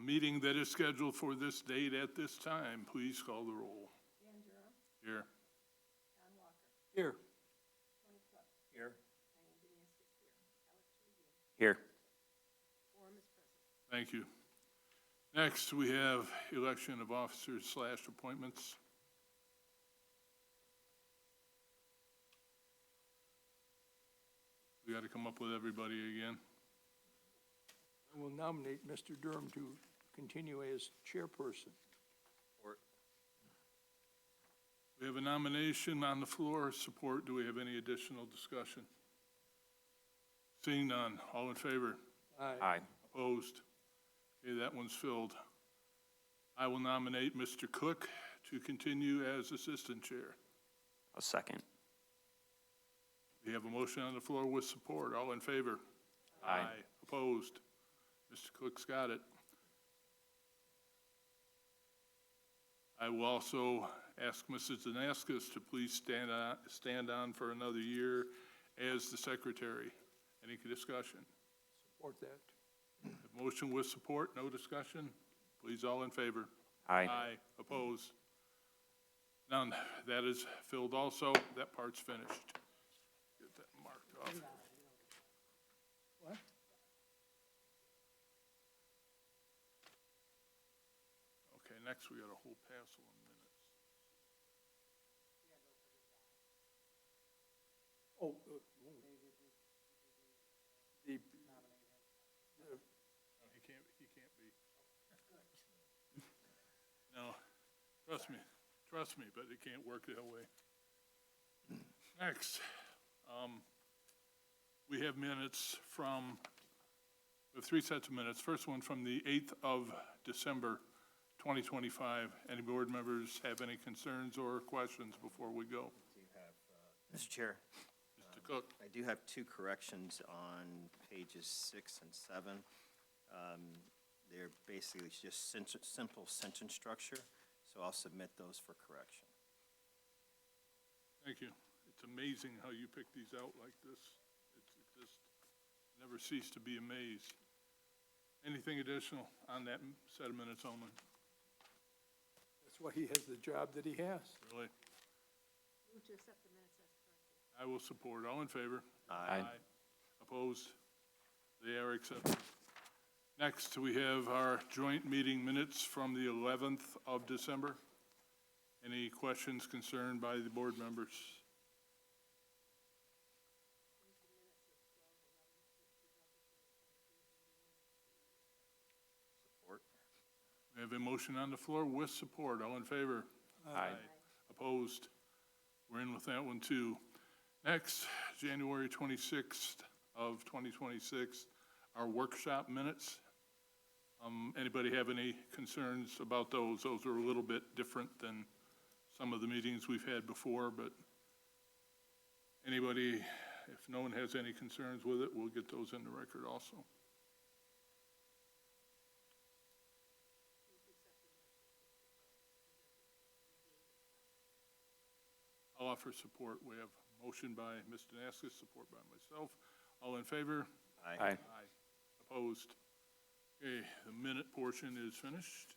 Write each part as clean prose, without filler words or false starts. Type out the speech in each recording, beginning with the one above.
Meeting that is scheduled for this date at this time. Please call the roll. Dan Durham, Here. John Walker, Here. Tony Cook, Here. Diane Daniskis here, Alex Trujillo, Here. quorum is present. Thank you. Next, we have election of officers / appointments. We got to come up with everybody again. I will nominate Mr. Durham to continue as chairperson. We have a nomination on the floor. Support. Do we have any additional discussion? Seeing none. All in favor? Aye. Opposed? Okay, that one's filled. I will nominate Mr. Cook to continue as assistant chair. A second. We have a motion on the floor with support. All in favor? Aye. Opposed? Mr. Cook's got it. I will also ask Mrs. Danaskis to please stand on for another year as the secretary. Any discussion? Support that. A motion with support, no discussion? Please, all in favor? Aye. Opposed? None. That is filled also. That part's finished. Get that marked off. What? Okay, next we got a whole passel of minutes. Oh, the, He can't be. No, trust me, but it can't work that way. Next, we have minutes from, we have 3 sets of minutes. First one from the 8th of December, 2025. Any board members have any concerns or questions before we go? Mr. Chair, Mr. Cook? I do have 2 corrections on pages 6 and 7. They're basically just simple sentence structure, so I'll submit those for correction. Thank you. It's amazing how you pick these out like this. It just never cease to be amazed. Anything additional on that set of minutes only? that's why he has the job that he has. Really? Move to accept the minutes as corrected. I will support. All in favor? Aye. Opposed? They are accepted. Next, we have our joint meeting minutes from the 11th of December. Any questions concerned by the board members? Support. We have a motion on the floor with support. All in favor? Aye. Opposed? We're in with that one too. Next, January 26th of 2026, our workshop minutes. Anybody have any concerns about those? Those are a little bit different than some of the meetings we've had before, but anybody, if no one has any concerns with it, we'll get those in the record also. I'll offer support. We have motion by Mr. Danaskis, support by myself. All in favor? Aye. Opposed? Okay, the minute portion is finished.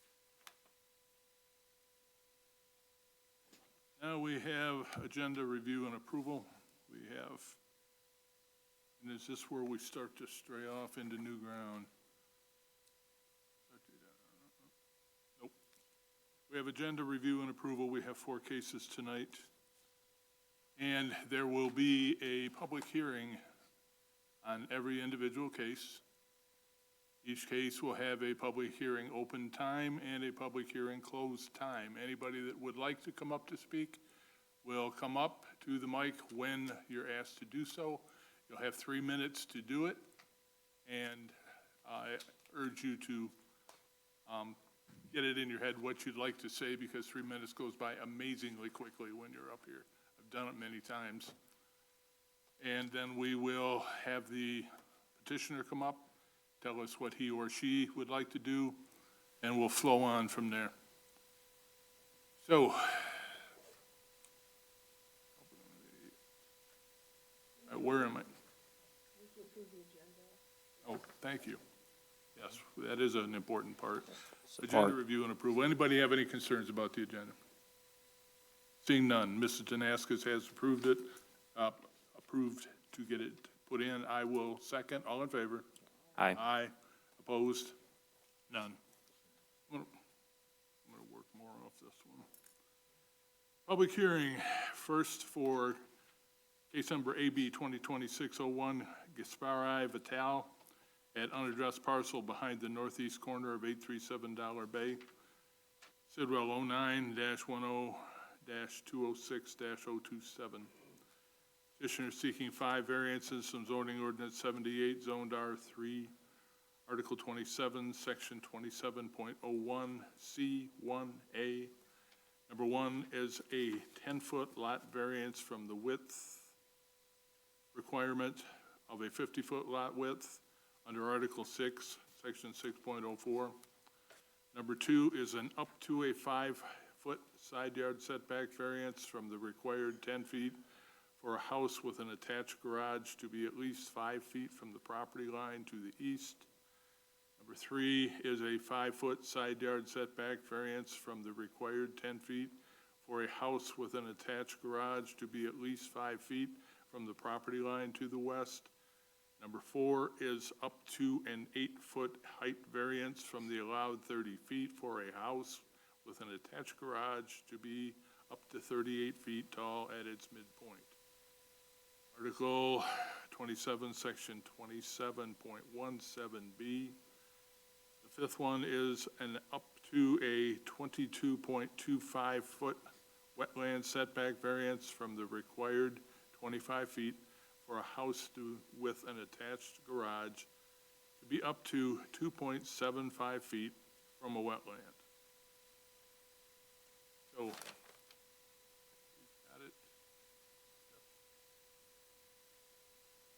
Now we have agenda review and approval. We have, and is this where we start to stray off into new ground? Nope. We have agenda review and approval. We have 4 cases tonight. And there will be a public hearing on every individual case. Each case will have a public hearing open time and a public hearing closed time. Anybody that would like to come up to speak will come up to the mic when you're asked to do so. You'll have 3 minutes to do it, and I urge you to get it in your head what you'd like to say, because 3 minutes goes by amazingly quickly when you're up here. I've done it many times. And then we will have the petitioner come up, tell us what he or she would like to do, and we'll flow on from there. So, where am I? Move to approve the agenda. Oh, thank you. Yeah, Yes, that is an important part. Support. Agenda review and approval. Anybody have any concerns about the agenda? Seeing none, Mrs. Janaskis has approved it, approved to get it put in. I will second. All in favor? Aye. Aye. Opposed? None. I'm gonna work more off this one. Public hearing, first for case number AB 2026-01, Gaspari Vital at unaddressed parcel behind the northeast corner of 837 Dollar Bay, Sidwell 09-10-206-027. Petitioner seeking 5 variances from zoning ordinance 78, zoned R3, Article 27, Section 27.01C1A. Number 1 is a 10-foot lot variance from the width requirement of a 50-foot lot width under Article 6, Section 6.04. Number 2 is an up to a 5-foot side yard setback variance from the required 10 feet for a house with an attached garage to be at least 5 feet from the property line to the east. Number 3 is a 5-foot side yard setback variance from the required 10 feet for a house with an attached garage to be at least 5 feet from the property line to the west. Number 4 is up to an 8-foot height variance from the allowed 30 feet for a house with an attached garage to be up to 38 feet tall at its midpoint. Article 27, Section 27.17B. The 5th one is an up to a 22.25-foot wetland setback variance from the required 25 feet for a house with an attached garage to be up to 2.75 feet from a wetland. So, got it?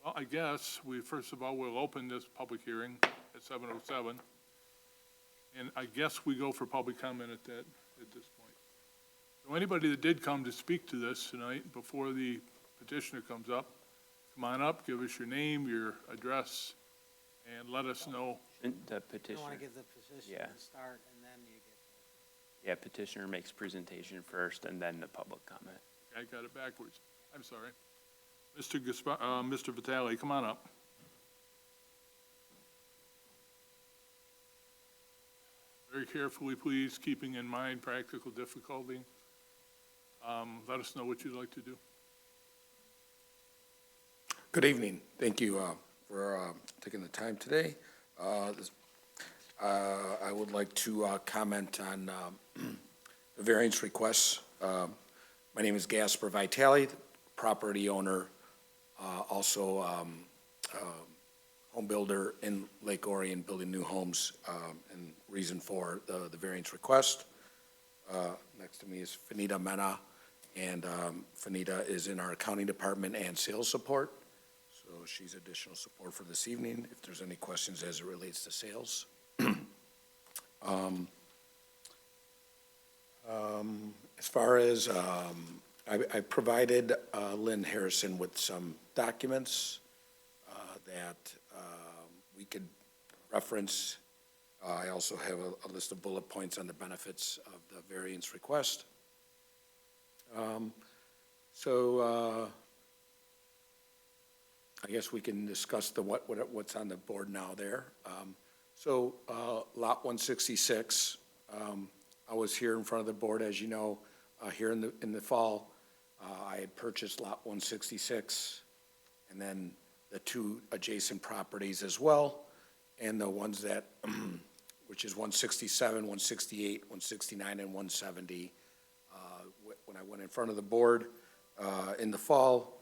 Well, I guess first of all, we'll open this public hearing at 7:07. And I guess we go for public comment at this point. So anybody that did come to speak to this tonight, before the petitioner comes up, come on up, give us your name, your address, and let us know. Shouldn't the You petitioner, want to give the position Yeah. to start, and then you get. yeah, petitioner makes presentation first and then the public comment. I got it backwards. I'm sorry. Mr. Vitale, come on up. Very carefully, please, keeping in mind practical difficulty. Let us know what you'd like to do. Good evening. Thank you for taking the time today. I would like to comment on the variance requests. My name is Gaspar Vitale, property owner, also home builder in Lake Orion, building new homes, and reason for the variance request. Next to me is Fanita Mena, and Fanita is in our accounting department and sales support. So she's additional support for this evening, if there's any questions as it relates to sales. As far as, I provided Lynn Harrison with some documents that we could reference. I also have a list of bullet points on the benefits of the variance request. I guess we can discuss what's on the board now there. Lot 166, I was here in front of the board, as you know, here in the fall. I had purchased Lot 166, and then the 2 adjacent properties as well, and the ones that, which is 167, 168, 169, and 170. When I went in front of the board in the fall,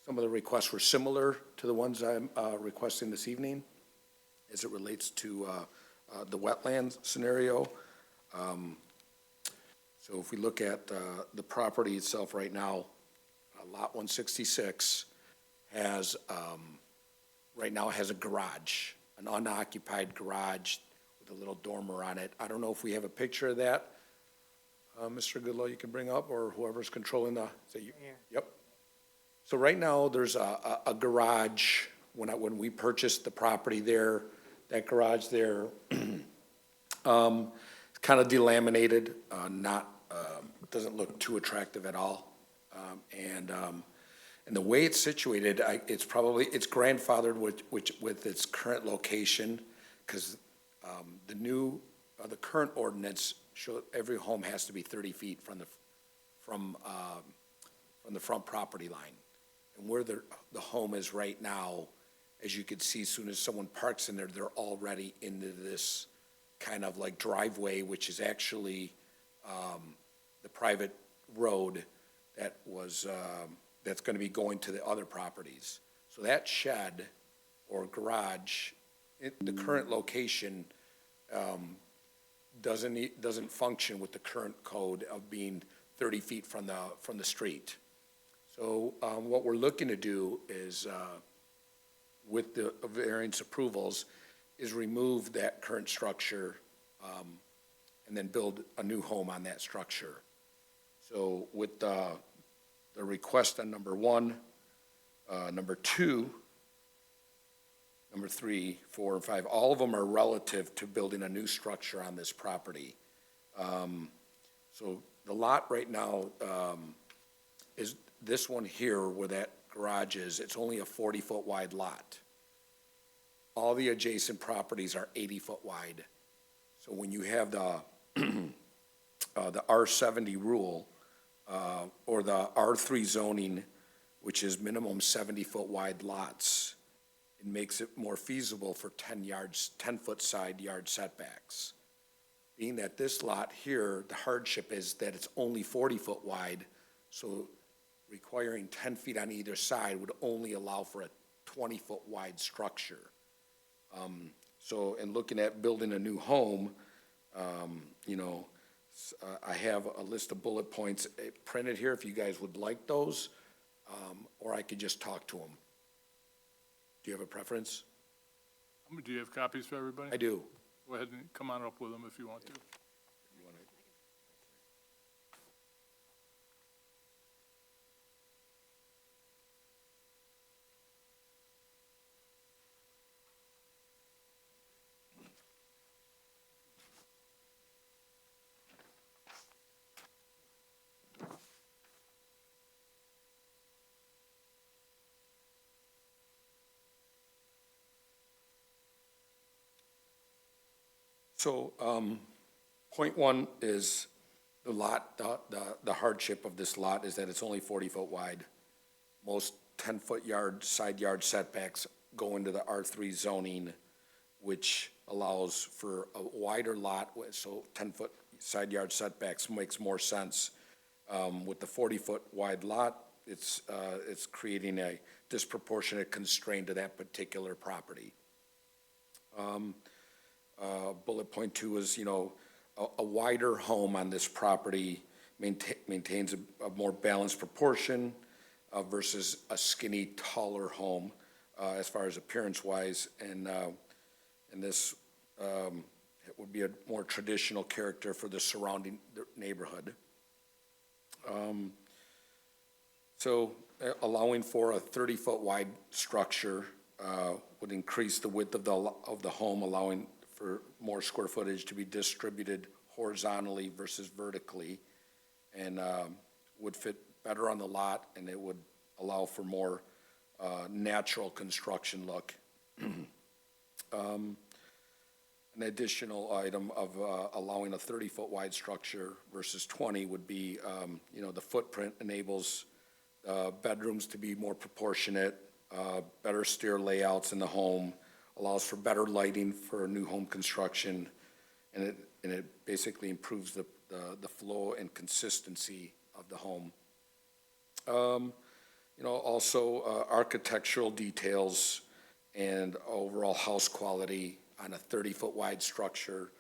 some of the requests were similar to the ones I'm requesting this evening as it relates to the wetland scenario. So if we look at the property itself right now, Lot 166 has, right now has a garage, an unoccupied garage with a little dormer on it. I don't know if we have a picture of that. Mr. Goodlow, you can bring up, or whoever's controlling the, is that you? Here. Yep. So right now, there's a garage. When we purchased the property there, that garage there, it's kind of delaminated, doesn't look too attractive at all. And the way it's situated, it's grandfathered with its current location, because the current ordinance show every home has to be 30 feet from the front property line. And where the home is right now, as you can see, as soon as someone parks in there, they're already into this kind of like driveway, which is actually the private road that's going to be going to the other properties. So that shed or garage, the current location doesn't function with the current code of being 30 feet from the street. So what we're looking to do is, with the variance approvals, is remove that current structure and then build a new home on that structure. So with the request on number 1, number 2, number 3, 4, and 5, all of them are relative to building a new structure on this property. So the lot right now is this one here where that garage is. It's only a 40-foot wide lot. All the adjacent properties are 80-foot wide. So when you have the R70 rule, or the R3 zoning, which is minimum 70-foot wide lots, it makes it more feasible for 10-foot side yard setbacks. Being that this lot here, the hardship is that it's only 40-foot wide, so requiring 10 feet on either side would only allow for a 20-foot wide structure. So in looking at building a new home, I have a list of bullet points printed here if you guys would like those, or I could just talk to them. Do you have a preference? Do you have copies for everybody? I do. Go ahead and come on up with them if you want to. You wanna- So, point 1 is the lot, the hardship of this lot is that it's only 40-foot wide. Most 10-foot side yard setbacks go into the R3 zoning, which allows for a wider lot, so 10-foot side yard setbacks makes more sense. With the 40-foot wide lot, it's creating a disproportionate constraint to that particular property. Bullet point 2 is, a wider home on this property maintains a more balanced proportion versus a skinny, taller home as far as appearance-wise, and this it would be a more traditional character for the surrounding neighborhood. So allowing for a 30-foot wide structure would increase the width of the home, allowing for more square footage to be distributed horizontally versus vertically, and would fit better on the lot, and it would allow for more natural construction look. An additional item of allowing a 30-foot wide structure versus 20 would be, the footprint enables bedrooms to be more proportionate, better stair layouts in the home, allows for better lighting for new home construction, and it basically improves the flow and consistency of the home. Also architectural details and overall house quality on a 30-foot wide structure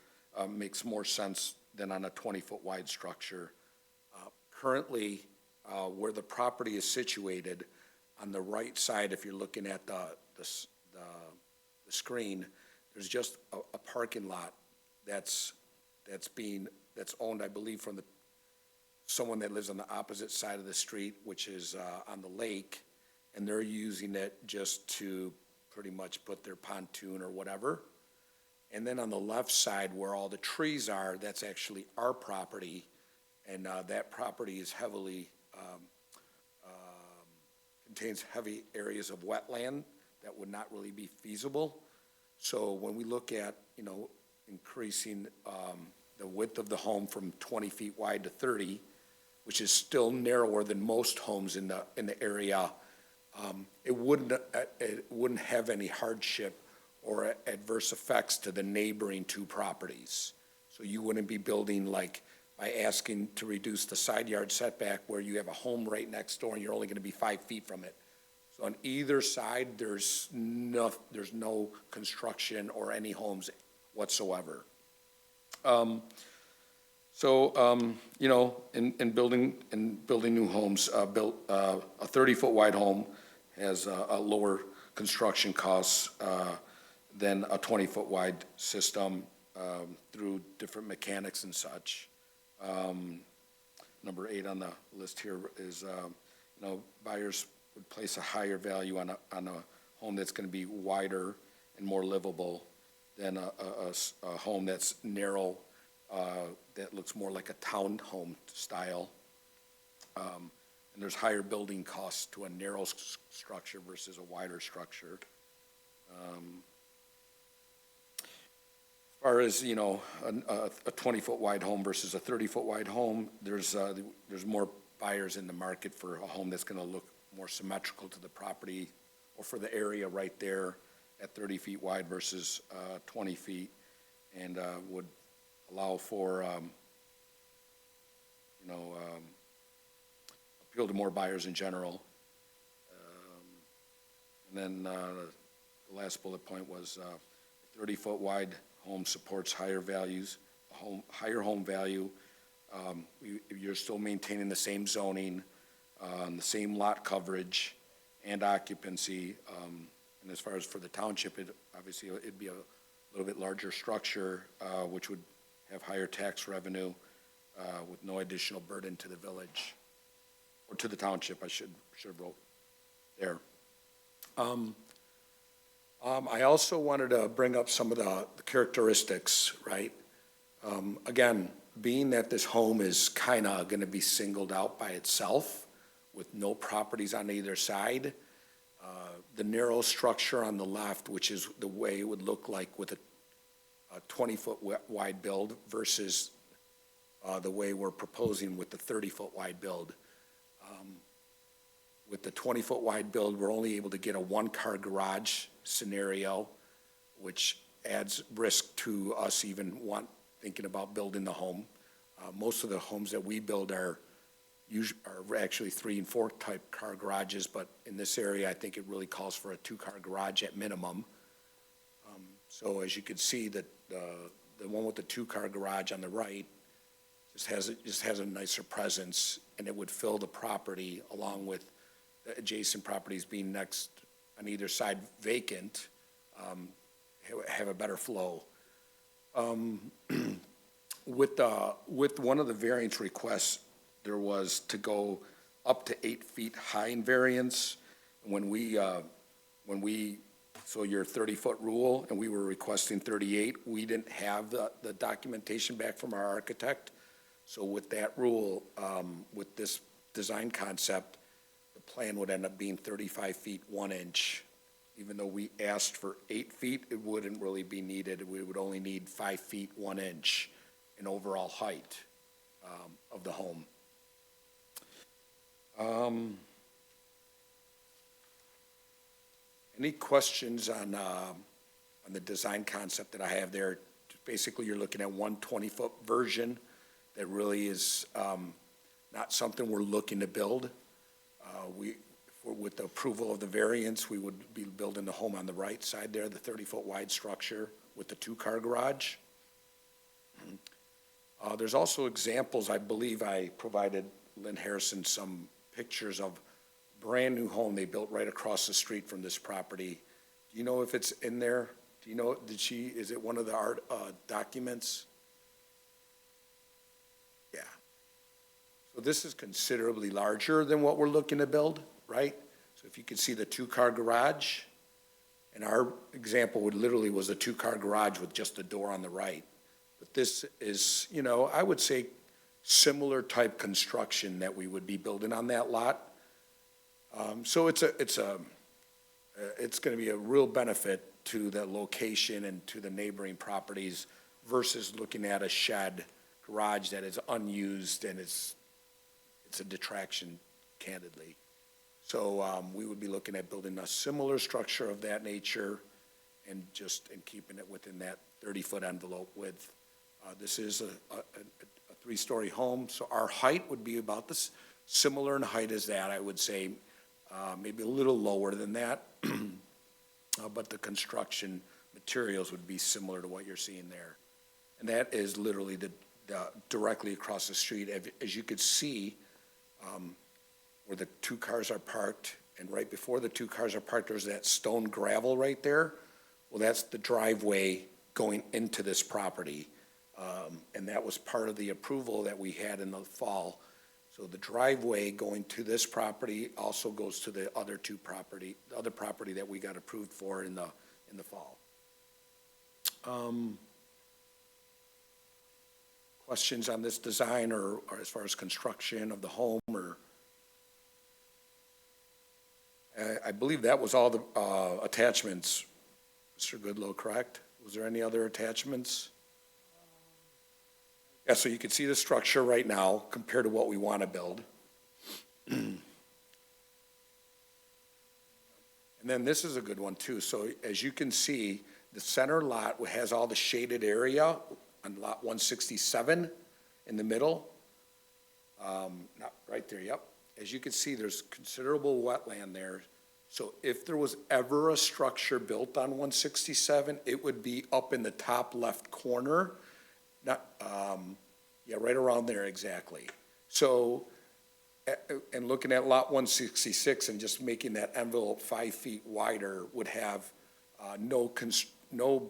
makes more sense than on a 20-foot wide structure. Currently, where the property is situated, on the right side, if you're looking at the screen, there's just a parking lot that's owned, I believe, from someone that lives on the opposite side of the street, which is on the lake, and they're using it just to pretty much put their pontoon or whatever. And then on the left side where all the trees are, that's actually our property. And that property is heavily, contains heavy areas of wetland that would not really be feasible. So when we look at, increasing the width of the home from 20 feet wide to 30, which is still narrower than most homes in the area, it wouldn't have any hardship or adverse effects to the neighboring two properties. So you wouldn't be building like by asking to reduce the side yard setback where you have a home right next door and you're only going to be 5 feet from it. So on either side, there's no construction or any homes whatsoever. In building new homes, a 30-foot wide home has a lower construction costs than a 20-foot wide system through different mechanics and such. Number 8 on the list here is, buyers would place a higher value on a home that's going to be wider and more livable than a home that's narrow, that looks more like a townhome style. And there's higher building costs to a narrow structure versus a wider structure. As far as, a 20-foot wide home versus a 30-foot wide home, there's more buyers in the market for a home that's going to look more symmetrical to the property or for the area right there at 30 feet wide versus 20 feet, and would allow for, appeal to more buyers in general. And then the last bullet point was 30-foot wide home supports higher values, higher home value. You're still maintaining the same zoning, the same lot coverage and occupancy. And as far as for the township, obviously it'd be a little bit larger structure, which would have higher tax revenue with no additional burden to the village, or to the township, I should have wrote there. I also wanted to bring up some of the characteristics, right? Again, being that this home is kind of going to be singled out by itself with no properties on either side, the narrow structure on the left, which is the way it would look like with a 20-foot wide build versus the way we're proposing with the 30-foot wide build. With the 20-foot wide build, we're only able to get a one-car garage scenario, which adds risk to us even thinking about building the home. Most of the homes that we build are actually 3 and 4 type car garages, but in this area, I think it really calls for a 2-car garage at minimum. So as you can see, that the one with the 2-car garage on the right just has a nicer presence, and it would fill the property along with the adjacent properties being next on either side vacant, have a better flow. With one of the variance requests, there was to go up to 8 feet high in variance. So your 30-foot rule, and we were requesting 38, we didn't have the documentation back from our architect. So with that rule, with this design concept, the plan would end up being 35 feet 1 inch. Even though we asked for 8 feet, it wouldn't really be needed. We would only need 5 feet 1 inch in overall height of the home. Any questions on the design concept that I have there? Basically, you're looking at one 20-foot version that really is not something we're looking to build. With the approval of the variance, we would be building the home on the right side there, the 30-foot wide structure with the 2-car garage. There's also examples, I believe I provided Lynn Harrison some pictures of brand new home they built right across the street from this property. Do you know if it's in there? Do you know, is it one of the art documents? Yeah. So this is considerably larger than what we're looking to build, right? So if you can see the 2-car garage, And our example would literally was a two-car garage with just a door on the right. But this is, you know, I would say similar type construction that we would be building on that lot. So it's gonna be a real benefit to the location and to the neighboring properties versus looking at a shed garage that is unused and it's a detraction candidly. So, we would be looking at building a similar structure of that nature and keeping it within that 30-foot envelope width. This is a three-story home, so our height would be about this, similar in height as that, I would say, maybe a little lower than that. But the construction materials would be similar to what you're seeing there. And that is literally directly across the street. As you could see, where the two cars are parked, and right before the two cars are parked, there's that stone gravel right there. Well, that's the driveway going into this property. And that was part of the approval that we had in the fall. So the driveway going to this property also goes to the other other property that we got approved for in the fall. Questions on this design or as far as construction of the home or? I believe that was all the attachments, Mr. Goodlow, correct? Was there any other attachments? Yeah, so you can see the structure right now compared to what we want to build. And then this is a good one too. So as you can see, the center lot has all the shaded area on lot 167 in the middle. Not right there, yep. As you can see, there's considerable wetland there. So if there was ever a structure built on 167, it would be up in the top left corner. Not, yeah, right around there exactly. So, and looking at lot 166 and just making that envelope 5 feet wider would have no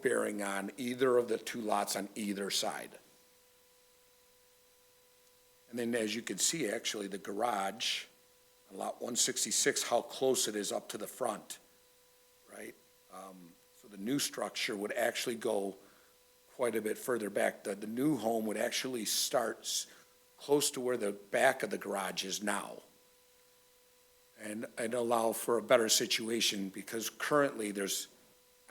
bearing on either of the two lots on either side. And then as you can see, actually, the garage on lot 166, how close it is up to the front, right? So the new structure would actually go quite a bit further back. The new home would actually start close to where the back of the garage is now. And allow for a better situation because currently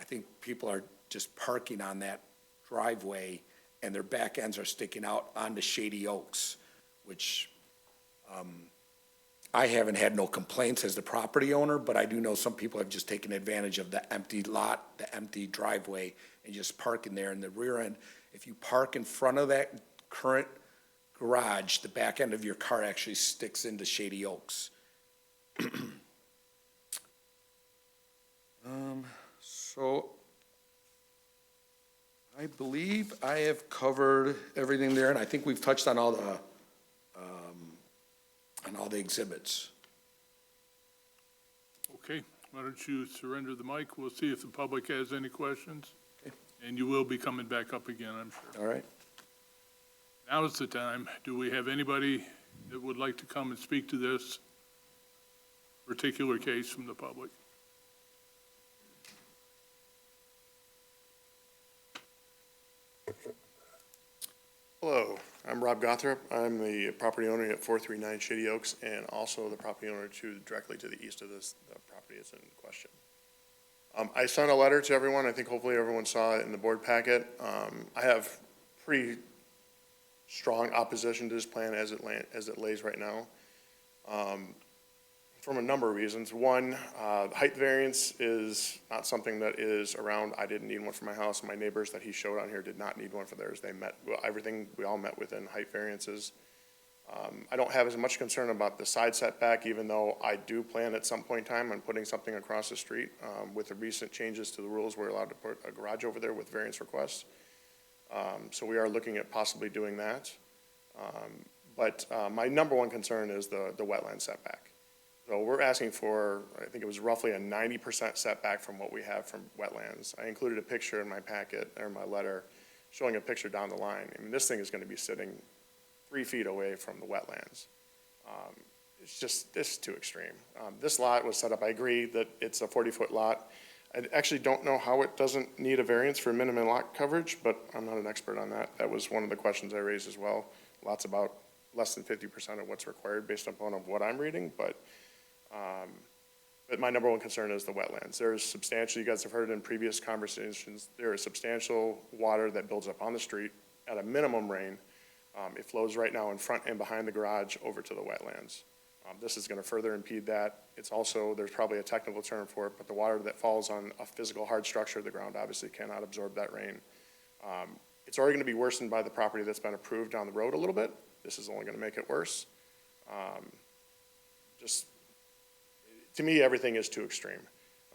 I think people are just parking on that driveway and their back ends are sticking out onto Shady Oaks, which I haven't had no complaints as the property owner, but I do know some people have just taken advantage of the empty lot, the empty driveway, and just parking there in the rear end. If you park in front of that current garage, the back end of your car actually sticks into Shady Oaks. So I believe I have covered everything there, and I think we've touched on all the exhibits. Okay, why don't you surrender the mic? We'll see if the public has any questions. Okay. And you will be coming back up again, I'm sure. All right. Now is the time. Do we have anybody that would like to come and speak to this particular case from the public? Hello, I'm Rob Gothrop. I'm the property owner at 439 Shady Oaks and also the property owner directly to the east of this, the property that's in question. I sent a letter to everyone. I think hopefully everyone saw it in the board packet. I have pretty strong opposition to this plan as it lays right now. From a number of reasons. One, height variance is not something that is around. I didn't need one for my house. My neighbors that he showed on here did not need one for theirs. They met, well, everything, we all met within height variances. I don't have as much concern about the side setback, even though I do plan at some point in time on putting something across the street. With the recent changes to the rules, we're allowed to put a garage over there with variance requests. So we are looking at possibly doing that. But my number one concern is the wetland setback. So we're asking for, I think it was roughly a 90% setback from what we have from wetlands. I included a picture in my packet, or my letter, showing a picture down the line. I mean, this thing is going to be sitting 3 feet away from the wetlands. It's just, this is too extreme. This lot was set up, I agree that it's a 40-foot lot, I actually don't know how it doesn't need a variance for minimum lot coverage, but I'm not an expert on that. That was one of the questions I raised as well. Lots about less than 50% of what's required based upon of what I'm reading, but my number one concern is the wetlands. There is substantial, you guys have heard it in previous conversations, there is substantial water that builds up on the street at a minimum rain. It flows right now in front and behind the garage over to the wetlands. This is going to further impede that. It's also, there's probably a technical term for it, but the water that falls on a physical hard structure of the ground obviously cannot absorb that rain. It's already going to be worsened by the property that's been approved down the road a little bit. This is only going to make it worse. Just, to me, everything is too extreme.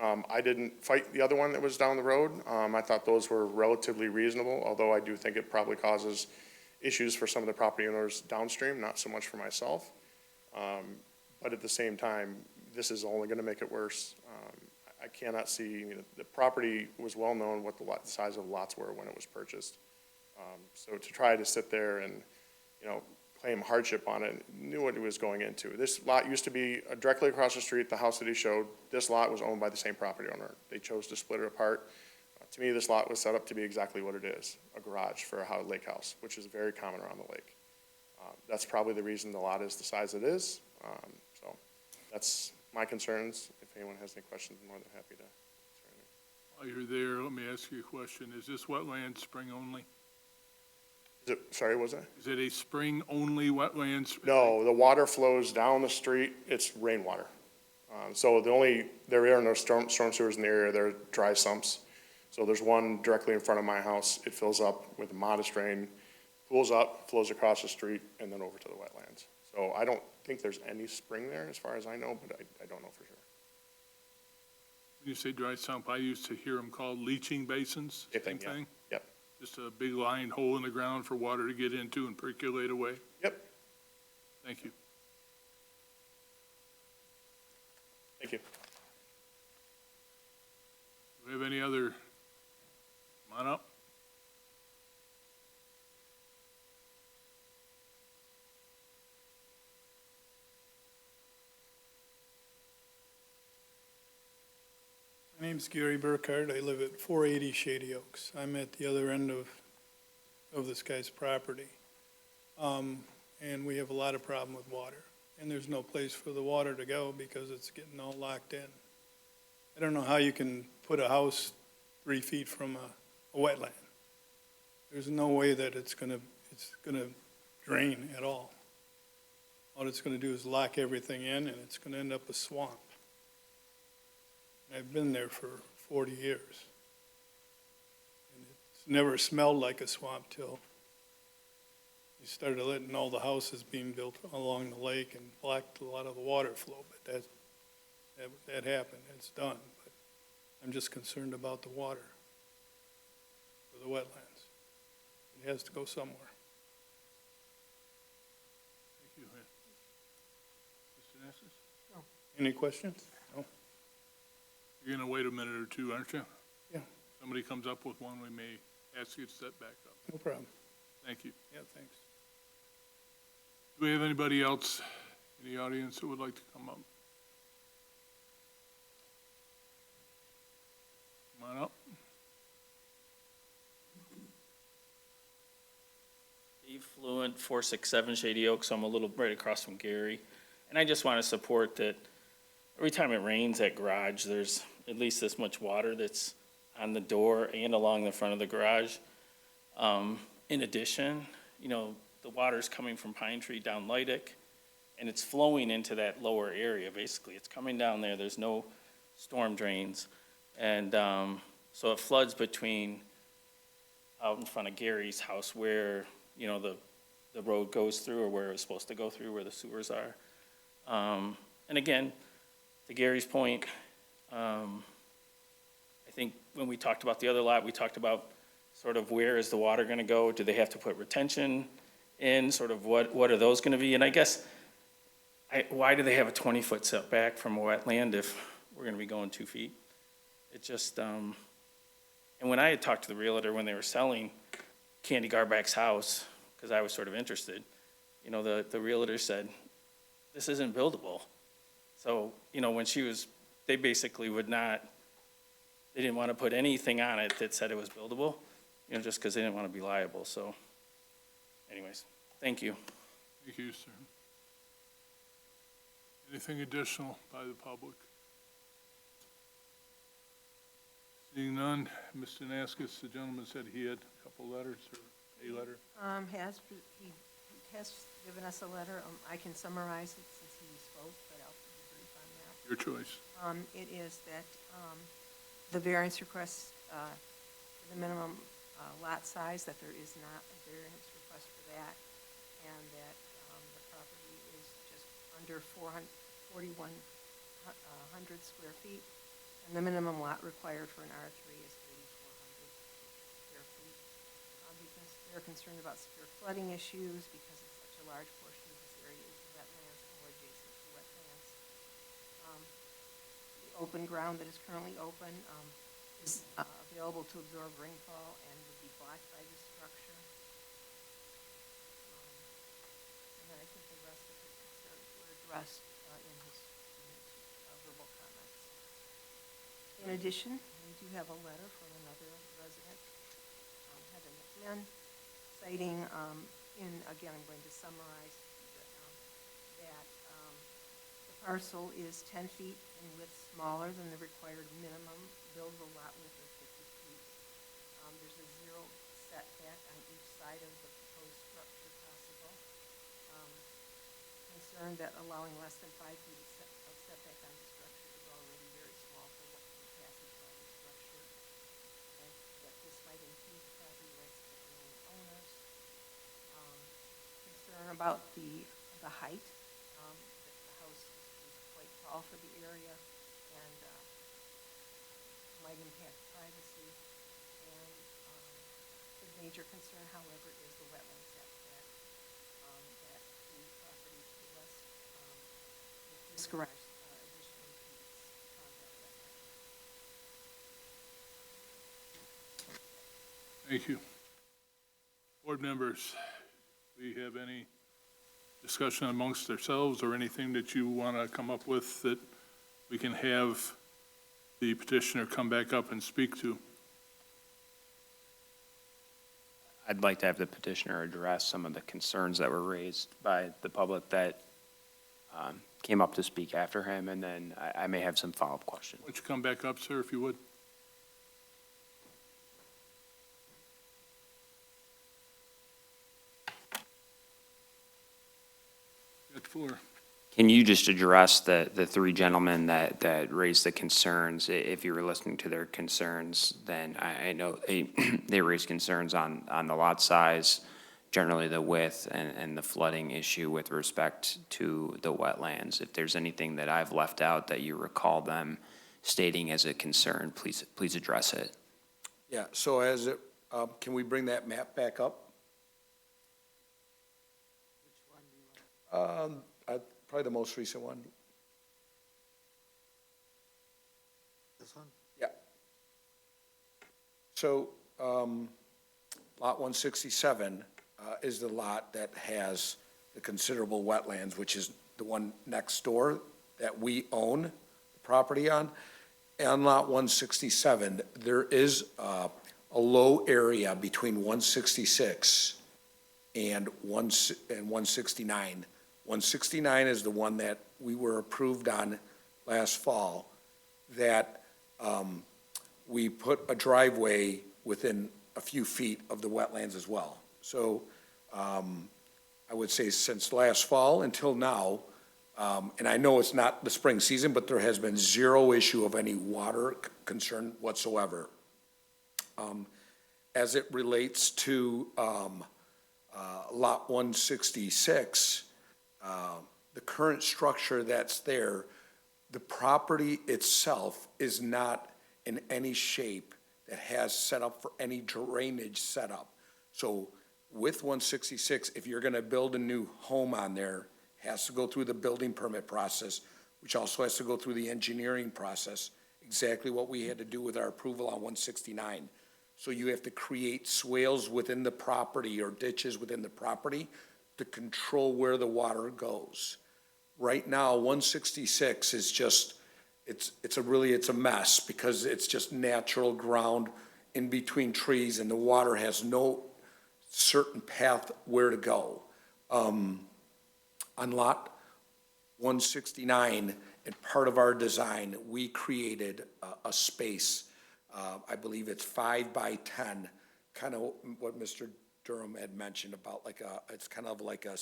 I didn't fight the other one that was down the road. I thought those were relatively reasonable, although I do think it probably causes issues for some of the property owners downstream, not so much for myself. But at the same time, this is only going to make it worse. I cannot see, the property was well known what the size of lots were when it was purchased. So to try to sit there and, claim hardship on it, knew what it was going into. This lot used to be directly across the street, the house that he showed. This lot was owned by the same property owner. They chose to split it apart. To me, this lot was set up to be exactly what it is, a garage for a lake house, which is very common around the lake. That's probably the reason the lot is the size it is. So that's my concerns. If anyone has any questions, I'm more than happy to answer any. While you're there, let me ask you a question. Is this wetland spring only? Sorry, what was that? Is it a spring-only wetlands? No, the water flows down the street. It's rainwater. So there are no storm sewers in the area. There are dry sumps. So there's one directly in front of my house. It fills up with a modest rain, pools up, flows across the street, and then over to the wetlands. So I don't think there's any spring there as far as I know, but I don't know for sure. When you say dry sump, I used to hear them called leaching basins. Same Yeah. thing? Yep. Just a big lined hole in the ground for water to get into and percolate away? Yep. Thank you. Thank you. Do we have any other? Come on up. My name's Gary Burkhardt. I live at 480 Shady Oaks. I'm at the other end of this guy's property. And we have a lot of problem with water. And there's no place for the water to go because it's getting all locked in. I don't know how you can put a house 3 feet from a wetland. There's no way that it's gonna drain at all. All it's gonna do is lock everything in and it's gonna end up a swamp. I've been there for 40 years. And it's never smelled like a swamp till you started letting all the houses being built along the lake and blocked a lot of the water flow. But that happened, it's done. But I'm just concerned about the water for the wetlands. It has to go somewhere. Thank you. Mr. Nessus? Any questions? No? You're going to wait a minute or two, aren't you? Yeah. Somebody comes up with one, we may ask you to step back up. No problem. Thank you. Yeah, thanks. Do we have anybody else in the audience who would like to come up? Come on up. Steve Fluent, 467 Shady Oaks, so I'm a little right across from Gary. And I just want to support that every time it rains at garage, there's at least this much water that's on the door and along the front of the garage. In addition, the water's coming from Pine Tree down Leidick, and it's flowing into that lower area, basically. It's coming down there. There's no storm drains. And so it floods between out in front of Gary's house where, the road goes through or where it's supposed to go through, where the sewers are. And again, to Gary's point, I think when we talked about the other lot, we talked about sort of where is the water gonna go? Do they have to put retention in? Sort of what are those gonna be? And I guess, why do they have a 20-foot setback from a wetland if we're gonna be going 2 feet? It just, and when I had talked to the realtor when they were selling Candy Garback's house, because I was sort of interested, the realtor said, this isn't buildable. So, when they basically would not they didn't want to put anything on it that said it was buildable, you know, just because they didn't want to be liable, so. Anyways, thank you. Thank you, sir. Anything additional by the public? Seeing none, Mr. Naskis, the gentleman said he had a couple letters or a letter. He has given us a letter. I can summarize it since he spoke, but I'll be brief on that. Your choice. It is that the variance request, the minimum lot size, that there is not a variance request for that, and that the property is just under 4,100 square feet, and the minimum lot required for an R3 is 3,400 square feet. Because they're concerned about severe flooding issues, because it's such a large portion of this area is wetlands or adjacent to wetlands. The open ground that is currently open is available to absorb rainfall and would be blocked by this structure. And then I think the rest of his concerns were addressed in his verbal comments. In addition, we do have a letter from another resident, Heather McMahon, citing, again, I'm going to summarize that the parcel is 10 feet in width smaller than the required minimum buildable lot width of 50 feet. There's a 0 setback on each side of the proposed structure possible. Concerned that allowing less than 5 feet of setback on the structure is already very small for what capacity on the structure, and that this might impede property rights of the remaining owners. Concern about the height, that the house is quite tall for the area and might impact privacy. And the major concern, however, is the wetland setback, that the property to the west, this garage additionally impedes that wetland. Thank you. Board members, do we have any discussion amongst ourselves or anything that you want to come up with that we can have the petitioner come back up and speak to? I'd like to have the petitioner address some of the concerns that were raised by the public that came up to speak after him, and then I may have some follow-up questions. Why don't you come back up, sir, if you would? You got the floor. Can you just address the three gentlemen that raised the concerns? If you were listening to their concerns, then I know they raised concerns on the lot size, generally the width, and the flooding issue with respect to the wetlands. If there's anything that I've left out that you recall them stating as a concern, please address it. Yeah, so as it, can we bring that map back up? Which one do you want? Probably the most recent one. This one? Yeah. So, lot 167 is the lot that has the considerable wetlands, which is the one next door that we own the property on. On lot 167, there is a low area between 166 and 169. 169 is the one that we were approved on last fall, that we put a driveway within a few feet of the wetlands as well. So I would say since last fall until now, and I know it's not the spring season, but there has been zero issue of any water concern whatsoever. As it relates to lot 166, the current structure that's there, the property itself is not in any shape that has set up for any drainage setup. So with 166, if you're gonna build a new home on there, it has to go through the building permit process, which also has to go through the engineering process, exactly what we had to do with our approval on 169. So you have to create swales within the property or ditches within the property to control where the water goes. Right now, 166 is just it's a mess because it's just natural ground in between trees and the water has no certain path where to go. On lot 169, and part of our design, we created a space, I believe it's 5 by 10, kind of what Mr. Durham had mentioned about it's kind of like a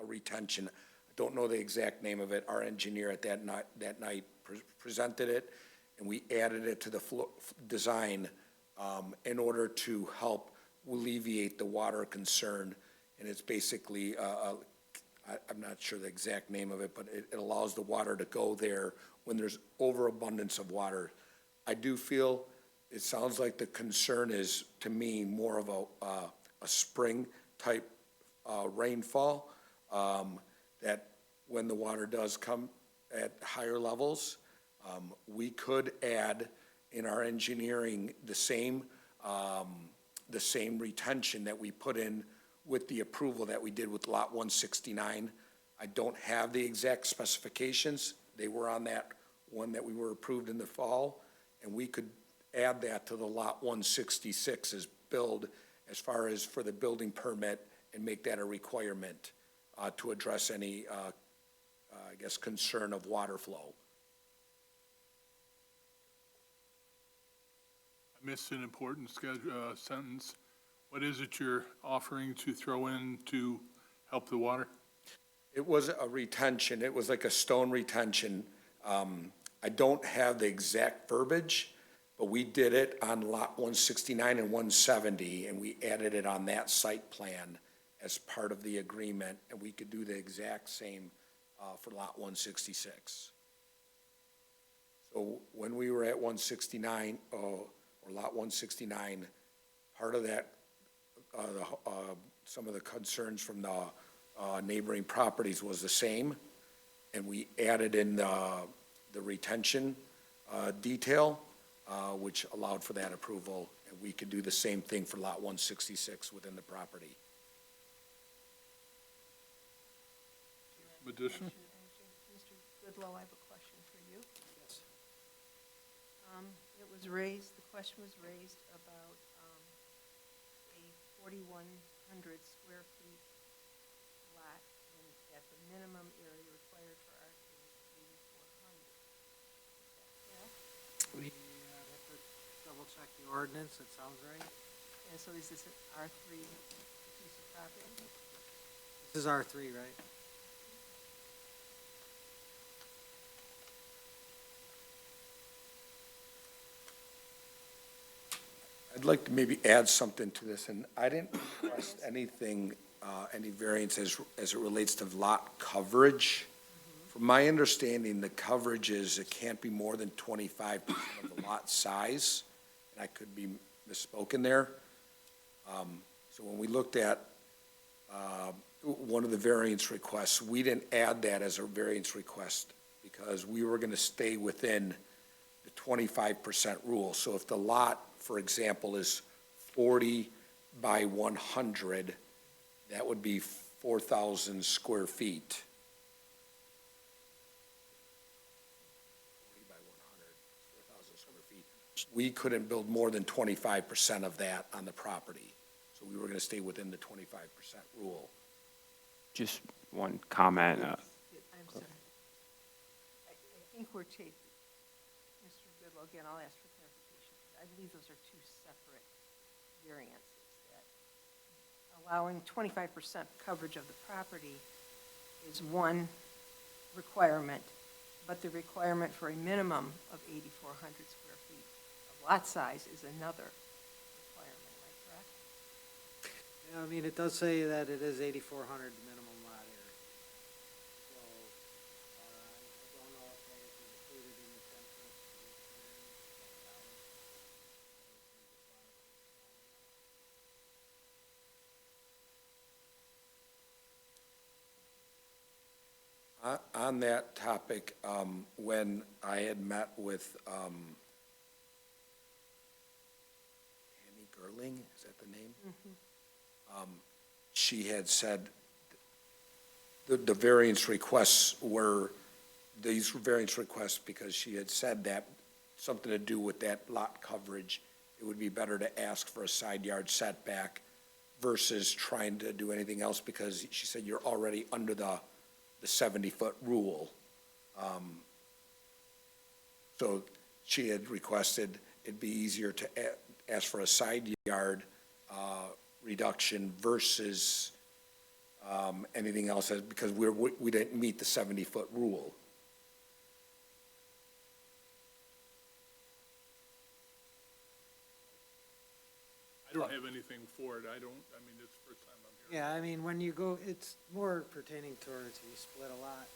retention. I don't know the exact name of it. Our engineer at that night presented it, and we added it to the design in order to help alleviate the water concern. And it's basically, I'm not sure the exact name of it, but it allows the water to go there when there's overabundance of water. I do feel, it sounds like the concern is, to me, more of a spring-type rainfall, that when the water does come at higher levels, we could add in our engineering the same retention that we put in with the approval that we did with lot 169. I don't have the exact specifications. They were on that one that we were approved in the fall, and we could add that to the lot 166 as build, as far as for the building permit, and make that a requirement to address any, I guess, concern of water flow. I missed an important sentence. What is it you're offering to throw in to help the water? It was a retention. It was like a stone retention. I don't have the exact verbiage, but we did it on lot 169 and 170, and we added it on that site plan as part of the agreement, and we could do the exact same for lot 166. So when we were at 169, or lot 169, part of that, some of the concerns from the neighboring properties was the same, and we added in the retention detail, which allowed for that approval, and we could do the same thing for lot 166 within the property. Addition? Mr. Goodlow, I have a question for you. Yes. It was raised, the question was raised about a 4,100 square feet lot at the minimum area required for R3 is 8,400. We have to double check the ordinance, it sounds right. And so is this an R3 piece of property? This is R3, right? I'd like to maybe add something to this, and I didn't request anything, any variance as it relates to lot coverage. From my understanding, the coverage is, it can't be more than 25% of the lot size, and I could be misspoken there. So when we looked at one of the variance requests, we didn't add that as a variance request because we were gonna stay within the 25% rule. So if the lot, for example, is 40 by 100, that would be 4,000 square feet. 40 by 100, 4,000 square feet. We couldn't build more than 25% of that on the property. So we were going to stay within the 25% rule. Just one comment. I'm sorry. I think we're taking, Mr. Goodlow, again, I'll ask for clarification. I believe those are two separate variances, that allowing 25% coverage of the property is one requirement, but the requirement for a minimum of 8,400 square feet of lot size is another requirement, am I correct? Yeah, I mean, it does say that it is 8,400 minimum lot area. So, I don't know if that is included in the 10%. On that topic, when I had met with Annie Gerling, is that the name? She had said the variance requests were these variance requests because she had said that something to do with that lot coverage, it would be better to ask for a side yard setback versus trying to do anything else because she said you're already under the 70-foot rule. So she had requested it'd be easier to ask for a side yard reduction versus anything else, because we didn't meet the 70-foot rule. I don't have anything for it. I mean, it's the first time I'm hearing. Yeah, I mean, when you go, it's more pertaining towards you split a lot.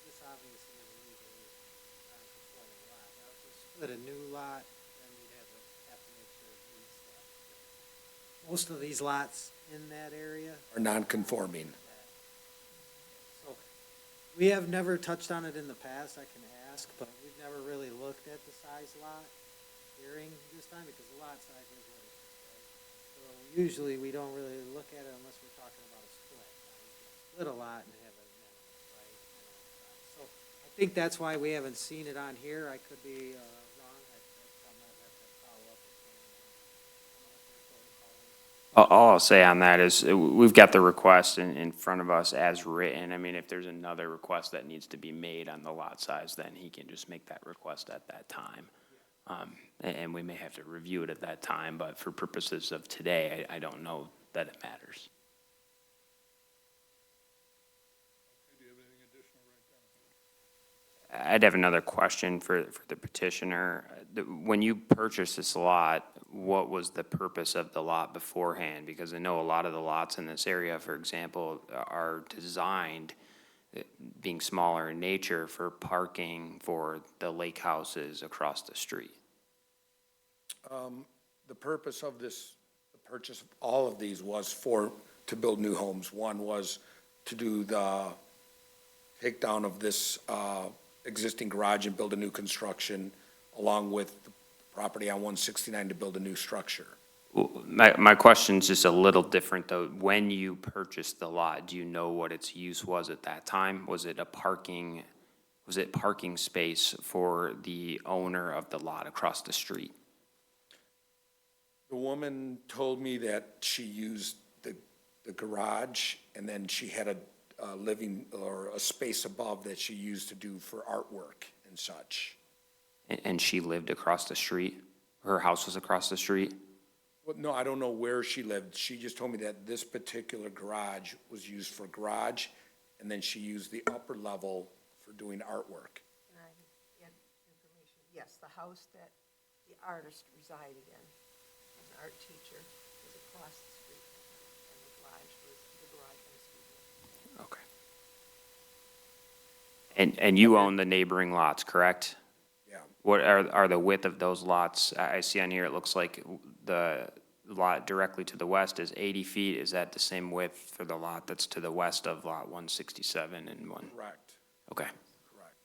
This obviously is a legally non-conforming lot. Now, if you split a new lot, then you'd have to make sure it meets that. Most of these lots in that area. Are non-conforming. So, we have never touched on it in the past, I can ask, but we've never really looked at the size lot during this time because the lot size is what it is, right? So usually we don't really look at it unless we're talking about a split. Now, you can split a lot and have a minimum, right? So I think that's why we haven't seen it on here. I could be wrong. I might have to follow up with Shane. All I'll say on that is, we've got the request in front of us as written. I mean, if there's another request that needs to be made on the lot size, then he can just make that request at that time. And we may have to review it at that time, but for purposes of today, I don't know that it matters. Do you have anything additional right now? I'd have another question for the petitioner. When you purchased this lot, what was the purpose of the lot beforehand? Because I know a lot of the lots in this area, for example, are designed, being smaller in nature, for parking for the lake houses across the street. The purpose of this, the purchase of all of these was to build new homes. One was to do the takedown of this existing garage and build a new construction, along with the property on 169 to build a new structure. My question's just a little different, though. When you purchased the lot, do you know what its use was at that time? Was it parking space for the owner of the lot across the street? The woman told me that she used the garage, and then she had a living, or a space above that she used to do for artwork and such. And she lived across the street? Her house was across the street? Well, no, I don't know where she lived. She just told me that this particular garage was used for garage, and then she used the upper level for doing artwork. Can I add information? Yes, the house that the artist resided in, as an art teacher, was across the street from her, and the garage was the garage and the studio. Okay. And you own the neighboring lots, correct? Yeah. What are the width of those lots? I see on here, it looks like the lot directly to the west is 80 feet. Is that the same width for the lot that's to the west of lot 167 and one? Correct, Okay, correct.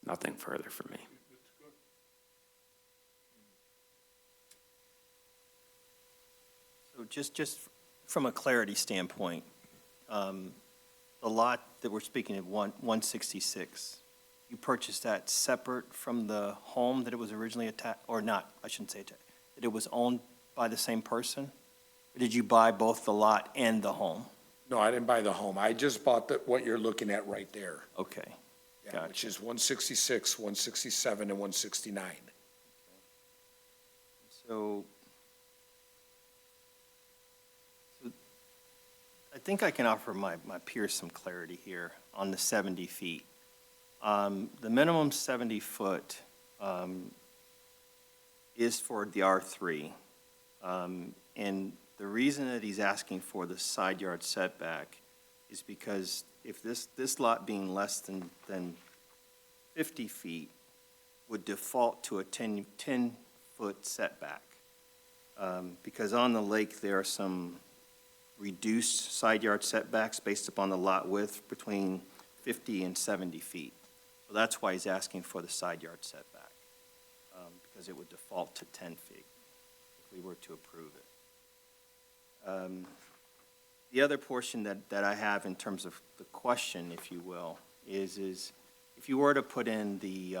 nothing further for me. So just from a clarity standpoint, the lot that we're speaking of, 166, you purchased that separate from the home that it was originally attached, or not, I shouldn't say attached, that it was owned by the same person? Or did you buy both the lot and the home? No, I didn't buy the home. I just bought what you're looking at right there. Okay, Yeah, which Gotcha. is 166, 167, and 169. so I think I can offer my peers some clarity here on the 70 feet. The minimum 70 foot is for the R3. And the reason that he's asking for the side yard setback is because if this lot being less than 50 feet would default to a 10-foot setback. Because on the lake, there are some reduced side yard setbacks based upon the lot width between 50 and 70 feet. So that's why he's asking for the side yard setback, because it would default to 10 feet if we were to approve it. The other portion that I have in terms of the question, if you will, is if you were to put in the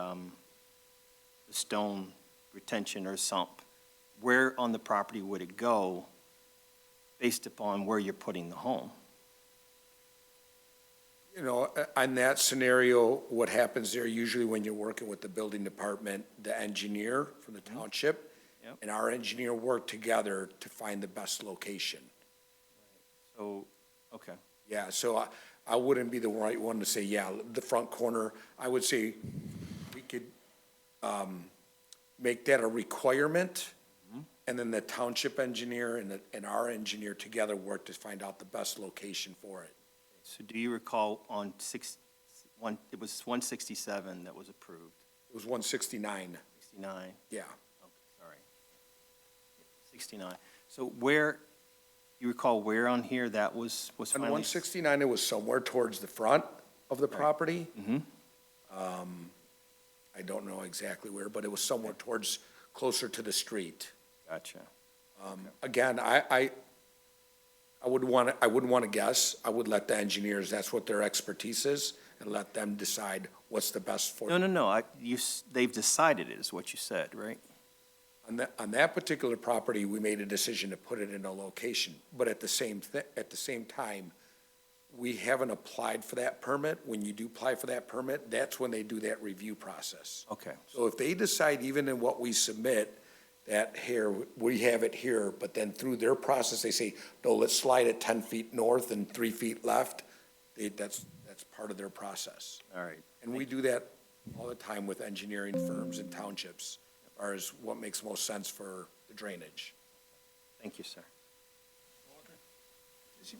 stone retention or sump, where on the property would it go based upon where you're putting the home? You know, on that scenario, what happens there usually when you're working with the building department, the engineer from the township, Yep. and our engineer work together to find the best location. So, okay, Yeah, so I wouldn't be the right one to say, yeah, the front corner. I would say we could make that a requirement, and then the township engineer and our engineer together work to find out the best location for it. so do you recall on it was 167 that was approved, It was 169, 69? yeah. Okay, sorry. 69. So where, you recall where on here that was On finally? 169, it was somewhere towards the front of the property. Mhm. I don't know exactly where, but it was somewhere towards, closer to the street. Gotcha. Again, I wouldn't want to guess. I would let the engineers, that's what their expertise is, and let them decide what's the best for. No, they've decided it, is what you said, right? On that particular property, we made a decision to put it in a location, but at the same time, we haven't applied for that permit. When you do apply for that permit, that's when they do that review process. Okay, So if they decide, even in what we submit, that here, we have it here, but then through their process, they say, no, let's slide it 10 feet north and 3 feet left, that's part of their process. all right. And we do that all the time with engineering firms and townships, as far as what makes most sense for the drainage. Thank you, sir.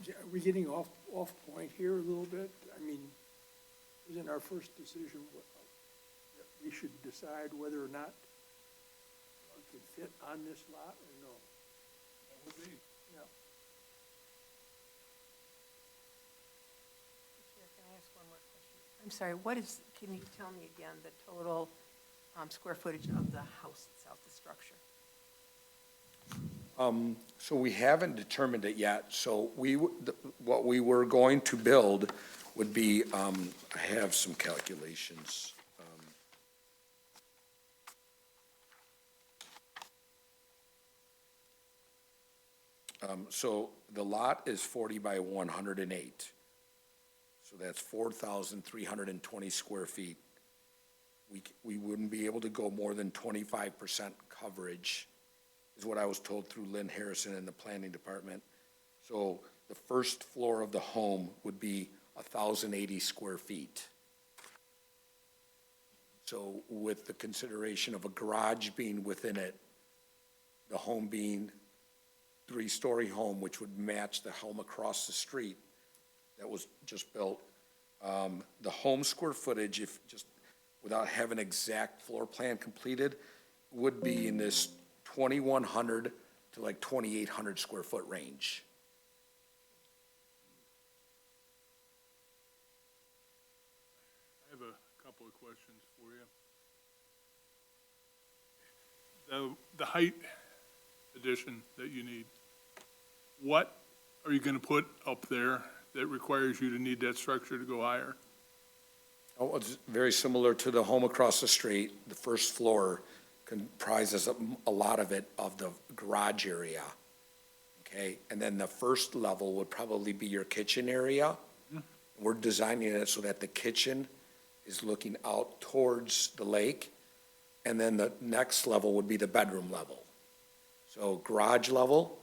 Are we getting off point here a little bit? I mean, isn't our first decision that we should decide whether or not it can fit on this lot or no? That would be. Yeah. Chair, can I ask one more question? I'm sorry, can you tell me again the total square footage of the house itself, the structure? So we haven't determined it yet, so what we were going to build would be, I have some calculations. So the lot is 40 by 108. So that's 4,320 square feet. We wouldn't be able to go more than 25% coverage, is what I was told through Lynn Harrison in the planning department. So the first floor of the home would be 1,080 square feet. So with the consideration of a garage being within it, the home being three-story home, which would match the home across the street that was just built, the home square footage, if just without having exact floor plan completed, would be in this 2,100 to like 2,800 square foot range. I have a couple of questions for you. The height addition that you need, what are you gonna put up there that requires you to need that structure to go higher? Oh, it's very similar to the home across the street. The first floor comprises a lot of it of the garage area. Okay, and then the first level would probably be your kitchen area. We're designing it so that the kitchen is looking out towards the lake, and then the next level would be the bedroom level. So garage level,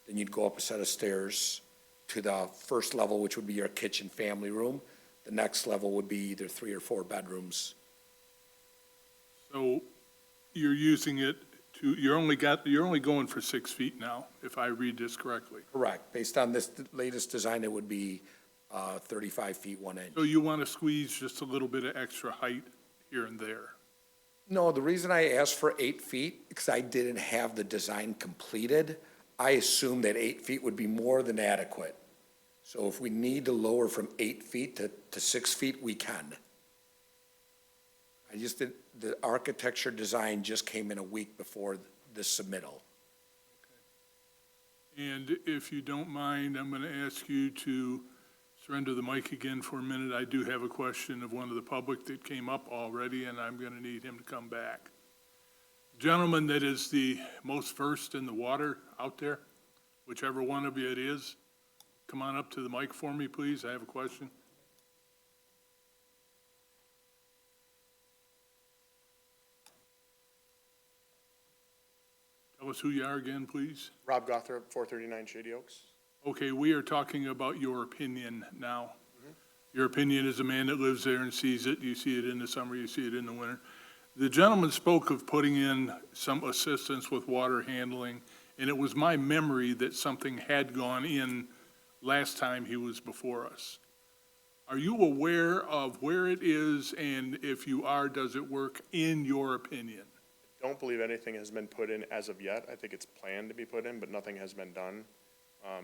then you'd go up a set of stairs to the first level, which would be your kitchen family room. The next level would be either 3 or 4 bedrooms. So you're using it to, you're only going for 6 feet now, if I read this correctly. Correct. Based on this latest design, it would be 35 feet 1 inch. So you want to squeeze just a little bit of extra height here and there? No, the reason I asked for 8 feet, because I didn't have the design completed, I assumed that 8 feet would be more than adequate. So if we need to lower from 8 feet to 6 feet, we can. The architecture design just came in a week before the submittal. And if you don't mind, I'm going to ask you to surrender the mic again for a minute. I do have a question of one of the public that came up already, and I'm going to need him to come back. Gentleman that is the most versed in the water out there, whichever one of you it is, come on up to the mic for me, please. I have a question. Tell us who you are again, please. Rob Gothrop, 439 Shady Oaks. Okay, we are talking about your opinion now. Your opinion as a man that lives there and sees it. You see it in the summer, you see it in the winter. The gentleman spoke of putting in some assistance with water handling, and it was my memory that something had gone in last time he was before us. Are you aware of where it is, and if you are, does it work in your opinion? Don't believe anything has been put in as of yet. I think it's planned to be put in, but nothing has been done.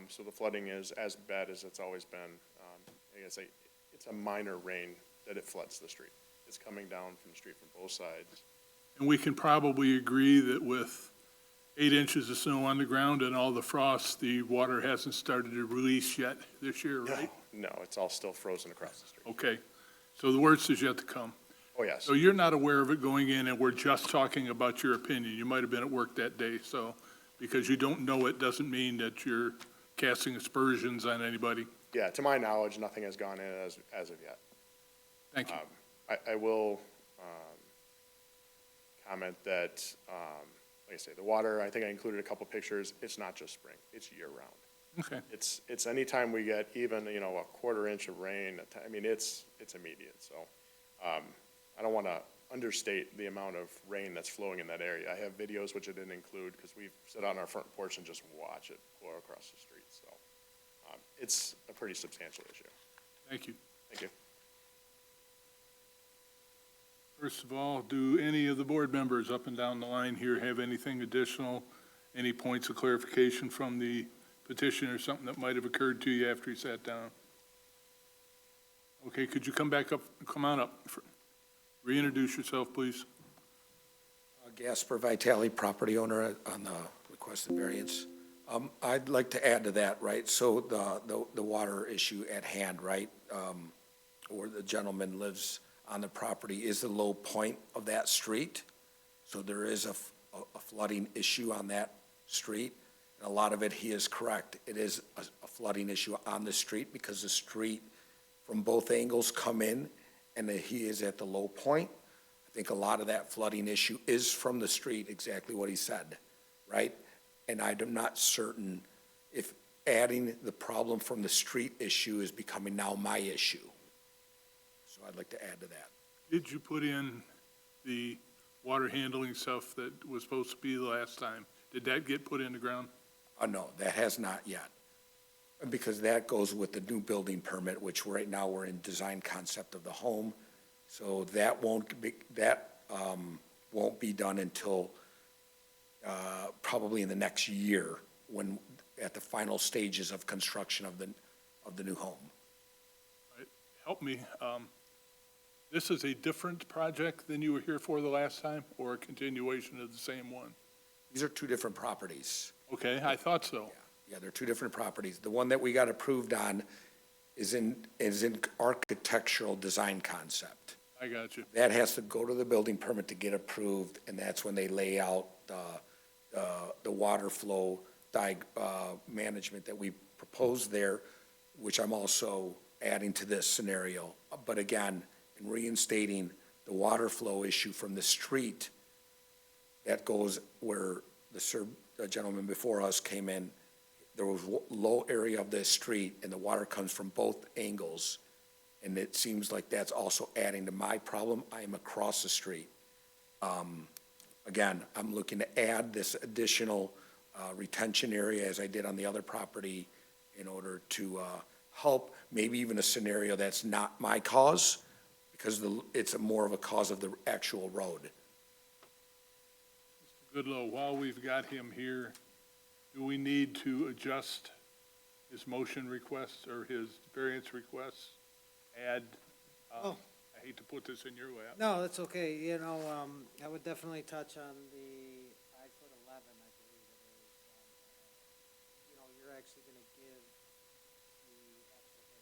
So the flooding is as bad as it's always been. I guess it's a minor rain that it floods the street. It's coming down from the street from both sides. And we can probably agree that with 8 inches of snow on the ground and all the frost, the water hasn't started to release yet this year, right? No, it's all still frozen across the street. Okay, so the worst is yet to come. Oh, yes. So you're not aware of it going in, and we're just talking about your opinion. You might have been at work that day, so because you don't know it doesn't mean that you're casting aspersions on anybody. Yeah, to my knowledge, nothing has gone in as of yet. Thank you. I will comment that, like I say, the water, I think I included a couple pictures. It's not just spring, it's year-round. Okay, It's anytime we get even, a quarter inch of rain, I mean, it's immediate, so. I don't want to understate the amount of rain that's flowing in that area. I have videos which I didn't include because we sit on our front porch and just watch it pour across the street, so. It's a pretty substantial issue. thank you. Thank you. First of all, do any of the board members up and down the line here have anything additional, any points of clarification from the petition or something that might have occurred to you after you sat down? Okay, could you come on up? Reintroduce yourself, please. Gasper Vitale, property owner on the requested variance. I'd like to add to that, right? So the water issue at hand, right? Where the gentleman lives on the property is the low point of that street. So there is a flooding issue on that street. And a lot of it, he is correct. It is a flooding issue on the street because the street from both angles come in and that he is at the low point. I think a lot of that flooding issue is from the street, exactly what he said, right? And I'm not certain if adding the problem from the street issue is becoming now my issue. So I'd like to add to that. Did you put in the water handling stuff that was supposed to be the last time? Did that get put in the ground? No, that has not yet. Because that goes with the new building permit, which right now we're in design concept of the home. So that won't be done until probably in the next year, when at the final stages of construction of the new home. Right. Help me. This is a different project than you were here for the last time, or a continuation of the same one? These are two different properties. Okay, I thought so. Yeah, they're two different properties. The one that we got approved on is in architectural design concept. I got you. That has to go to the building permit to get approved, and that's when they lay out the water flow management that we proposed there, which I'm also adding to this scenario. But again, in reinstating the water flow issue from the street, that goes where the gentleman before us came in. There was low area of the street, and the water comes from both angles. And it seems like that's also adding to my problem. I am across the street. Again, I'm looking to add this additional retention area, as I did on the other property, in order to help maybe even a scenario that's not my cause, because it's more of a cause of the actual road. Mr. Goodloe, while we've got him here, do we need to adjust his motion request or his variance requests? Add, I hate to put this in your lap. No, that's okay, I would definitely touch on the 5'11", I believe it is. You're actually gonna give the actual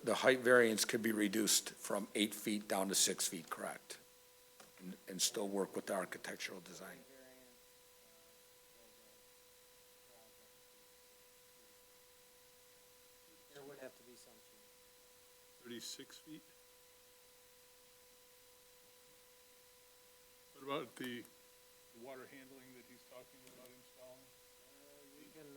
the height variance could be reduced from 8 feet down to 6 feet, correct? And still work with the architectural design. There would have to be some change. 36 feet? What about the water handling that he's talking about installing? You can,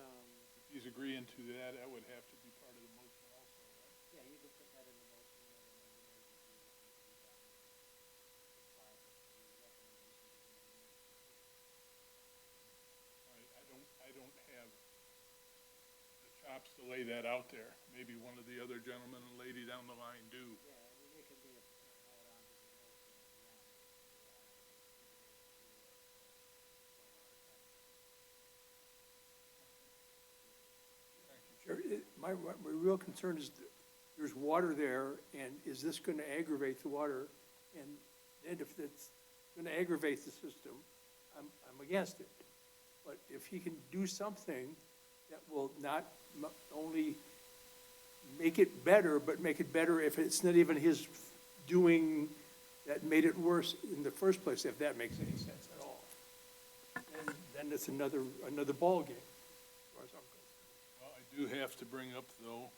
If he's agreeing to that, that would have to be part of the motion also, right? yeah, you can put that in the motion. I don't have the chops to lay that out there. Maybe one of the other gentlemen and lady down the line do. Yeah, I mean, it can be added on to the motion Sure, my real concern is that there's water there, and is this going to aggravate the water? And if it's going to aggravate the system, I'm against it. But if he can do something that will not only make it better, but make it better if it's not even his doing that made it worse in the first place, if that makes any sense at all. And then it's another ballgame, as far as I'm concerned. Well, I do have to bring up, though,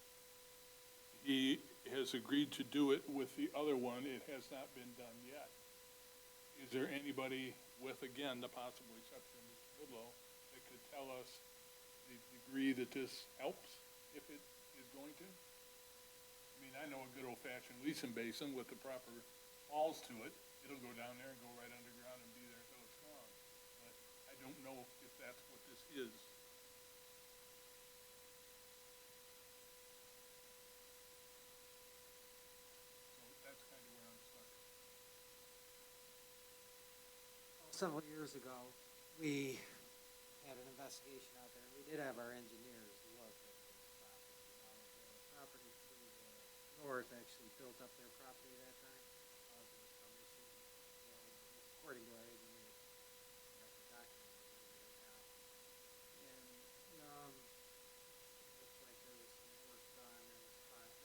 he has agreed to do it with the other one. It has not been done yet. Is there anybody with, again, the possible exception of Mr. Goodlow, that could tell us the degree that this helps, if it is going to? I mean, I know a good old-fashioned leasing basin with the proper walls to it. It'll go down there and go right underground and be there until it's gone. But I don't know if that's what this is. So that's kind of where I'm stuck. Several years ago, we had an investigation out there. We did have our engineers look at this property. The property to the north actually built up their property at that time. There was some issue, according to our engineers. We have the document right now. And, looks like there was some work done.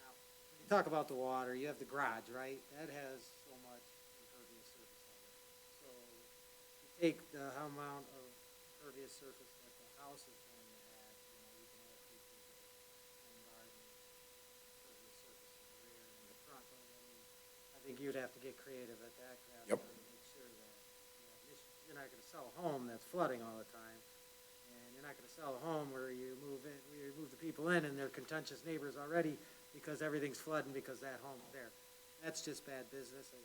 Now, when you talk about the water, you have the garage, right? That has so much impervious surface on it. So take the amount of impervious surface that the house is going to have, you can have pictures of home garden, impervious surface in the rear and in the front, but I think you'd have to get creative at that, Yep. to make sure that, you're not gonna sell a home that's flooding all the time, and you're not gonna sell a home where you move the people in and they're contentious neighbors already because everything's flooding because that home's there. That's just bad business, and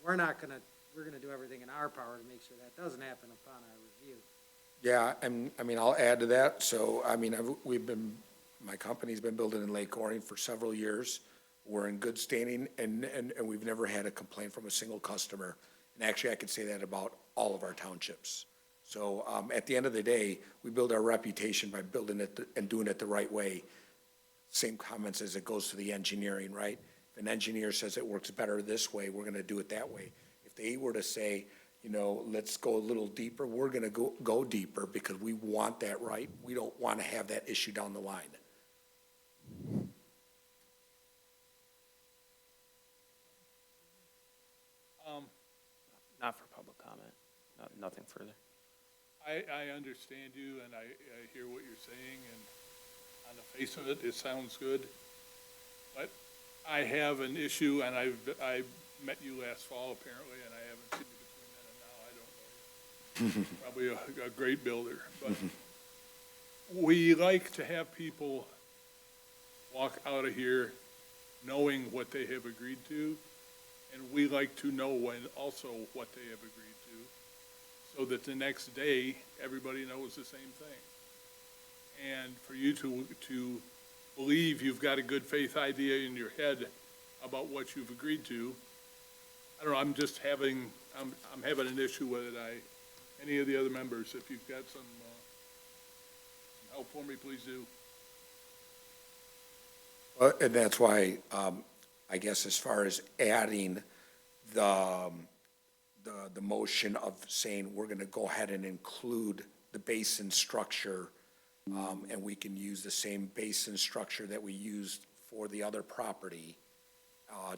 we're gonna do everything in our power to make sure that doesn't happen upon our review. Yeah, I mean, I'll add to that. So, I mean, my company's been building in Lake Orion for several years. We're in good standing, and we've never had a complaint from a single customer. And actually, I could say that about all of our townships. So, at the end of the day, we build our reputation by building it and doing it the right way. Same comments as it goes to the engineering, right? If an engineer says it works better this way, we're gonna do it that way. If they were to say, let's go a little deeper, we're gonna go deeper because we want that right. We don't wanna have that issue down the line. Not for public comment, nothing further. I understand you, and I hear what you're saying, and on the face of it, it sounds good. But I have an issue, and I met you last fall apparently, and I haven't seen you between then and now, I don't know you. Probably a great builder, but we like to have people walk out of here knowing what they have agreed to, and we like to know also what they have agreed to, so that the next day, everybody knows the same thing. And for you to believe you've got a good faith idea in your head about what you've agreed to, I don't know, I'm having an issue with it. Any of the other members, if you've got some help for me, please do. Well, and that's why, I guess as far as adding the motion of saying we're gonna go ahead and include the basin structure, and we can use the same basin structure that we used for the other property,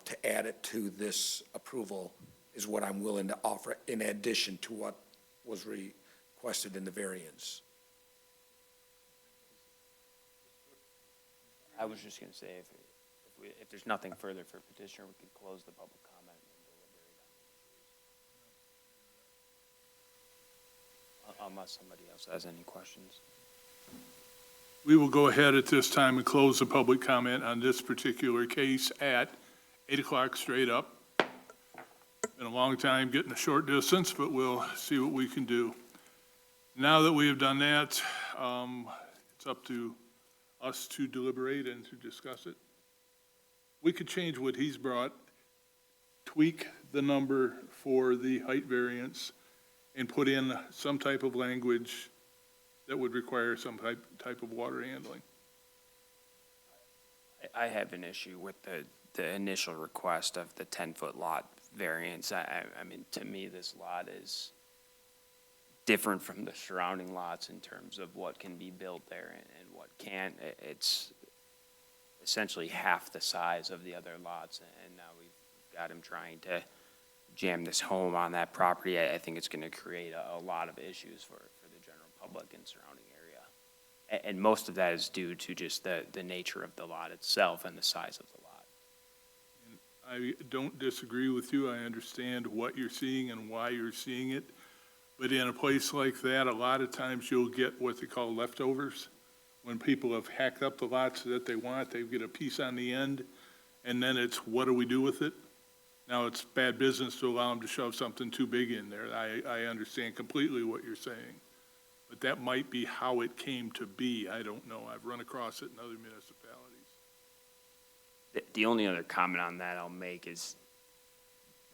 to add it to this approval is what I'm willing to offer in addition to what was requested in the variance. I was just gonna say, if there's nothing further for petitioner, we could close the public comment and deliberate on it. Unless somebody else has any questions. We will go ahead at this time and close the public comment on this particular case at 8 o'clock straight up. Been a long time getting a short distance, but we'll see what we can do. Now that we have done that, it's up to us to deliberate and to discuss it. We could change what he's brought, tweak the number for the height variance, and put in some type of language that would require some type of water handling. I have an issue with the initial request of the 10-foot lot variance. I mean, to me, this lot is different from the surrounding lots in terms of what can be built there and what can't. It's essentially half the size of the other lots, and now we've got him trying to jam this home on that property. I think it's gonna create a lot of issues for the general public and surrounding area. And most of that is due to just the nature of the lot itself and the size of the lot. I don't disagree with you. I understand what you're seeing and why you're seeing it. But in a place like that, a lot of times you'll get what they call leftovers. When people have hacked up the lots that they want, they get a piece on the end, and then it's, what do we do with it? Now, it's bad business to allow them to shove something too big in there. I understand completely what you're saying. But that might be how it came to be. I don't know. I've run across it in other municipalities. The only other comment on that I'll make is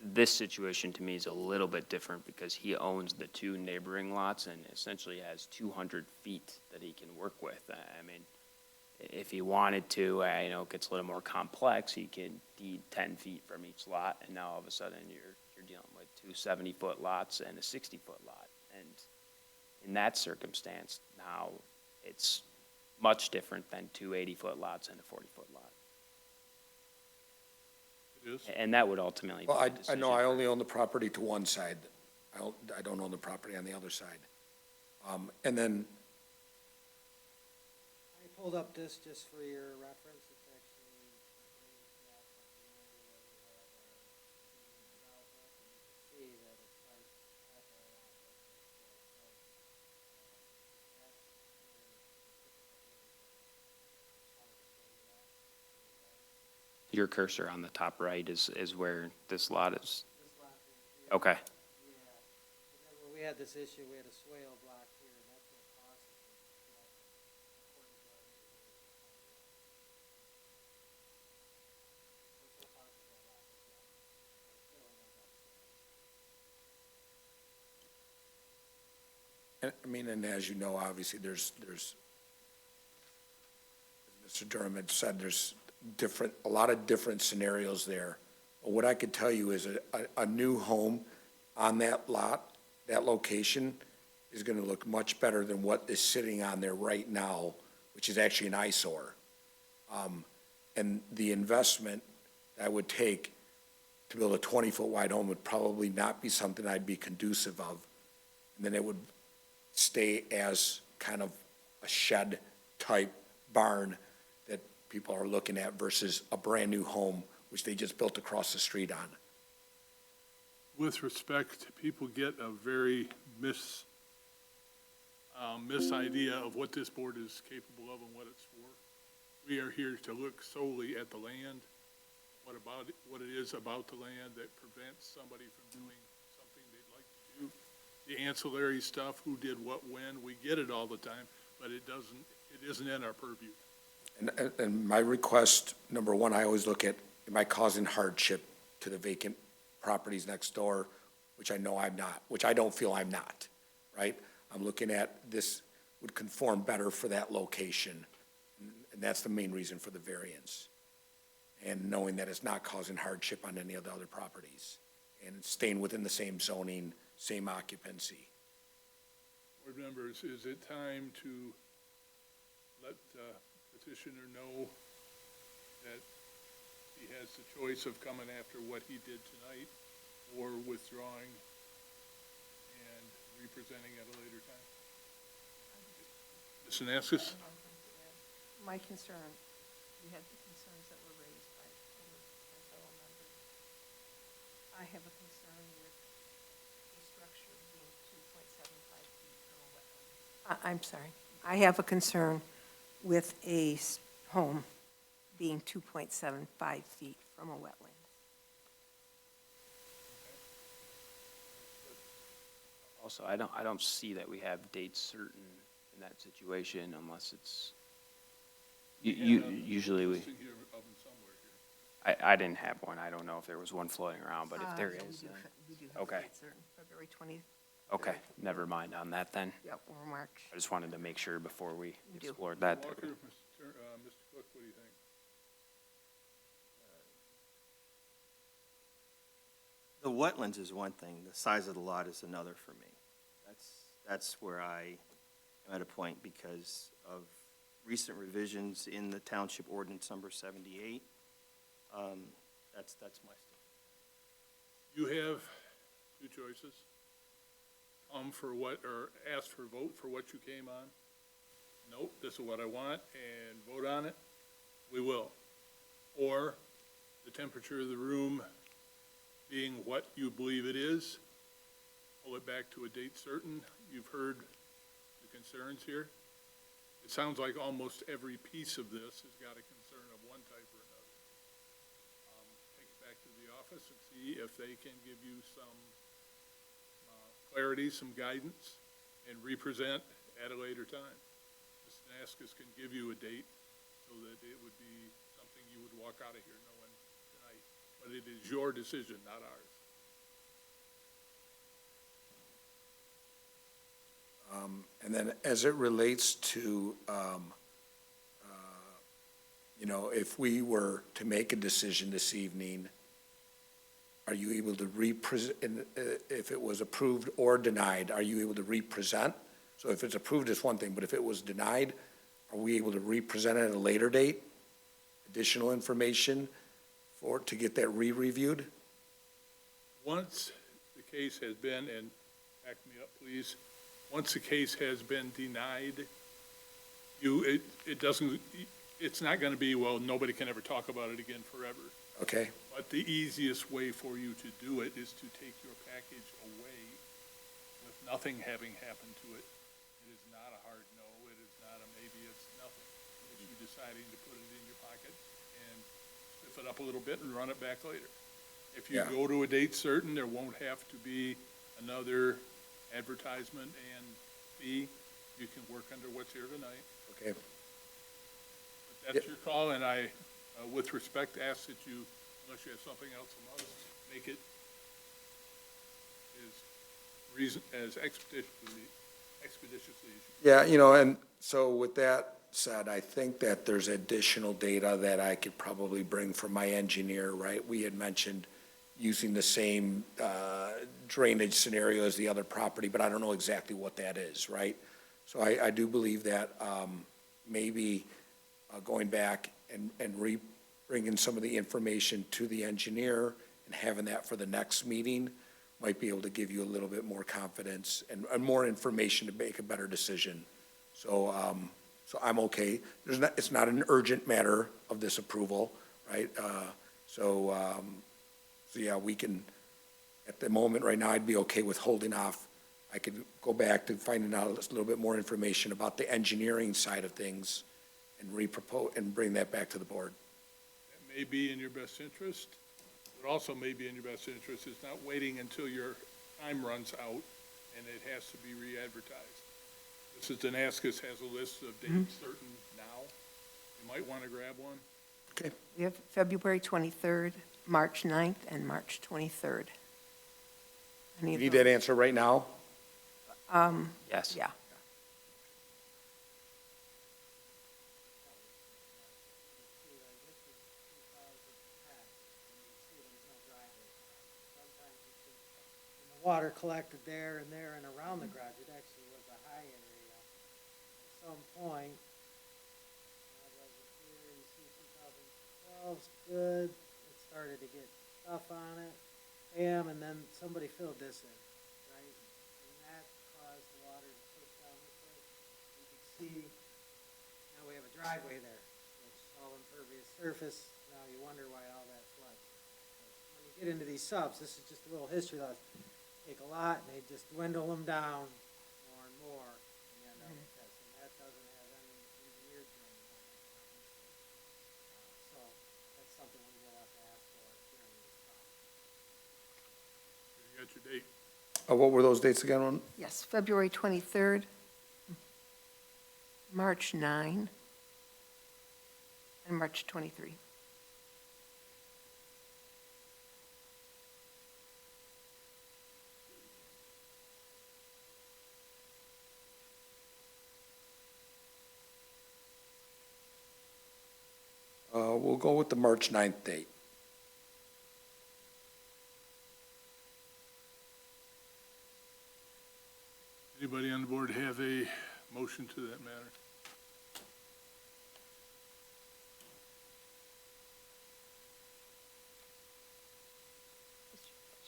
this situation to me is a little bit different because he owns the two neighboring lots and essentially has 200 feet that he can work with. I mean, if he wanted to, I know it gets a little more complex, he could deed 10 feet from each lot, and now all of a sudden you're dealing with two 70-foot lots and a 60-foot lot. And in that circumstance, now it's much different than two 80-foot lots and a 40-foot lot. It is? And that would ultimately be Well, the I decision. know I only own the property to one side. I don't own the property on the other side. And then, I pulled up this just for your reference, it's actually. See that it's like half a lot. Your cursor on the top right is where this lot is. This lot here. Okay. Yeah, remember, we had this issue, we had a swale block here, and that's what caused it. According to our engineer. That's what caused the lot, yeah. It's filling up that swale. I mean, and as you know, obviously, there's, as Mr. Durham had said, there's a lot of different scenarios there. But what I could tell you is a new home on that lot, that location, is gonna look much better than what is sitting on there right now, which is actually an eyesore. And the investment I would take to build a 20-foot wide home would probably not be something I'd be conducive of. And then it would stay as kind of a shed-type barn that people are looking at versus a brand-new home, which they just built across the street on. With respect, people get a very idea of what this board is capable of and what it's for. We are here to look solely at the land, what it is about the land that prevents somebody from doing something they'd like to do. The ancillary stuff, who did what when, we get it all the time, but it isn't in our purview. And my request, number one, I always look at, am I causing hardship to the vacant properties next door, which I know I'm not, which I don't feel I'm not, right? I'm looking at this would conform better for that location, and that's the main reason for the variance. And knowing that it's not causing hardship on any of the other properties, and staying within the same zoning, same occupancy. Board members, is it time to let petitioner know that he has the choice of coming after what he did tonight or withdrawing and representing at a later time. Ms. Anastas? My concern, you had the concerns that were raised by other fellow members. I have a concern with the structure being 2.75 feet from a wetland. I'm sorry. I have a concern with a home being 2.75 feet from a wetland. Also, I don't see that we have dates certain in that situation unless it's, usually we, Listing here of them somewhere here. I didn't have one. I don't know if there was one floating around, but if there Yeah, is, then, we do have okay. dates certain, February 20th. okay, never mind on that then. Yep, or March. I just wanted to make sure before we We do. explored that. Walker, Mr. Cook, what do you think? The wetlands is one thing, the size of the lot is another for me. That's where I am at a point because of recent revisions in the township ordinance number 78. That's my stand. You have two choices. Come for what, or ask for vote for what you came on. Nope, this is what I want, and vote on it. We will. Or the temperature of the room being what you believe it is, pull it back to a date certain. You've heard the concerns here. It sounds like almost every piece of this has got a concern of one type or another. Take it back to the office and see if they can give you some clarity, some guidance, and represent at a later time. Ms. Naskis can give you a date so that it would be something you would walk out of here knowing tonight. But it is your decision, not ours. And then as it relates to, you know, if we were to make a decision this evening, are you able to if it was approved or denied, are you able to represent? So if it's approved, it's one thing, but if it was denied, are we able to represent it at a later date? Additional information to get that re-reviewed? Once the case has been, and back me up, please, once the case has been denied, it's not gonna be, well, nobody can ever talk about it again forever. Okay, But the easiest way for you to do it is to take your package away with nothing having happened to it. It is not a hard no, it is not a maybe, it's nothing. It's you deciding to put it in your pocket and spiff it up a little bit and run it back later. If you Yeah. go to a date certain, there won't have to be another advertisement and fee. You can work under what's here tonight. okay. But that's your call, and I, with respect, ask that you, unless you have something else from us, make it as expeditiously as you can. Yeah, you know, and so with that said, I think that there's additional data that I could probably bring from my engineer, right? We had mentioned using the same drainage scenario as the other property, but I don't know exactly what that is, right? So I do believe that maybe going back and bringing some of the information to the engineer and having that for the next meeting might be able to give you a little bit more confidence and more information to make a better decision. So, so I'm okay. It's not an urgent matter of this approval, right? So yeah, we can, at the moment right now, I'd be okay with holding off. I could go back to finding out a little bit more information about the engineering side of things and repropose and bring that back to the board. That may be in your best interest. What also may be in your best interest is not waiting until your time runs out and it has to be re-advertised. Mrs. Danaskis has a list of dates certain now. You might want to grab one. Okay. We have February 23rd, March 9th, and March 23rd. Any You of need those? that answer right now? Yes. Yeah. Water collected there and around the garage, it actually was a high area. At some point, was it here, you see 2012, valve's good, it started to get stuff on it, bam, and then somebody filled this in, right? And that caused the water to push down this way. You can see, now we have a driveway there, which is all impervious surface, now you wonder why all that floods. When you get into these subs, this is just a little history lesson. Take a lot and they just dwindle them down more and more, and you end up with this, and that doesn't have any engineered drainage on it. So that's something we will have to ask for during this process. You got your date. What were those dates again? Ron? Yes, February 23rd, March 9, and March 23. We'll go with the March 9th date. Anybody on the board have a motion to that matter?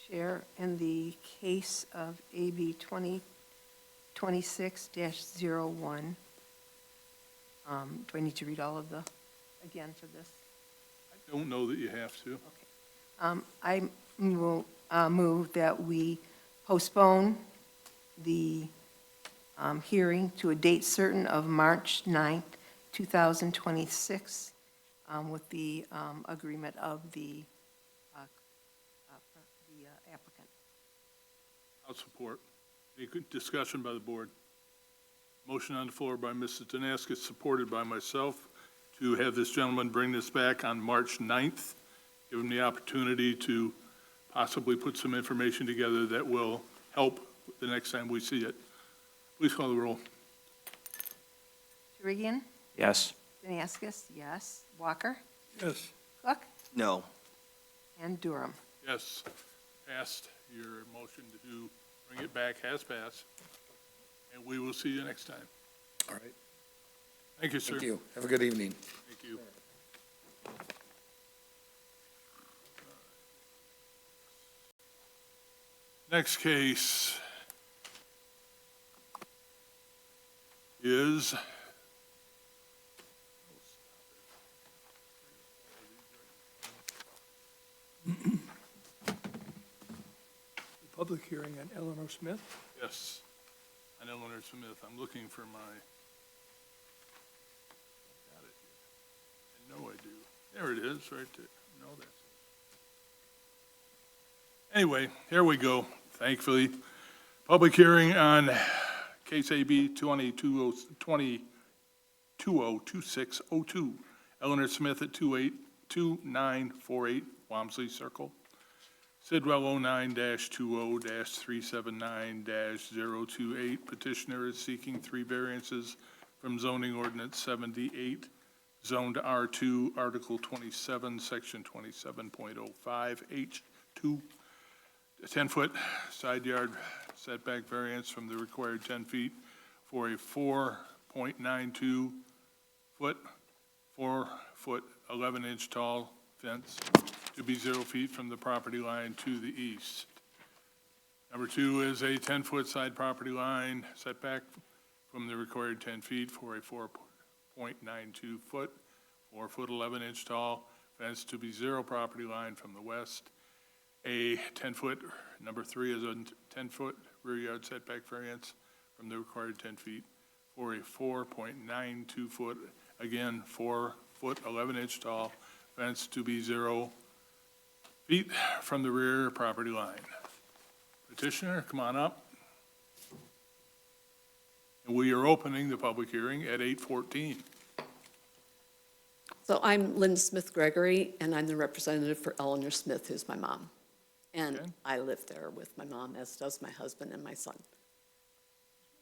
Chair, in the case of AB 2026-01, do I need to read all of the, again for this? I don't know that you have to. I will move that we postpone the hearing to a date certain of March 9th, 2026, with the agreement of the applicant. I'll support. Any good discussion by the board? Motion on the floor by Mrs. Danaskis, supported by myself, to have this gentleman bring this back on March 9th. Give him the opportunity to possibly put some information together that will help the next time we see it. Please call the roll. Terrigian? Yes. Danaskis, yes. Walker? Yes. Cook? No. And Durham. Yes, passed. Your motion to bring it back has passed. And we will see you next time. All right. Thank you, sir. Thank you. Have a good evening. Thank you. Next case is The public hearing on Eleanor Smith. yes, on Eleanor Smith. I'm looking for my, got it here. I know I do. There it is, right there. No, that's it. Anyway, here we go, thankfully. Public hearing on case AB 202602, Eleanor Smith at 2948 Walmsley Circle. Sidwell 09-20-379-028, petitioner is seeking 3 variances from zoning ordinance 78, zoned R2, Article 27, Section 27.05, H2. A 10-foot side yard setback variance from the required 10 feet for a 4.92 foot, 4 foot, 11-inch tall fence to be 0 feet from the property line to the east. Number 2 is a 10-foot side property line setback from the required 10 feet for a 4.92 foot, 4 foot, 11-inch tall fence to be 0 property line from the west. A 10-foot, number 3 is a 10-foot rear yard setback variance from the required 10 feet for a 4.92 foot, again, 4 foot, 11-inch tall fence to be 0 feet from the rear property line. Petitioner, come on up. And we are opening the public hearing at 8:14. So I'm Lynn Smith Gregory, and I'm the representative for Eleanor Smith, who's my mom. And Okay. I live there with my mom, as does my husband and my son.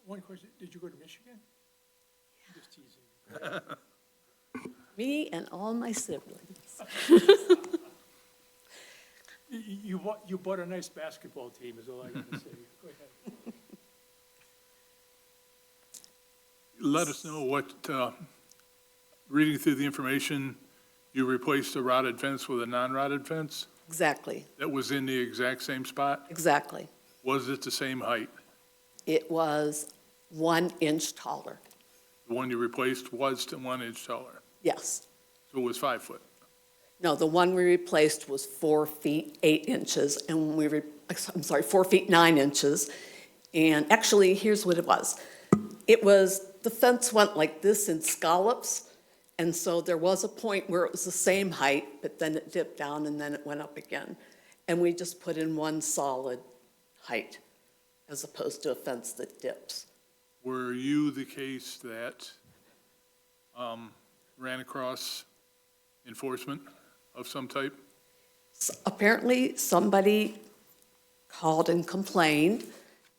One question, did you go to Michigan? I'm just teasing. Me and all my siblings. You bought a nice basketball team, is all I got to say. Go ahead. Let us know what, reading through the information, You replaced a rotted fence with a non-rotted fence Exactly, that was in the exact same spot? exactly. Was it the same height? It was 1 inch taller, The one you replaced was 1 inch taller, yes. so it was 5 foot. No, the one we replaced was 4 feet 8 inches, and I'm sorry, 4 feet 9 inches. And actually, here's what it was. The fence went like this in scallops, and so there was a point where it was the same height, but then it dipped down and then it went up again. And we just put in one solid height, as opposed to a fence that dips. Were you the case that ran across enforcement of some type? Apparently, somebody called and complained,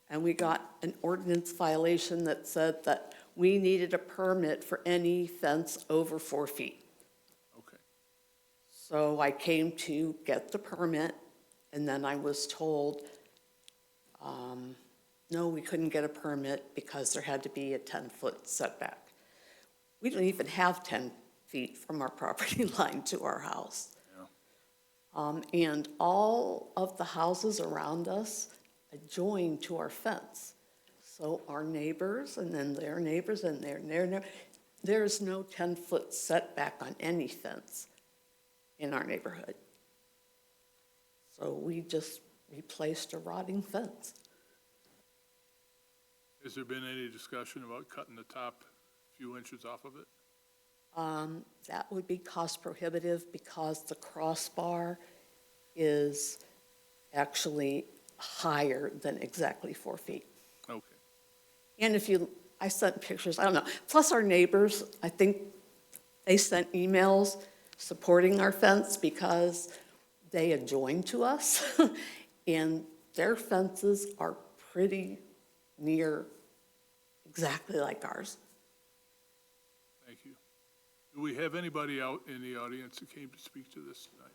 and we got an ordinance violation that said that we needed a permit for any fence over 4 feet. Okay. So I came to get the permit, and then I was told, no, we couldn't get a permit because there had to be a 10-foot setback. We don't even have 10 feet from our property line to our house. And all of the houses around us adjoin to our fence. So our neighbors, and then their neighbors, and there's no 10-foot setback on any fence in our neighborhood. So we just replaced a rotting fence. Has there been any discussion about cutting the top few inches off of it? That would be cost prohibitive because the crossbar is actually higher than exactly 4 feet. Okay. And I sent pictures, I don't know, plus our neighbors, I think they sent emails supporting our fence because they adjoin to us, and their fences are pretty near exactly like ours. Thank you. Do we have anybody out in the audience who came to speak to this tonight?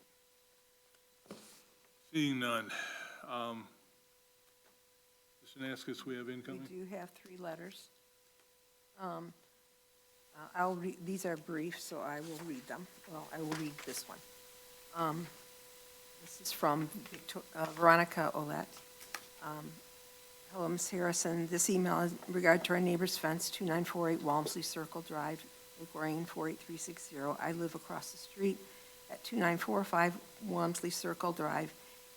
Seeing none. Mr. Naskis, we have We incoming? do have 3 letters. These are brief, so I will read them. Well, I will read this one. This is from Veronica Olette. Hello, Ms. Harrison. This email is in regard to our neighbor's fence, 2948 Walmsley Circle Drive, Lake Orion 48360. I live across the street at 2945 Walmsley Circle Drive,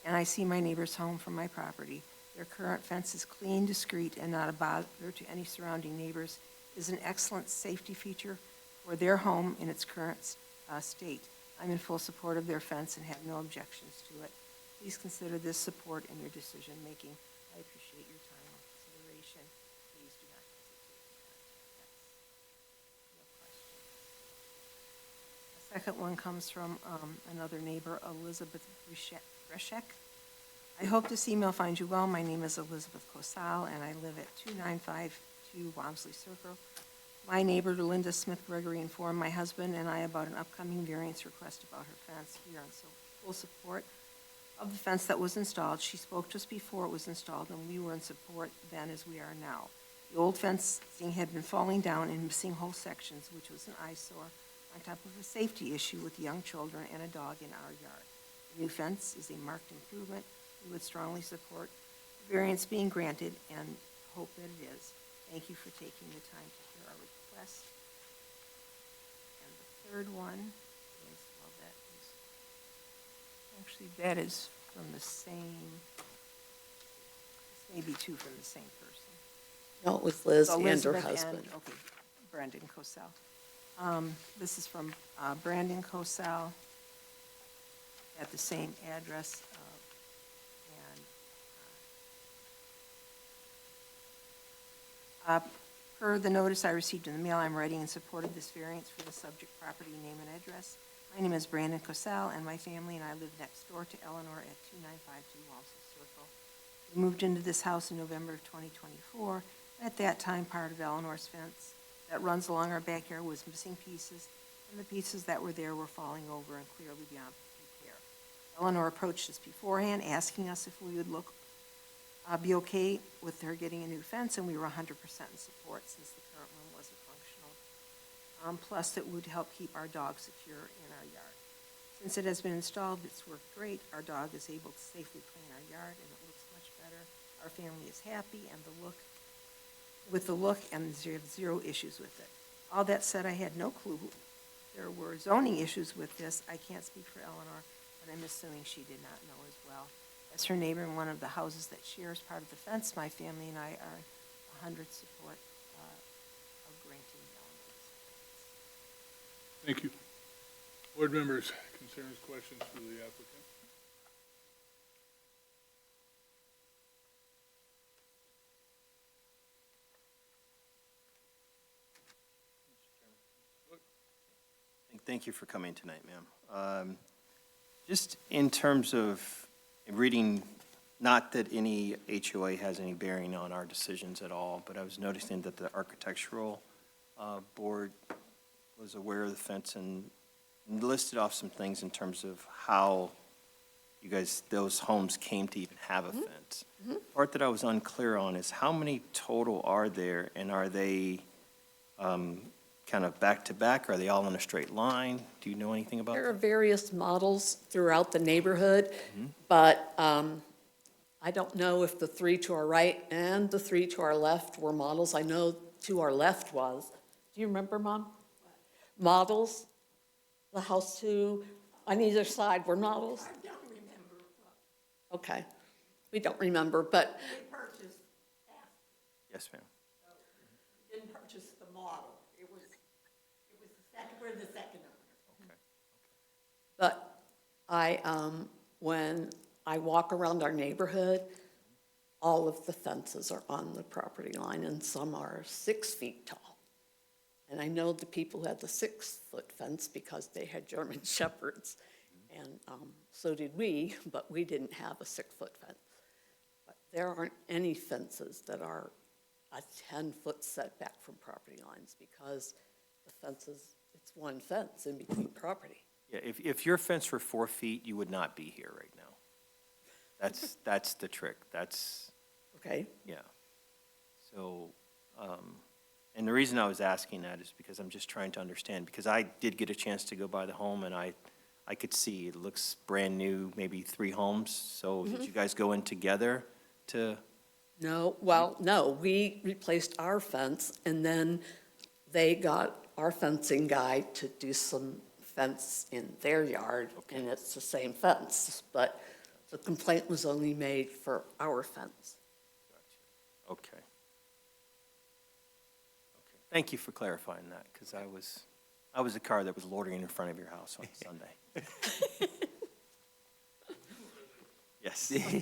and I see my neighbor's home from my property. Their current fence is clean, discreet, and not a bother to any surrounding neighbors. It is an excellent safety feature for their home in its current state. I'm in full support of their fence and have no objections to it. Please consider this support in your decision-making. I appreciate your time and consideration. Please do not hesitate to contact us. No questions. The second one comes from another neighbor, Elizabeth Breshek. I hope this email finds you well. My name is Elizabeth Cosal, and I live at 2952 Walmsley Circle. My neighbor, Linda Smith Gregory, informed my husband and I about an upcoming variance request about her fence. We are in full support of the fence that was installed. She spoke to us before it was installed, and we were in support then as we are now. The old fencing had been falling down and missing whole sections, which was an eyesore, on top of a safety issue with young children and a dog in our yard. The new fence is a marked improvement. We would strongly support the variance being granted and hope that it is. Thank you for taking the time to hear our request. And the third one is, well, that is from the same, this may be 2 from the same person. No, it was Liz So and her Elizabeth husband. okay, Brandon Cosell. This is from Brandon Cosell at the same address. Per the notice I received in the mail, I'm writing in support of this variance for the subject property name and address. My name is Brandon Cosell, and my family and I live next door to Eleanor at 2952 Walmsley Circle. We moved into this house in November of 2024. At that time, part of Eleanor's fence that runs along our backyard was missing pieces, and the pieces that were there were falling over and clearly beyond repair. Eleanor approached us beforehand, asking us if we would be okay with her getting a new fence, and we were 100% in support since the current one wasn't functional. Plus, it would help keep our dogs secure in our yard. Since it has been installed, it's worked great. Our dog is able to safely play in our yard, and it looks much better. Our family is happy, and with the look, and zero issues with it. All that said, I had no clue there were zoning issues with this. I can't speak for Eleanor, but I'm assuming she did not know as well. As her neighbor in one of the houses that shares part of the fence, my family and I are 100% support of granting Eleanor's. Thank you. Board members, concerns, questions for the applicant? Thank you for coming tonight, ma'am. Just in terms of reading, not that any HOA has any bearing on our decisions at all, but I was noticing that the architectural board was aware of the fence and listed off some things in terms of how you guys, those homes came to even have a fence. Part that I was unclear on is how many total are there, and are they kind of back-to-back? Are they all in a straight line? Do you know anything about There are that? various models throughout the neighborhood, but I don't know if the three to our right and the three to our left were models. I know to our left was. Do you remember, Mom? Models? The house on either side were models? I don't remember. Okay. We don't remember, but We purchased, Yes, ma'am. didn't purchase the model. It was the second, we're the second owner. But when I walk around our neighborhood, all of the fences are on the property line, and some are 6 feet tall. And I know the people who had the 6-foot fence because they had German Shepherds, and so did we, but we didn't have a 6-foot fence. But there aren't any fences that are a 10-foot setback from property lines because the fences, it's one fence in between property. Yeah, if your fence were 4 feet, you would not be here right now. That's the trick. That's, Okay? yeah. So, and the reason I was asking that is because I'm just trying to understand, because I did get a chance to go by the home, and I could see it looks brand new, maybe 3 homes. So did you guys go in together to? No, well, no, we replaced our fence, and then they got our fencing guy to do some fence in their yard, and it's the same fence, but the complaint was only made for our fence. Okay. Okay. Thank you for clarifying that, because I was a car that was loitering in front of your house on Sunday. Yes. Do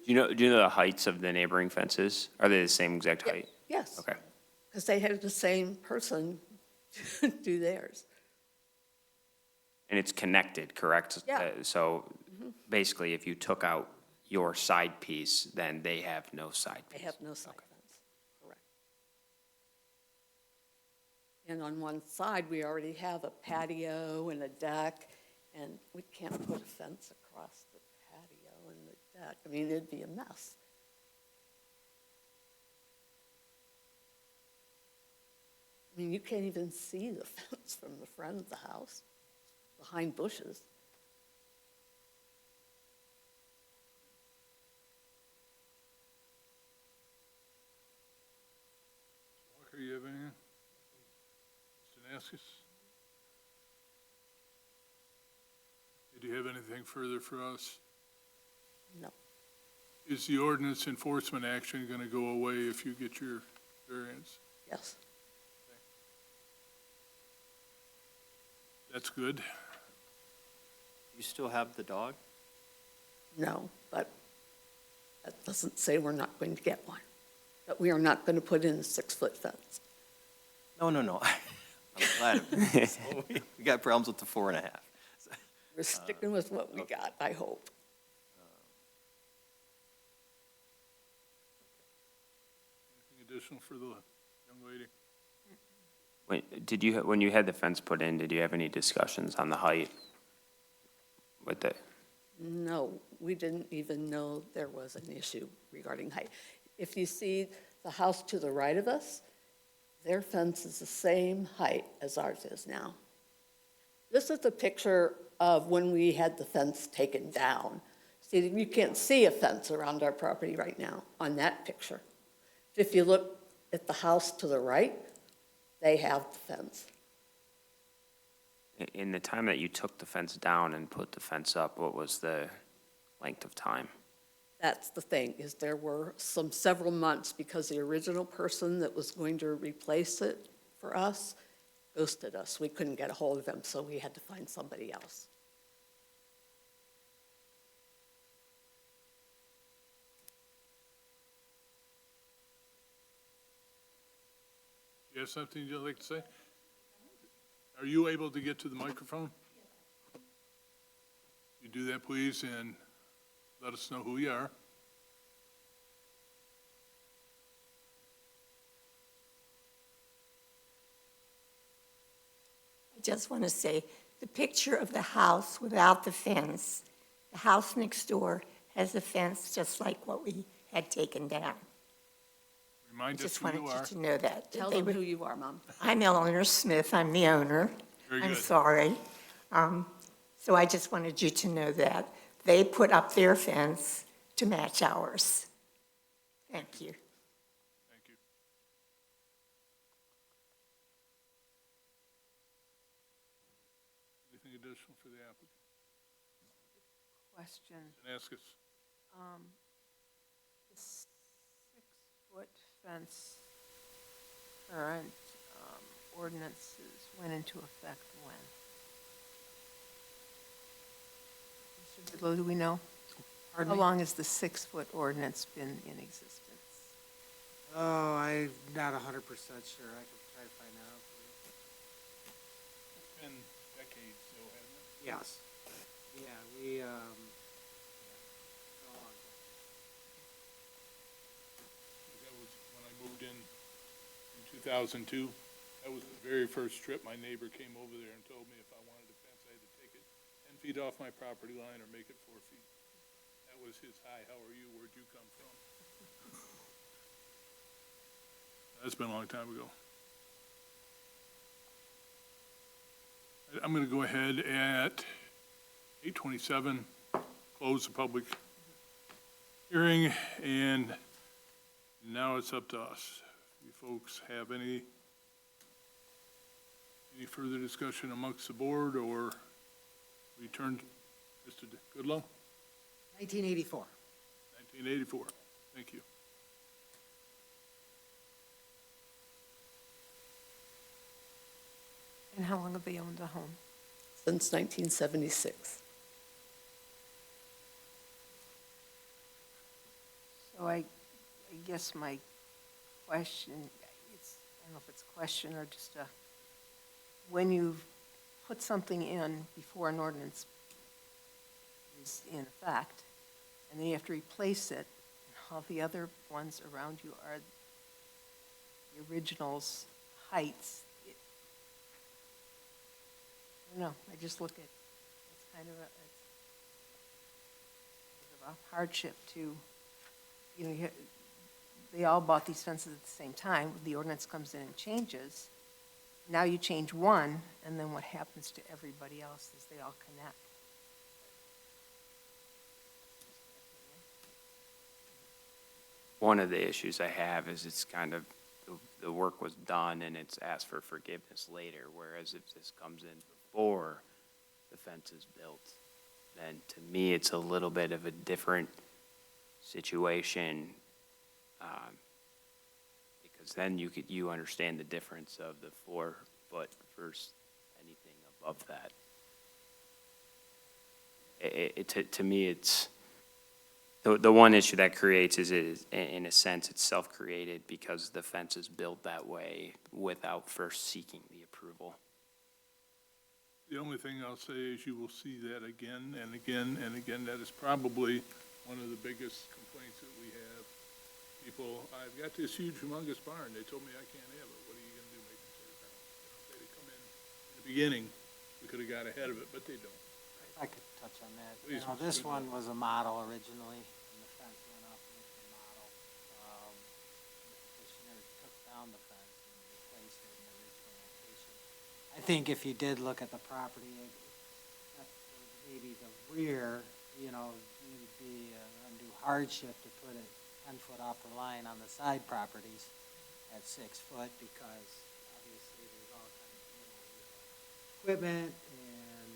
you know the heights of the neighboring fences? Are they the same exact height? Yes. Okay. Because they had the same person do theirs. And it's connected, correct? Yeah. So basically, if you took out your side piece, then they have no side They piece. have no side fence, correct. And on one side, we already have a patio and a deck, and we can't put a fence across the patio and the deck. I mean, it'd be a mess. I mean, you can't even see the fence from the front of the house, behind bushes. Walker, you have anything? Mr. Naskis? Do you have anything further for us? No. Is the ordinance enforcement action going to go away if you get your variance? Yes. That's good. You still have the dog? No, but that doesn't say we're not going to get one. But we are not going to put in a 6-foot fence. No. I'm glad of it. So we got problems with the 4.5. We're sticking with what we got, I hope. Anything additional for the young lady? When you had the fence put in, did you have any discussions on the height with it? No, we didn't even know there was an issue regarding height. If you see the house to the right of us, their fence is the same height as ours is now. This is a picture of when we had the fence taken down. See, you can't see a fence around our property right now on that picture. If you look at the house to the right, they have the fence. In the time that you took the fence down and put the fence up, what was the length of time? That's the thing, is there were several months because the original person that was going to replace it for us ghosted us. We couldn't get a hold of him, so we had to find somebody else. You have something you'd like to say? Are you able to get to the microphone? You do that, please, and let us know who you are. I just want to say, the picture of the house without the fence, the house next door has a fence just like what we had taken down. I Remind us just who you wanted are. you to know that. Tell They them were- who you are, Mom. I'm Eleanor Smith, I'm the owner. Very I'm good. sorry. So I just wanted you to know that. They put up their fence to match ours. Thank you. Thank you. Anything additional for the applicant? Question, And ask us. the 6-foot fence current ordinances went into effect when? Mr. Goodlow, do we know? How long has the 6-foot ordinance been in existence? Oh, I'm not 100% sure. I can try to find that out for you. It's been decades, though, hasn't it? Yes. Yeah, we, yeah. It's a long time. That was when I moved in 2002. That was the very first trip. My neighbor came over there and told me if I wanted a fence, I had to take it 10 feet off my property line or make it 4 feet. That was his, "Hi, how are you? Where'd you come from?" That's been a long time ago. I'm going to go ahead at 8:27, close the public hearing, and now it's up to us. You folks have any further discussion amongst the board, or return, Mr. Goodlow? 1984. 1984, thank you. And how long have they owned the home? Since 1976. So I guess my question, I don't know if it's a question or just a, when you put something in before an ordinance is in effect, and then you have to replace it, and all the other ones around you are the original's heights, I don't know, I just look at, it's kind of a hardship to, you know, they all bought these fences at the same time, the ordinance comes in and changes. Now you change one, and then what happens to everybody else is they all connect. One of the issues I have is it's kind of, the work was done and it's asked for forgiveness later, whereas if this comes in before the fence is built, then to me, it's a little bit of a different situation, because then you understand the difference of the 4 foot versus anything above that. To me, it's, the one issue that creates is, in a sense, it's self-created because the fence is built that way without first seeking the approval. The only thing I'll say is you will see that again and again and again. That is probably one of the biggest complaints that we have. People, I've got this huge humongous barn, they told me I can't have it, what are you gonna do, make me tear it down? You know, if they'd come in the beginning, we could've got ahead of it, but they don't. If I could touch on that. Please, You know, Mr. this Goodall. one was a model originally, and the fence went up with the model. The petitioner took down the fence and replaced it in the original location. I think if you did look at the property, except for maybe the rear, you know, it would be an undue hardship to put a 10-foot upper line on the side properties at 6 foot, because obviously there's all kinds of, you know, equipment and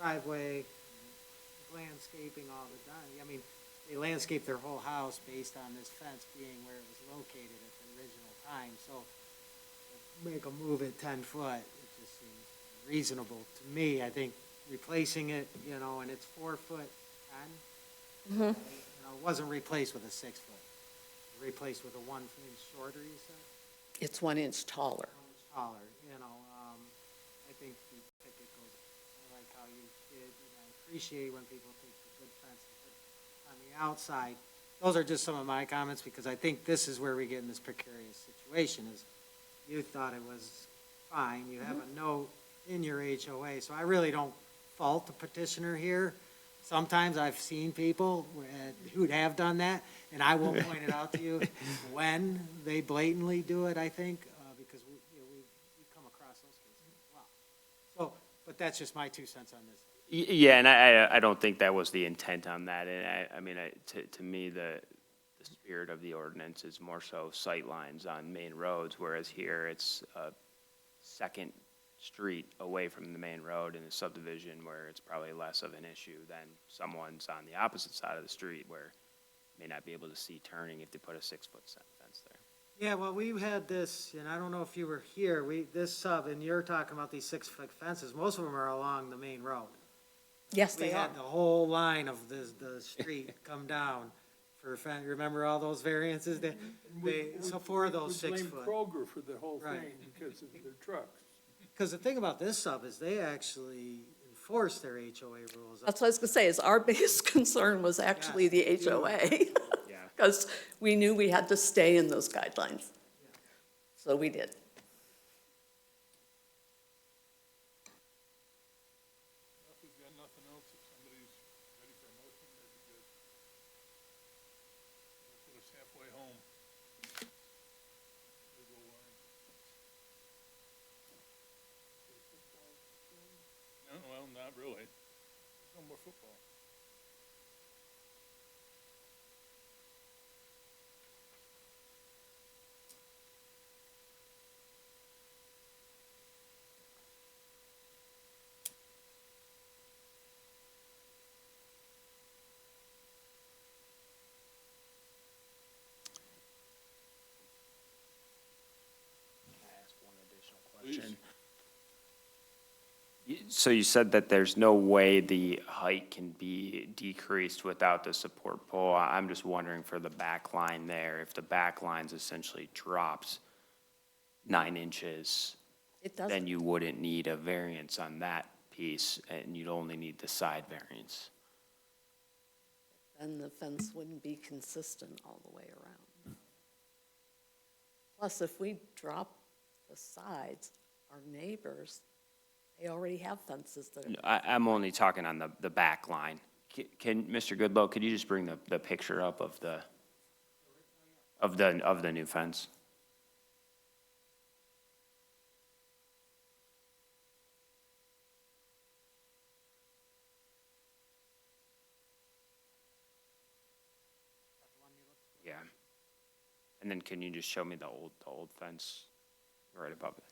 driveway, and landscaping all the time. I mean, they landscaped their whole house based on this fence being where it was located at the original time, so make them move it 10 foot, it just seems reasonable to me. I think replacing it, you know, and it's 4 foot 10. You know, it wasn't replaced with a 6 foot. It was replaced with a 1 inch shorter, you said? It's 1 inch taller. 1 inch taller, you know, I think the ticket goes, I like how you did, and I appreciate when people take the good fence and put it on the outside. Those are just some of my comments, because I think this is where we get in this precarious situation, is you thought it was fine, you have a note in your HOA, so I really don't fault the petitioner here. Sometimes I've seen people who'd have done that, and I will point it out to you when they blatantly do it, I think, because we come across those cases as well. So, but that's just my 2 cents on this. Yeah, and I don't think that was the intent on that, and I mean, to me, the spirit of the ordinance is more so sightlines on main roads, whereas here it's a second street away from the main road in a subdivision where it's probably less of an issue than someone's on the opposite side of the street where may not be able to see turning if they put a 6-foot fence there. Yeah, well, we had this, and I don't know if you were here, this sub, and you're talking about these 6-foot fences, most of them are along the main road. Yes, We they are. had the whole line of the street come down for, remember all those variances? So 4 of those We 6 blame foot. Kroger for the whole Right. thing because of their trucks. Because the thing about this sub is they actually enforce their HOA rules. That's what I was gonna say, is our biggest concern was actually the Yes, they do. HOA. Yeah. Because we knew we had to stay in those guidelines. So we did. If we've got nothing else, if somebody's ready for a motion, that'd be good. That'll put us halfway home. We'll go line. No, well, not really. There's no more football. Please. So you said that there's no way the height can be decreased without the support pole. I'm just wondering for the back line there, if the back line's essentially drops 9 inches, It then doesn't. you wouldn't need a variance on that piece, and you'd only need the side variance. Then the fence wouldn't be consistent all the way around. Plus, if we drop the sides, our neighbors, they already have fences that are. I'm only talking on the back line. Can, Mr. Goodlow, could you just bring the picture up of the new fence? Yeah. And then can you just show me the old fence right above it?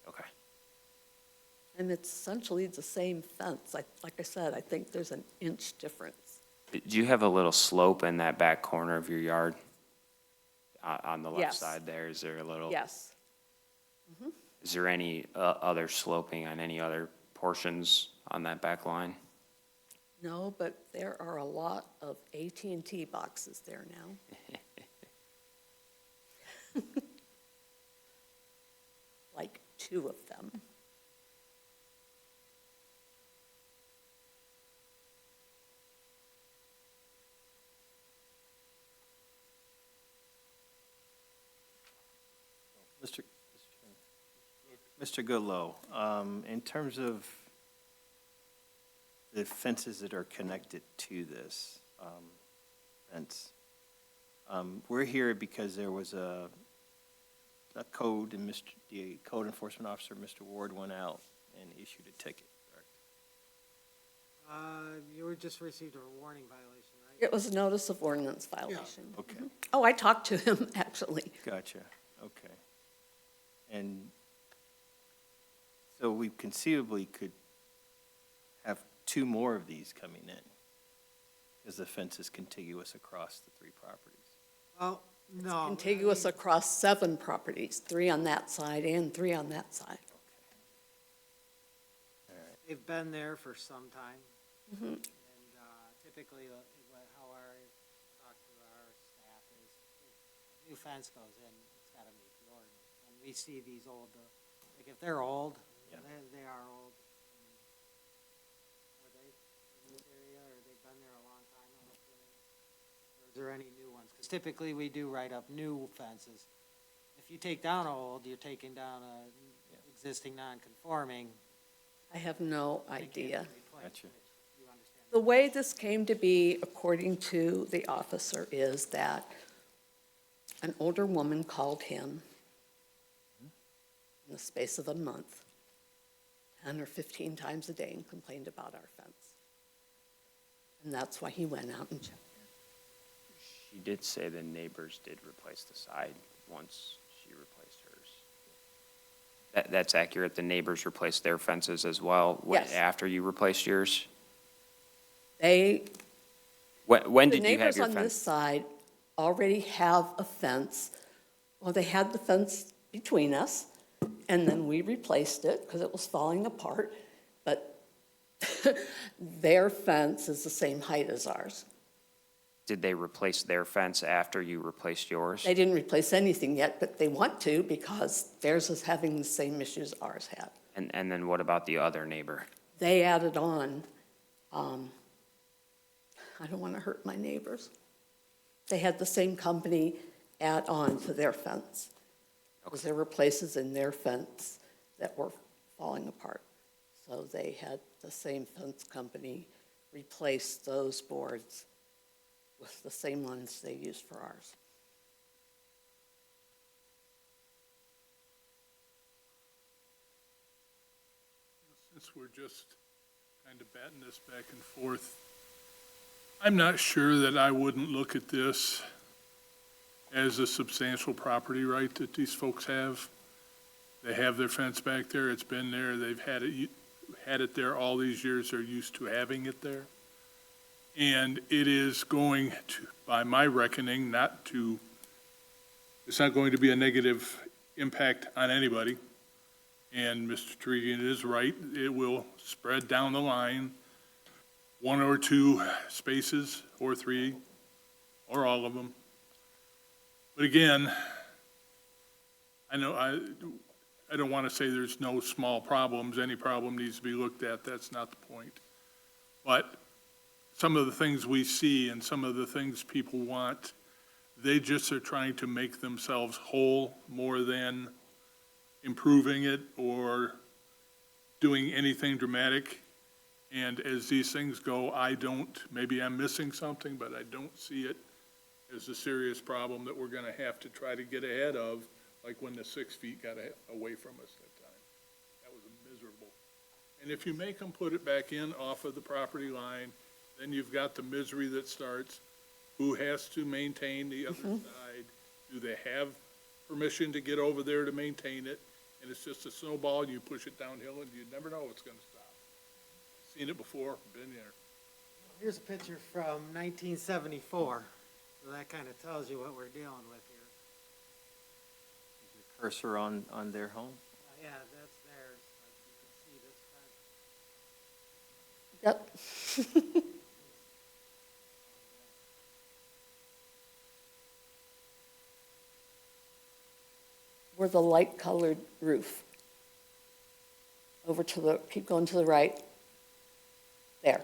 Okay. And it's essentially the same fence. Like I said, I think there's an inch difference. Do you have a little slope in that back corner of your yard? On the left Yes. side there, is there a little? Yes. Is there any other sloping on any other portions on that back line? No, but there are a lot of AT&T boxes there now. Like 2 of them. Mr. Goodlow, in terms of the fences that are connected to this fence, we're here because there was a code, and the code enforcement officer, Mr. Ward, went out and issued a ticket. You were just received a warning violation, right? It was a notice of ordinance violation. Okay, Oh, I talked to him, actually. gotcha, okay. And so we conceivably could have two more of these coming in, because the fence is contiguous across the three properties. Well, no. Contiguous across 7 properties, 3 on that side and 3 on that side. They've been there for some time. Mhm. And typically, how our, talk to our staff is, if new fence goes in, it's gotta meet the ordinance. And we see these old, like if they're old, Yeah. they are old. Are they in this area, or they've been there a long time? I'm assuming? Or is there any new ones? Because typically, we do write up new fences. If you take down old, you're taking down a existing non-conforming. I have no they can't be idea. replaced, Gotcha. which you understand. The way this came to be, according to the officer, is that an older woman called him in the space of a month, 10 or 15 times a day, and complained about our fence. And that's why he went out and checked. She did say the neighbors did replace the side once she replaced hers. That's accurate, the neighbors replaced their fences as well? Yes. After you replaced yours? They, When the did you have neighbors your on this fence? side already have a fence. Well, they had the fence between us, and then we replaced it because it was falling apart. But their fence is the same height as ours. Did they replace their fence after you replaced yours? They didn't replace anything yet, but they want to because theirs is having the same issues ours had. And then what about the other neighbor? They added on, I don't want to hurt my neighbors. They had the same company add on to their fence. Because there were places in their fence that were falling apart. So they had the same fence company replace those boards with the same ones they used for ours. Since we're just kind of batting this back and forth, I'm not sure that I wouldn't look at this as a substantial property right that these folks have. They have their fence back there, it's been there, they've had it there all these years, they're used to having it there. And it is going to, by my reckoning, it's not going to be a negative impact on anybody. And Mr. Tregan is right, it will spread down the line, 1 or 2 spaces, or 3, or all of them. But again, I know, I don't want to say there's no small problems, any problem needs to be looked at, that's not the point. But some of the things we see and some of the things people want, they just are trying to make themselves whole more than improving it or doing anything dramatic. And as these things go, maybe I'm missing something, but I don't see it as a serious problem that we're gonna have to try to get ahead of, like when the 6 feet got away from us that time. That was miserable. And if you make them put it back in off of the property line, then you've got the misery that starts. Who has to maintain the other side? Do they have permission to get over there to maintain it? And it's just a snowball, you push it downhill and you never know what's gonna stop. Seen it before, been there. Here's a picture from 1974, so that kind of tells you what we're dealing with here. Cursor on their home? Yeah, that's theirs, like you can see this fence. Yep. We're the light-colored roof. Over to the, keep going to the right. There.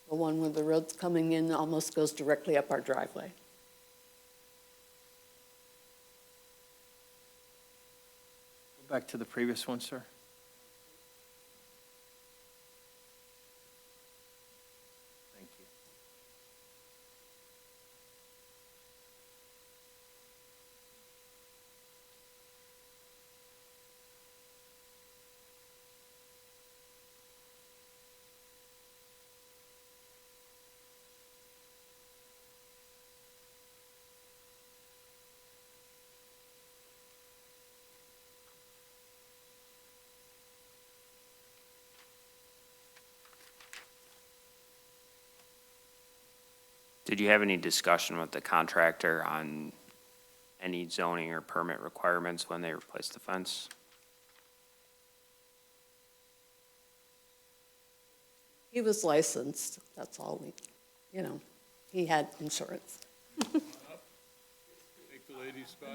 The one where the road's coming in almost goes directly up our driveway. Go back to the previous one, sir. Thank you. Did you have any discussion with the contractor on any zoning or permit requirements when they replaced the fence? He was licensed, that's all he had insurance. Take the lady's spot.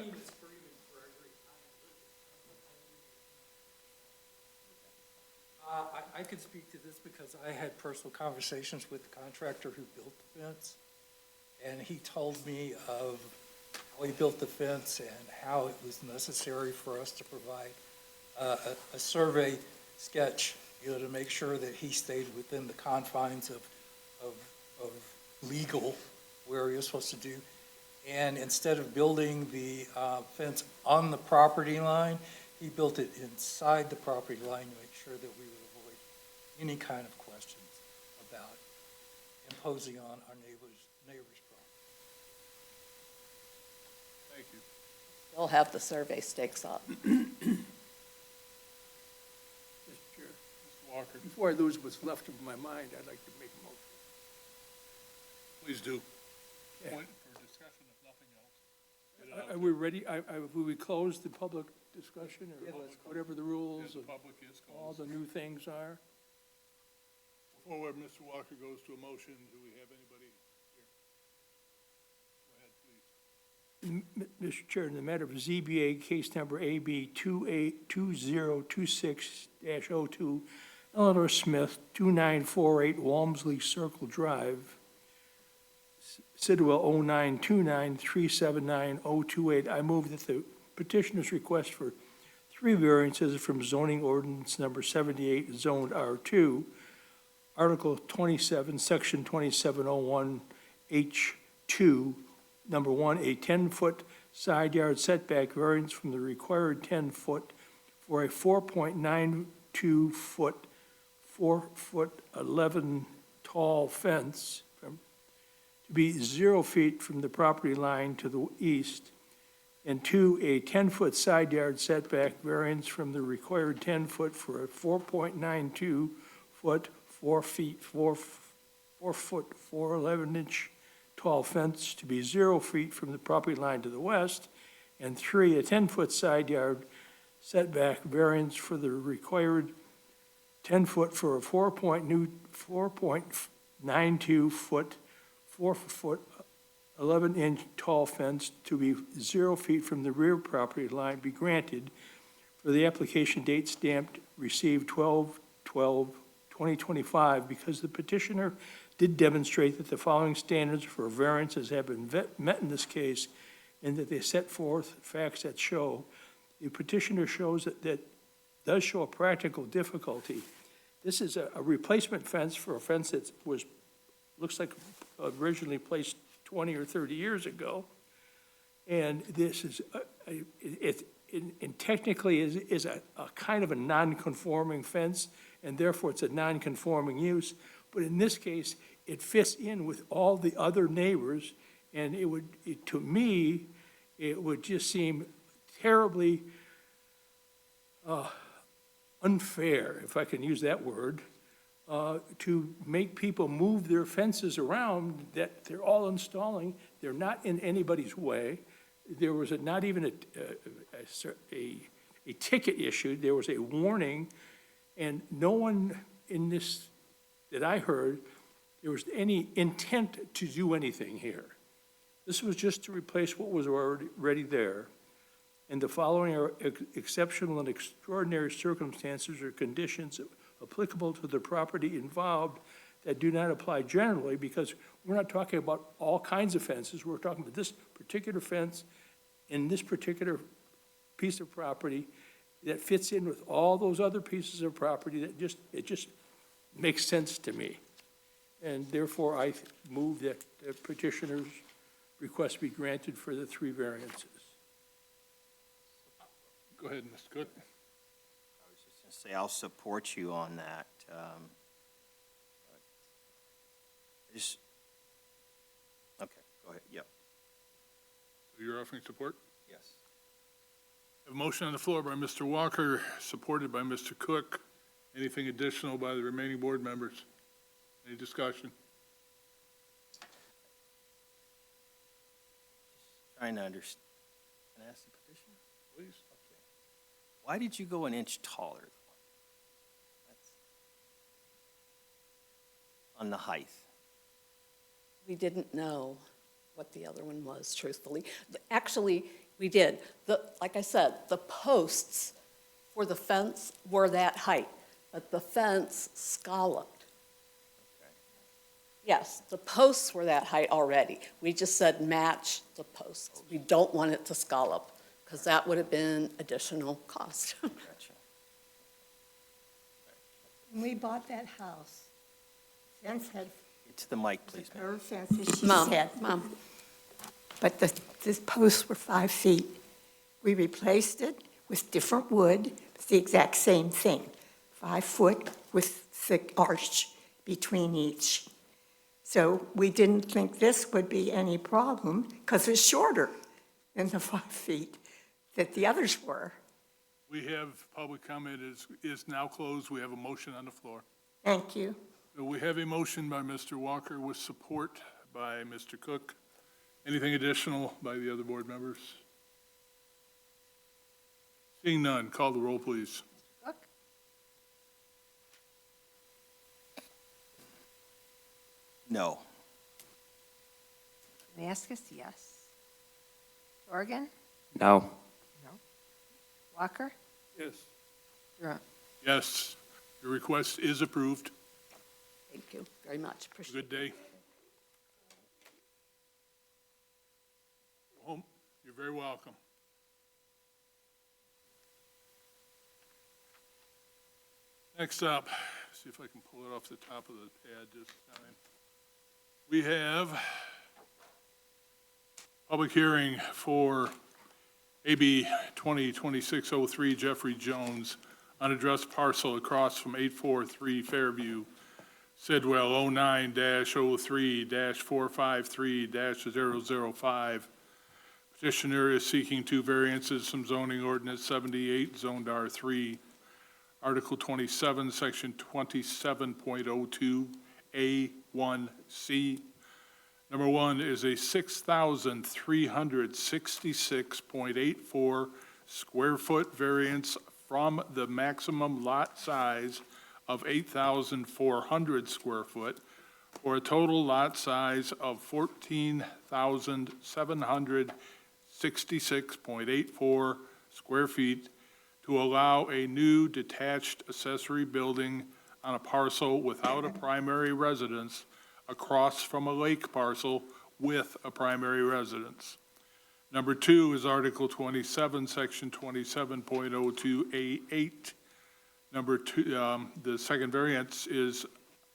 I could speak to this because I had personal conversations with the contractor who built the fence. And he told me of how he built the fence and how it was necessary for us to provide a survey sketch, to make sure that he stayed within the confines of legal, where he was supposed to do. And instead of building the fence on the property line, he built it inside the property line to make sure that we would avoid any kind of questions about imposing on our neighbor's property. Thank you. They'll have the survey stakes up. Mr. Chair, Mr. Walker, before I lose what's left of my mind, I'd like to make a motion. please do. Yeah. Point for discussion, if nothing else. Get it out Are we ready? Will we close the public discussion or whatever the there. rules The of public is all closed. the new things are? Before Mr. Walker goes to a motion, do we have anybody here? Go ahead, please. Mr. Chair, in the matter of ZBA case number AB 2026-02, Eleanor Smith, 2948 Walmsley Circle Drive, Sidwell 0929379028. I move that the petitioner's request for 3 variances from zoning ordinance number 78, zoned R2, Article 27, Section 2701H2, Number 1, a 10-foot side yard setback variance from the required 10-foot for a 4.92-foot, 4-foot 11 tall fence to be 0 feet from the property line to the east. And 2, a 10-foot side yard setback variance from the required 10-foot for a 4.92-foot, 4-foot 4/11-inch tall fence to be 0 feet from the property line to the west, and 3, a 10-foot side yard setback variance for the required 10-foot for a 4.92-foot, 4-foot 11-inch tall fence to be 0 feet from the rear property line be granted for the application date stamped received 12/12/2025, because the petitioner did demonstrate that the following standards for variances have been met in this case, and that they set forth facts that show. The petitioner shows that does show a practical difficulty. This is a replacement fence for a fence that looks like originally placed 20 or 30 years ago. And this is, technically is a kind of a non-conforming fence, and therefore it's a non-conforming use. But in this case, it fits in with all the other neighbors, and to me, it would just seem terribly unfair, if I can use that word, to make people move their fences around that they're all installing. They're not in anybody's way. There was not even a ticket issued. There was a warning, and no one in this that I heard, there was any intent to do anything here. This was just to replace what was already there. And the following are exceptional and extraordinary circumstances or conditions applicable to the property involved that do not apply generally, because we're not talking about all kinds of fences. We're talking about this particular fence in this particular piece of property that fits in with all those other pieces of property that it just makes sense to me. And therefore, I move that the petitioner's request be granted for the 3 variances. Go ahead, Mr. Cook. I was just going to say, I'll support you on that. Okay, go ahead, yep. So you're offering support? Yes. I have a motion on the floor by Mr. Walker, supported by Mr. Cook. Anything additional by the remaining board members? Any discussion? Trying to understand. Can I ask the petitioner? Please. Okay. Why did you go an inch taller? That's- On the height? We didn't know what the other one was, truthfully. Actually, we did. Like I said, the posts for the fence were that height, but the fence scalloped. Yes, the posts were that height already. We just said match the posts. We don't want it to scallop, because that would have been additional cost. Gotcha. When we bought that house, fence had To the mic, please, ma'am. curved fence, as she Mom, said, Mom, but the posts were 5 feet. We replaced it with different wood, it's the exact same thing, 5 foot with thick arch between each. So we didn't think this would be any problem, because it's shorter than the 5 feet that the others were. We have, public comment is now closed. We have a motion on the floor. Thank you. We have a motion by Mr. Walker with support by Mr. Cook. Anything additional by the other board members? Seeing none, call the roll, please. Cook? No. Knaskis, yes. Dorgan? No. No. Walker? Yes. Durant? Yes, your request is approved. thank you very much. Appreciate it. Good day. Home, you're very welcome. Next up, see if I can pull it off the top of the pad this time. We have public hearing for AB 2026-03 Jeffrey Jones, unaddressed parcel across from 843 Fairview, Sidwell 09-03-453-005. Petitioner is seeking 2 variances from zoning ordinance 78, zoned R3, Article 27, Section 27.02, A1C. Number 1 is a 6,366.84 square foot variance from the maximum lot size of 8,400 square foot, for a total lot size of 14,766.84 square feet, to allow a new detached accessory building on a parcel without a primary residence across from a lake parcel with a primary residence. Number 2 is Article 27, Section 27.02A8. Number 2, the second variance is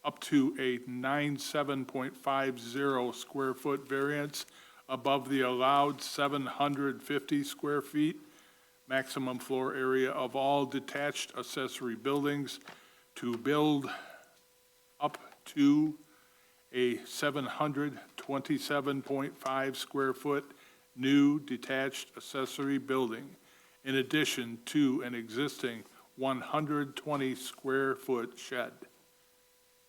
up to a 97.50 square foot variance above the allowed 750 square feet maximum floor area of all detached accessory buildings, to build up to a 727.5 square foot new detached accessory building, in addition to an existing 120 square foot shed.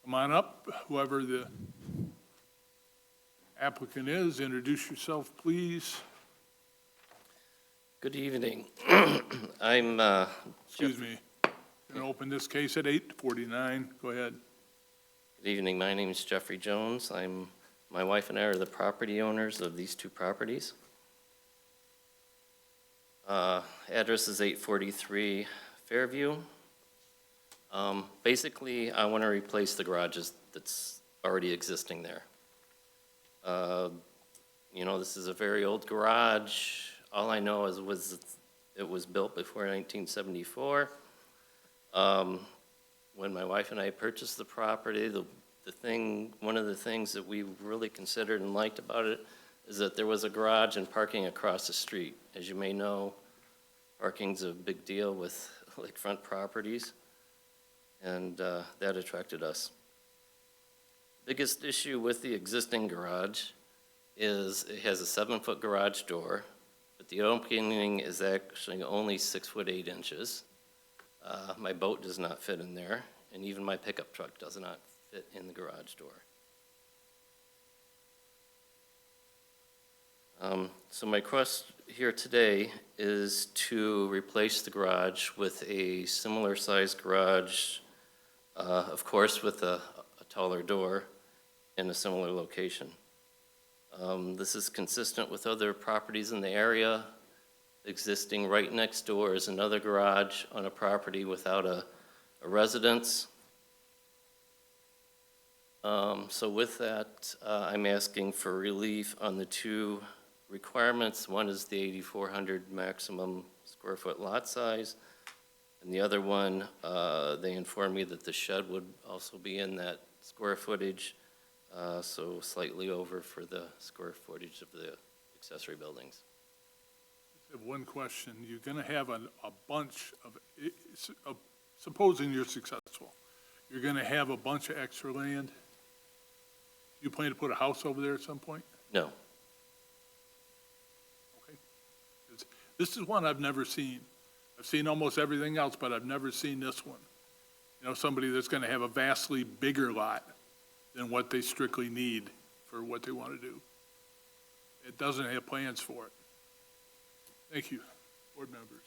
Come on up, whoever the applicant is, introduce yourself, please. Good evening. I'm, Excuse me. Going to open this case at 8:49. Go ahead. Good evening. My name is Jeffrey Jones. My wife and I are the property owners of these 2 properties. Address is 843 Fairview. Basically, I want to replace the garages that's already existing there. You know, this is a very old garage. All I know is it was built before 1974. When my wife and I purchased the property, one of the things that we really considered and liked about it is that there was a garage and parking across the street. As you may know, parking's a big deal with lakefront properties, and that attracted us. Biggest issue with the existing garage is it has a 7-foot garage door, but the opening is actually only 6 foot 8 inches. My boat does not fit in there, and even my pickup truck does not fit in the garage door. So my request here today is to replace the garage with a similar sized garage, of course, with a taller door in a similar location. This is consistent with other properties in the area. Existing right next door is another garage on a property without a residence. So with that, I'm asking for relief on the two requirements. One is the 8,400 maximum square foot lot size, and the other one, they informed me that the shed would also be in that square footage, so slightly over for the square footage of the accessory buildings. I have one question. You're gonna have a bunch of, supposing you're successful, you're gonna have a bunch of extra land? You plan to put a house over there at some point? No. Okay. 'Cause this is one I've never seen. I've seen almost everything else, but I've never seen this one. You know, somebody that's gonna have a vastly bigger lot than what they strictly need for what they wanna do. It doesn't have plans for it. Thank you, board members.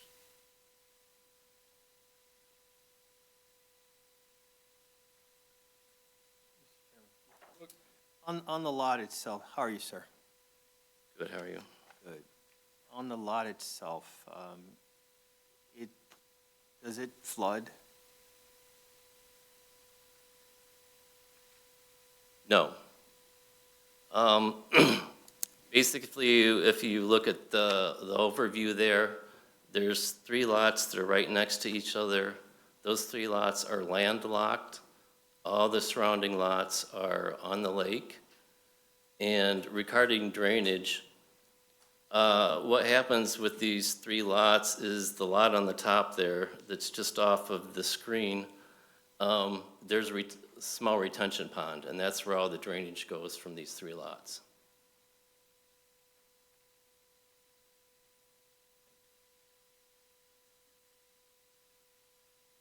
On the lot itself, how are you, sir? Good, how are you? Good. On the lot itself, does it flood? No. Basically, if you look at the overview there, there's three lots that are right next to each other. Those three lots are landlocked. All the surrounding lots are on the lake. And regarding drainage, what happens with these three lots is the lot on the top there that's just off of the screen, there's a small retention pond, and that's where all the drainage goes from these three lots.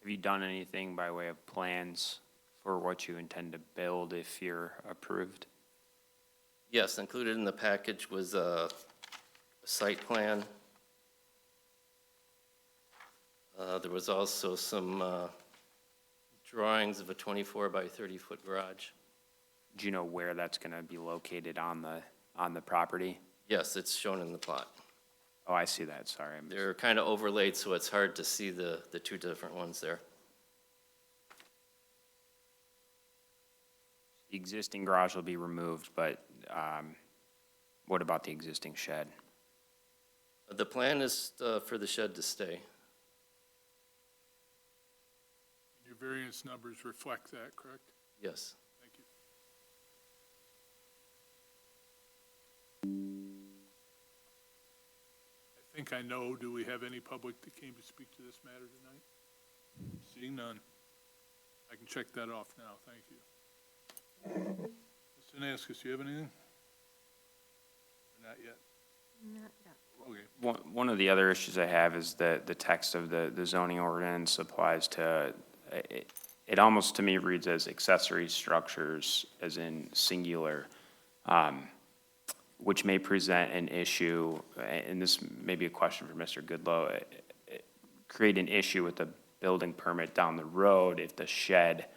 Have you done anything by way of plans for what you intend to build if you're approved? Yes, included in the package was a site plan. There was also some drawings of a 24 by 30 foot garage. Do you know where that's gonna be located on the property? Yes, it's shown in the plot. Oh, I see that, sorry. They're kind of overlaid, so it's hard to see the two different ones there. The existing garage will be removed, but what about the existing shed? The plan is for the shed to stay. Your variance numbers reflect that, correct? Yes. Thank you. I think I know, do we have any public that came to speak to this matter tonight? Seeing none. I can check that off now, thank you. Mr. Naskis, do you have anything? Or not yet? Not yet. Okay. One of the other issues I have is that the text of the zoning ordinance applies to, it almost to me reads as accessory structures, as in singular, which may present an issue, and this may be a question for Mr. Goodlow, create an issue with the building permit down the road if the shed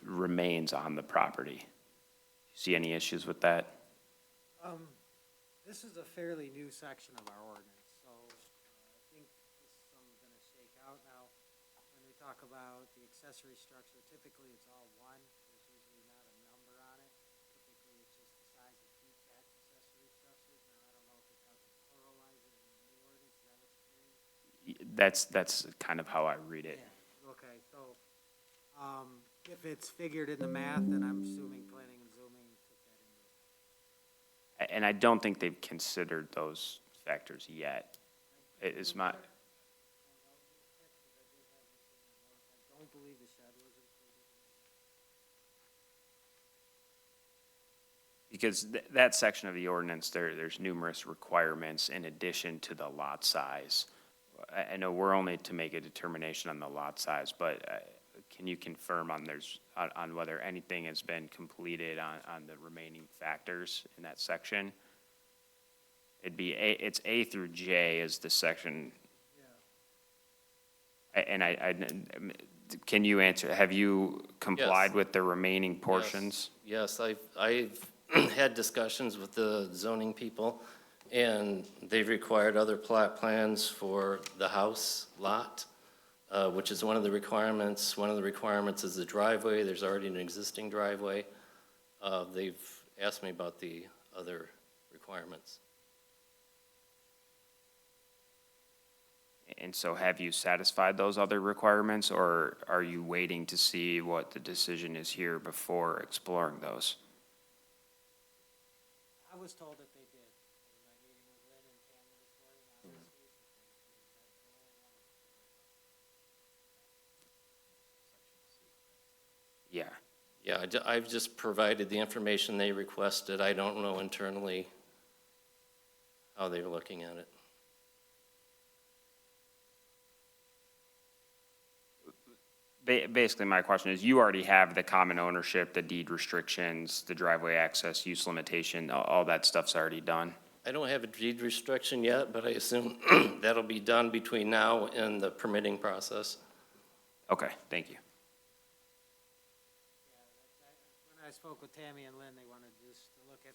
remains on the property. See any issues with that? This is a fairly new section of our ordinance, so I think this is something gonna shake out now. When we talk about the accessory structure, typically it's all one, there's usually not a number on it. Typically, it's just the size of each accessory structure. Now, I don't know if it has to pluralize it in the new ordinance, is that what you mean? That's kind of how I read it. Yeah, okay, so, if it's figured in the math, then I'm assuming planning and zooming took that into account. And I don't think they've considered those factors yet. It is my, I don't believe the shed was included. because that section of the ordinance, there's numerous requirements in addition to the lot size. I know we're only to make a determination on the lot size, but can you confirm on whether anything has been completed on the remaining factors in that section? It'd be it's A through J is the section. Can you answer, have you complied Yes. with the remaining portions? Yes, I've had discussions with the zoning people, and they've required other plot plans for the house lot, which is one of the requirements. One of the requirements is the driveway. There's already an existing driveway. They've asked me about the other requirements. And so have you satisfied those other requirements, or are you waiting to see what the decision is here before exploring those? I was told that they did. In my meeting with Lynn and Tammy this morning, obviously. Yeah. Yeah, I've just provided the information they requested. I don't know internally how they're looking at it. Basically, my question is, you already have the common ownership, the deed restrictions, the driveway access, use limitation, all that stuff's already done? I don't have a deed restriction yet, but I assume that'll be done between now and the permitting process. Okay, thank you. When I spoke with Tammy and Lynn, they wanted just to look at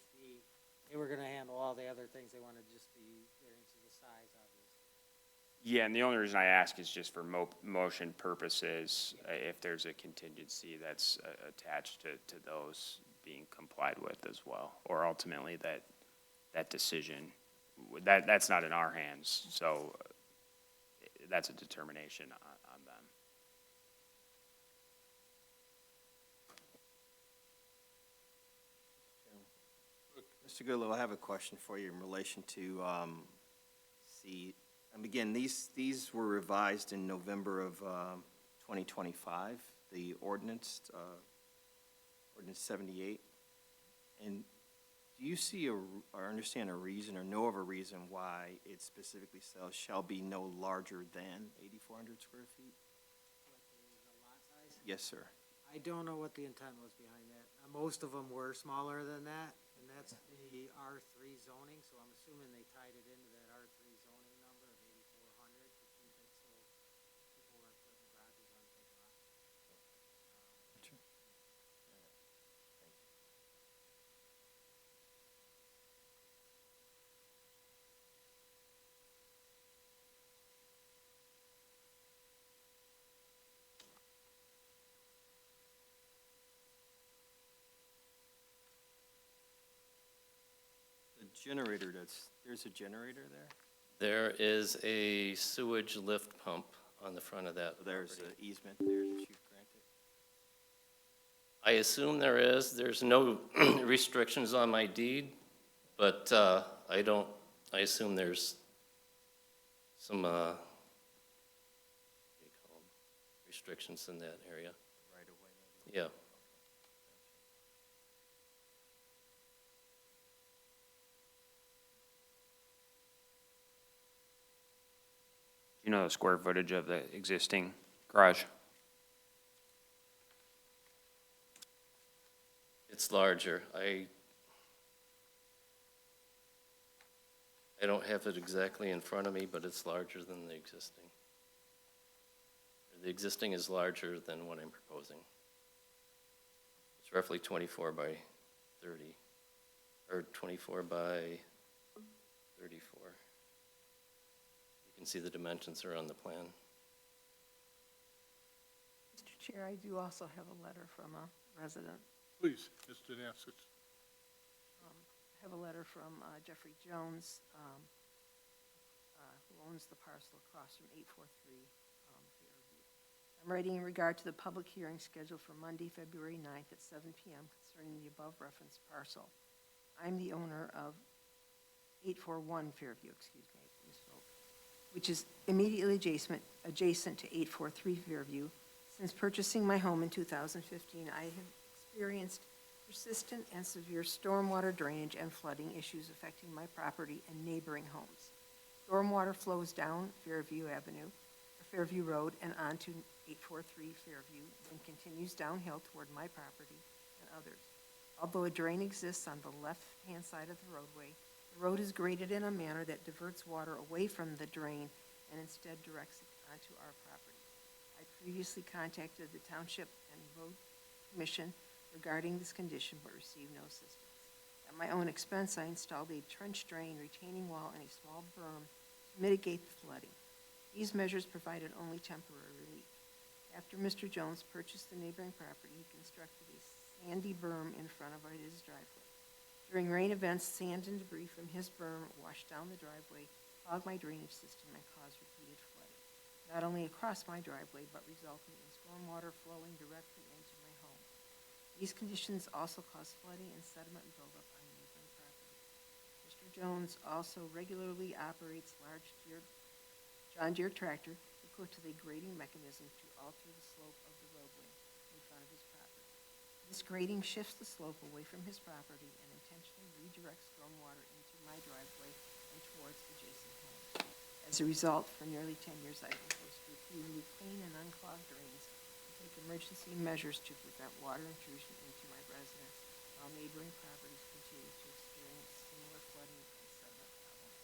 they were gonna handle all the other things. They wanted just the variance of the size, obviously. Yeah, and the only reason I ask is just for motion purposes, if there's a contingency that's attached to those being complied with as well, or ultimately that decision, that's not in our hands, so that's a determination on them. Mr. Goodlow, I have a question for you in relation to, again, these were revised in November of 2025, the ordinance, ordinance 78. And do you see or understand a reason or know of a reason why it specifically says shall be no larger than 8,400 square feet? The lot size? Yes, sir. I don't know what the intent was behind that. Most of them were smaller than that, and that's the R3 zoning, so I'm assuming they tied it into that R3 zoning number of 8,400 to keep it so people weren't putting garages on big lots. The generator, there's a generator there? There is a sewage lift pump on the front of that So there's property. an easement there that you've granted? I assume there is. There's no restrictions on my deed, but I assume there's some, what do you call them? Restrictions in that area. Right away, maybe? Yeah. Do you know the square footage of the existing garage? It's larger. I don't have it exactly in front of me, but it's larger than the existing. The existing is larger than what I'm proposing. It's roughly 24 by 30, or 24 by 34. You can see the dimensions are on the plan. Mr. Chair, I do also have a letter from a resident. Please, Mr. Danskis. I have a letter from Jeffrey Jones, who owns the parcel across from 843 Fairview. I'm writing in regard to the public hearing scheduled for Monday, February 9th at 7 p.m. concerning the above referenced parcel. I'm the owner of 841 Fairview, which is immediately adjacent to 843 Fairview. Since purchasing my home in 2015, I have experienced persistent and severe stormwater drainage and flooding issues affecting my property and neighboring homes. Stormwater flows down Fairview Road and onto 843 Fairview, and continues downhill toward my property and others. Although a drain exists on the left-hand side of the roadway, The road is graded in a manner that diverts water away from the drain and instead directs it onto our property. I previously contacted the Township and Road Commission regarding this condition but received no assistance. At my own expense, I installed a trench drain, retaining wall, and a small berm to mitigate the flooding. These measures provided only temporary relief. After Mr. Jones purchased the neighboring property, he constructed a sandy berm in front of his driveway. During rain events, sand and debris from his berm washed down the driveway, clogged my drainage system, and caused repeated flooding, not only across my driveway, but resulting in stormwater flowing directly into my home. These conditions also caused flooding and sediment buildup on neighboring property. Mr. Jones also regularly operates large John Deere tractor equipped with a grading mechanism to alter the slope of the roadway in front of his property. This grading shifts the slope away from his property and intentionally redirects stormwater into my driveway and towards adjacent homes. As a result, for nearly 10 years, I've been forced to repeatedly clean and unclog drains and take emergency measures to prevent water intrusion into my residence, while neighboring properties continue to experience similar flooding and sediment problems.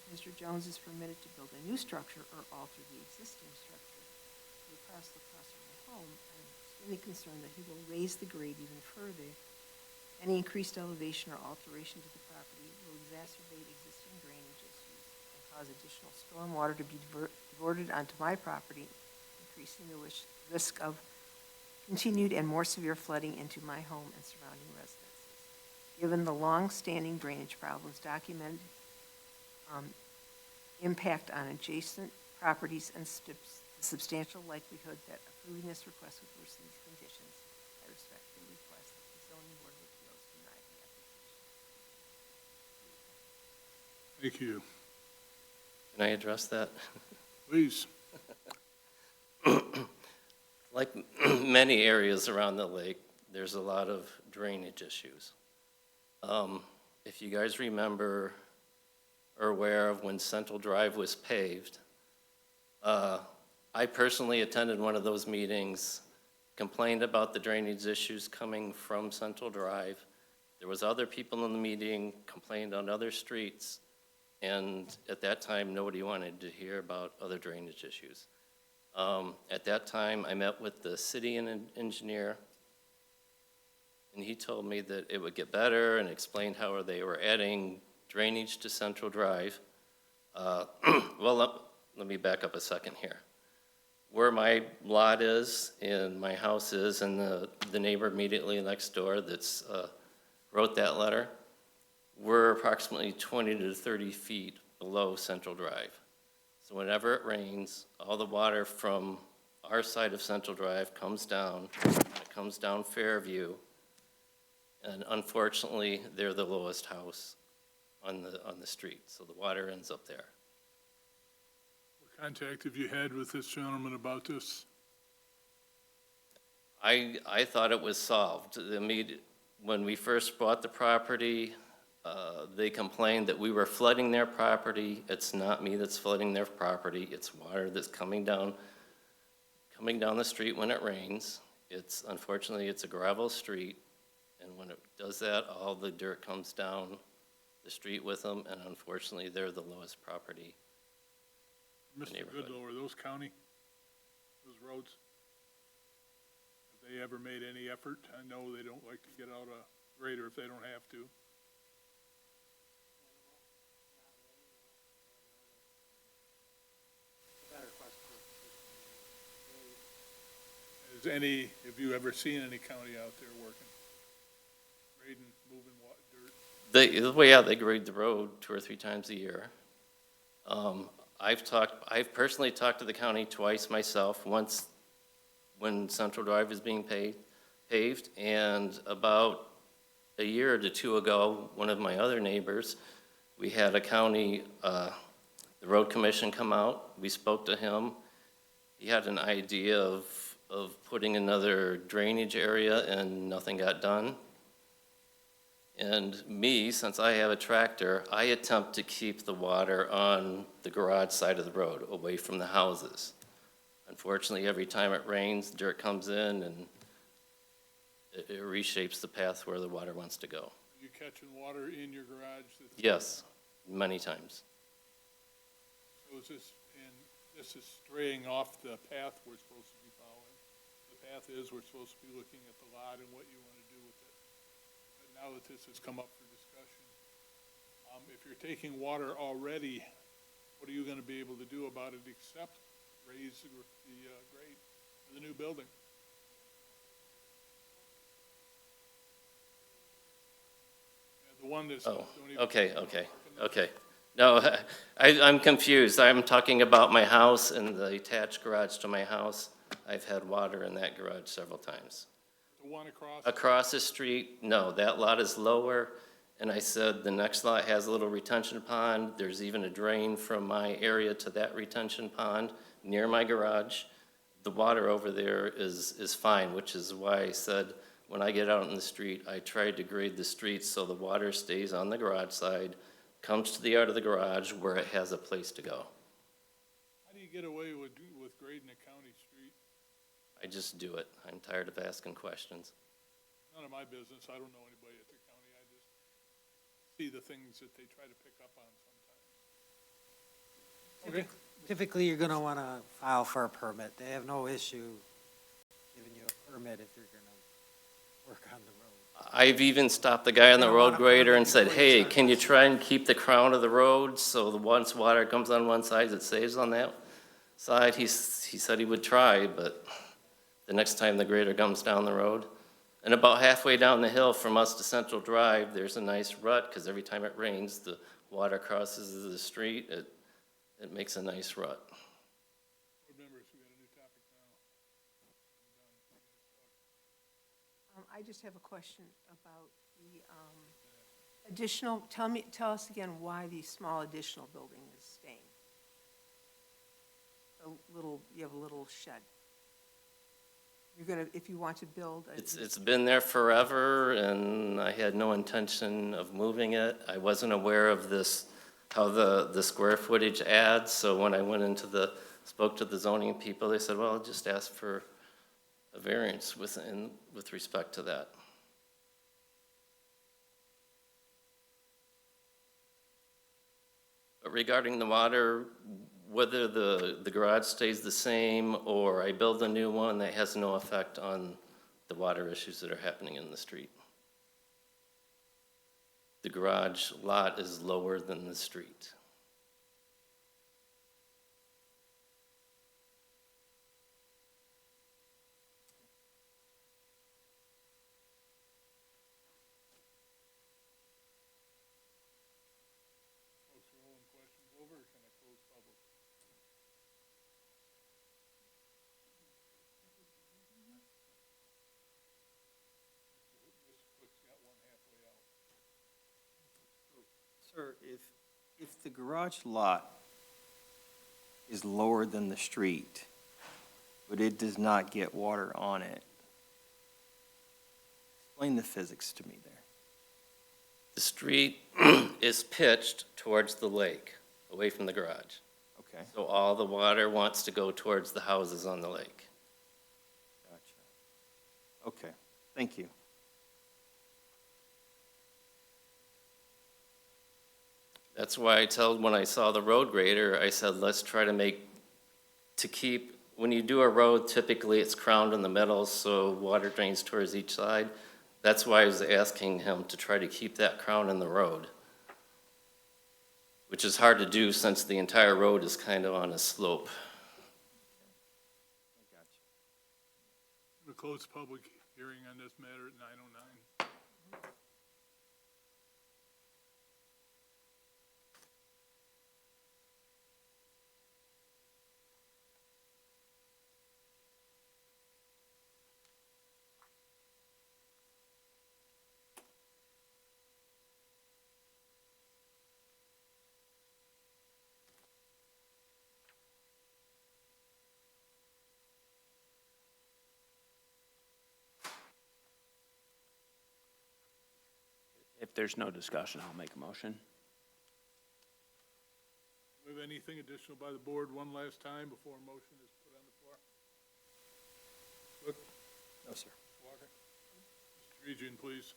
If Mr. Jones is permitted to build a new structure or alter the existing structure to across the cost of my home, I'm extremely concerned that he will raise the grade even further. Any increased elevation or alteration to the property will exacerbate existing drainage issues and cause additional stormwater to be diverted onto my property, increasing the risk of continued and more severe flooding into my home and surrounding residences. Given the long-standing drainage problems documented, impact on adjacent properties and the substantial likelihood that approving this request would worsen these conditions, I respectfully request that the zoning board of appeals deny the application. Thank you. Can I address that? Please. Like many areas around the lake, there's a lot of drainage issues. If you guys remember or aware of when Central Drive was paved, I personally attended one of those meetings, complained about the drainage issues coming from Central Drive. There was other people in the meeting, complained on other streets, and at that time, nobody wanted to hear about other drainage issues. At that time, I met with the city engineer, and he told me that it would get better and explained how they were adding drainage to Central Drive. Well, let me back up a second here. Where my lot is and my house is and the neighbor immediately next door that's wrote that letter, we're approximately 20 to 30 feet below Central Drive. So whenever it rains, all the water from our side of Central Drive comes down, it comes down Fairview, and unfortunately, they're the lowest house on the street, so the water ends up there. What contact have you had with this gentleman about this? I thought it was solved. When we first bought the property, they complained that we were flooding their property. It's not me that's flooding their property. It's water that's coming down the street when it rains. Unfortunately, it's a gravel street, and when it does that, all the dirt comes down the street with them, and unfortunately, they're the lowest property. Mr. Neighborhood. Goodlow, are those county, those roads? Have they ever made any effort? I know they don't like to get out a grader if they don't have to. Have you ever seen any county out there working? Grading, moving dirt? They grade the road 2 or 3 times a year. I've personally talked to the county twice myself, once when Central Drive is being paved, and about a year to 2 ago, one of my other neighbors, we had a county, the road commission come out, we spoke to him. He had an idea of putting another drainage area and nothing got done. And me, since I have a tractor, I attempt to keep the water on the garage side of the road, away from the houses. Unfortunately, every time it rains, dirt comes in and it reshapes the path where the water wants to go. You catching water in your garage? Yes, many times. So is this, and this is straying off the path we're supposed to be following. The path is, we're supposed to be looking at the lot and what you want to do with it. But now that this has come up for discussion, if you're taking water already, what are you going to be able to do about it except raise the grade of the new building? Yeah, the one that's. Oh, don't even- okay. No, I'm confused. I'm talking about my house and the attached garage to my house. I've had water in that garage several times. The one across. Across the street, no, that lot is lower, and I said the next lot has a little retention pond. There's even a drain from my area to that retention pond near my garage. The water over there is fine, which is why I said, when I get out in the street, I tried to grade the street so the water stays on the garage side, comes to the yard of the garage where it has a place to go. How do you get away with grading a county street? I just do it. I'm tired of asking questions. None of my business. I don't know anybody at the county. I just see the things that they try to pick up on sometimes. Okay. Typically, you're gonna wanna file for a permit. They have no issue giving you a permit if you're gonna work on the road. I've even stopped the guy on the They road want a grader and permit said, before you hey, start can you try and keep the crown of the road so the once water comes on one side, it stays on that side? He said he would try, but the next time the grader comes down the road, and about halfway down the hill from us to Central Drive, there's a nice rut, because every time it rains, the water crosses the street. It makes a nice rut. Board members, we got a new topic now. I just have a question about the additional, tell us again why the small additional building is staying. You have a little shed. You're gonna, if you want to build. It's been there forever, and I had no intention of moving it. I wasn't aware of this, how the square footage adds, so when I went spoke to the zoning people, they said, well, just ask for a variance with respect to that. But regarding the water, whether the garage stays the same or I build a new one, that has no effect on the water issues that are happening in the street. The garage lot is lower than the street. Folks are rolling questions over, or can I close public? This quick's got one halfway out. Sir, if the garage lot is lower than the street, but it does not get water on it, explain the physics to me there. The street is pitched towards the lake, away from the garage. Okay, So all the water wants to go towards the houses on the lake. gotcha. Okay, thank you. That's why when I saw the road grader, I said, let's try to when you do a road, typically it's crowned in the middle, so water drains towards each side. That's why I was asking him to try to keep that crown in the road, which is hard to do since the entire road is kind of on a slope. I got you. We'll close public hearing on this matter at 9:09. If there's no discussion, I'll make a motion. Do we have anything additional by the board one last time before a motion is put on the floor? Look, No, sir. Walker? Mr. Region, please.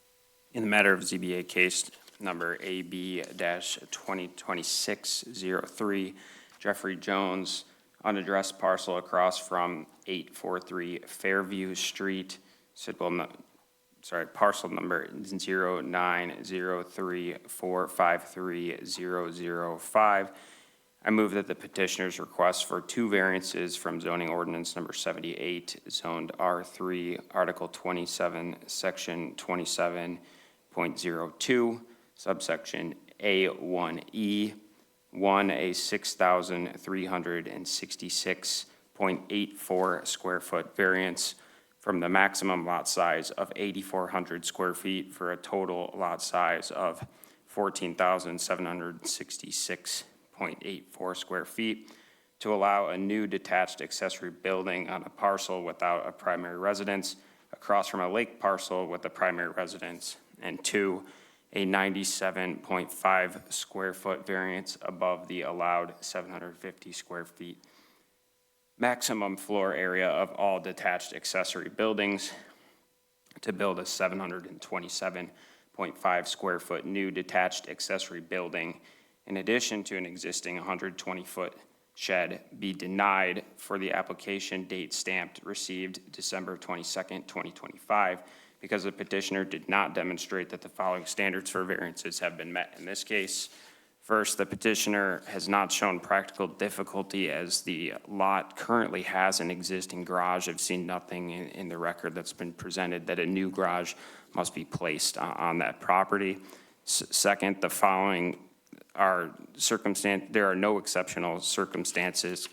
In the matter of ZBA case number AB-2026-03, Jeffrey Jones, unaddressed parcel across from 843 Fairview Street, parcel number 0903453005. I move that the petitioner's request for two variances from zoning ordinance number 78, zoned R3, Article 27, Section 27.02, subsection A1E, 1, a 6,366.84 square foot variance from the maximum lot size of 8,400 square feet for a total lot size of 14,766.84 square feet to allow a new detached accessory building on a parcel without a primary residence across from a lake parcel with a primary residence, and 2, a 97.5 square foot variance above the allowed 750 square feet maximum floor area of all detached accessory buildings to build a 727.5 square foot new detached accessory building in addition to an existing 120-foot shed be denied for the application date stamped received December 22nd, 2025, because the petitioner did not demonstrate that the following standards for variances have been met. In this case, first, the petitioner has not shown practical difficulty as the lot currently has an existing garage. I've seen nothing in the record that's been presented that a new garage must be placed on that property. Second, the following are there are no exceptional circumstances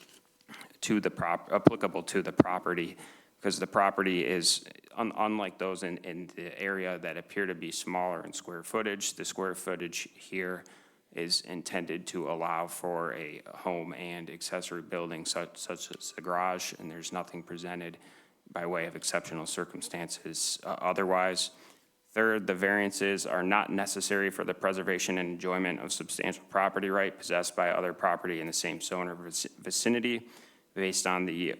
to the applicable to the property, because the property is unlike those in the area that appear to be smaller in square footage. The square footage here is intended to allow for a home and accessory building such as a garage, and there's nothing presented by way of exceptional circumstances otherwise. Third, the variances are not necessary for the preservation and enjoyment of substantial property right possessed by other property in the same zone or vicinity. Based on the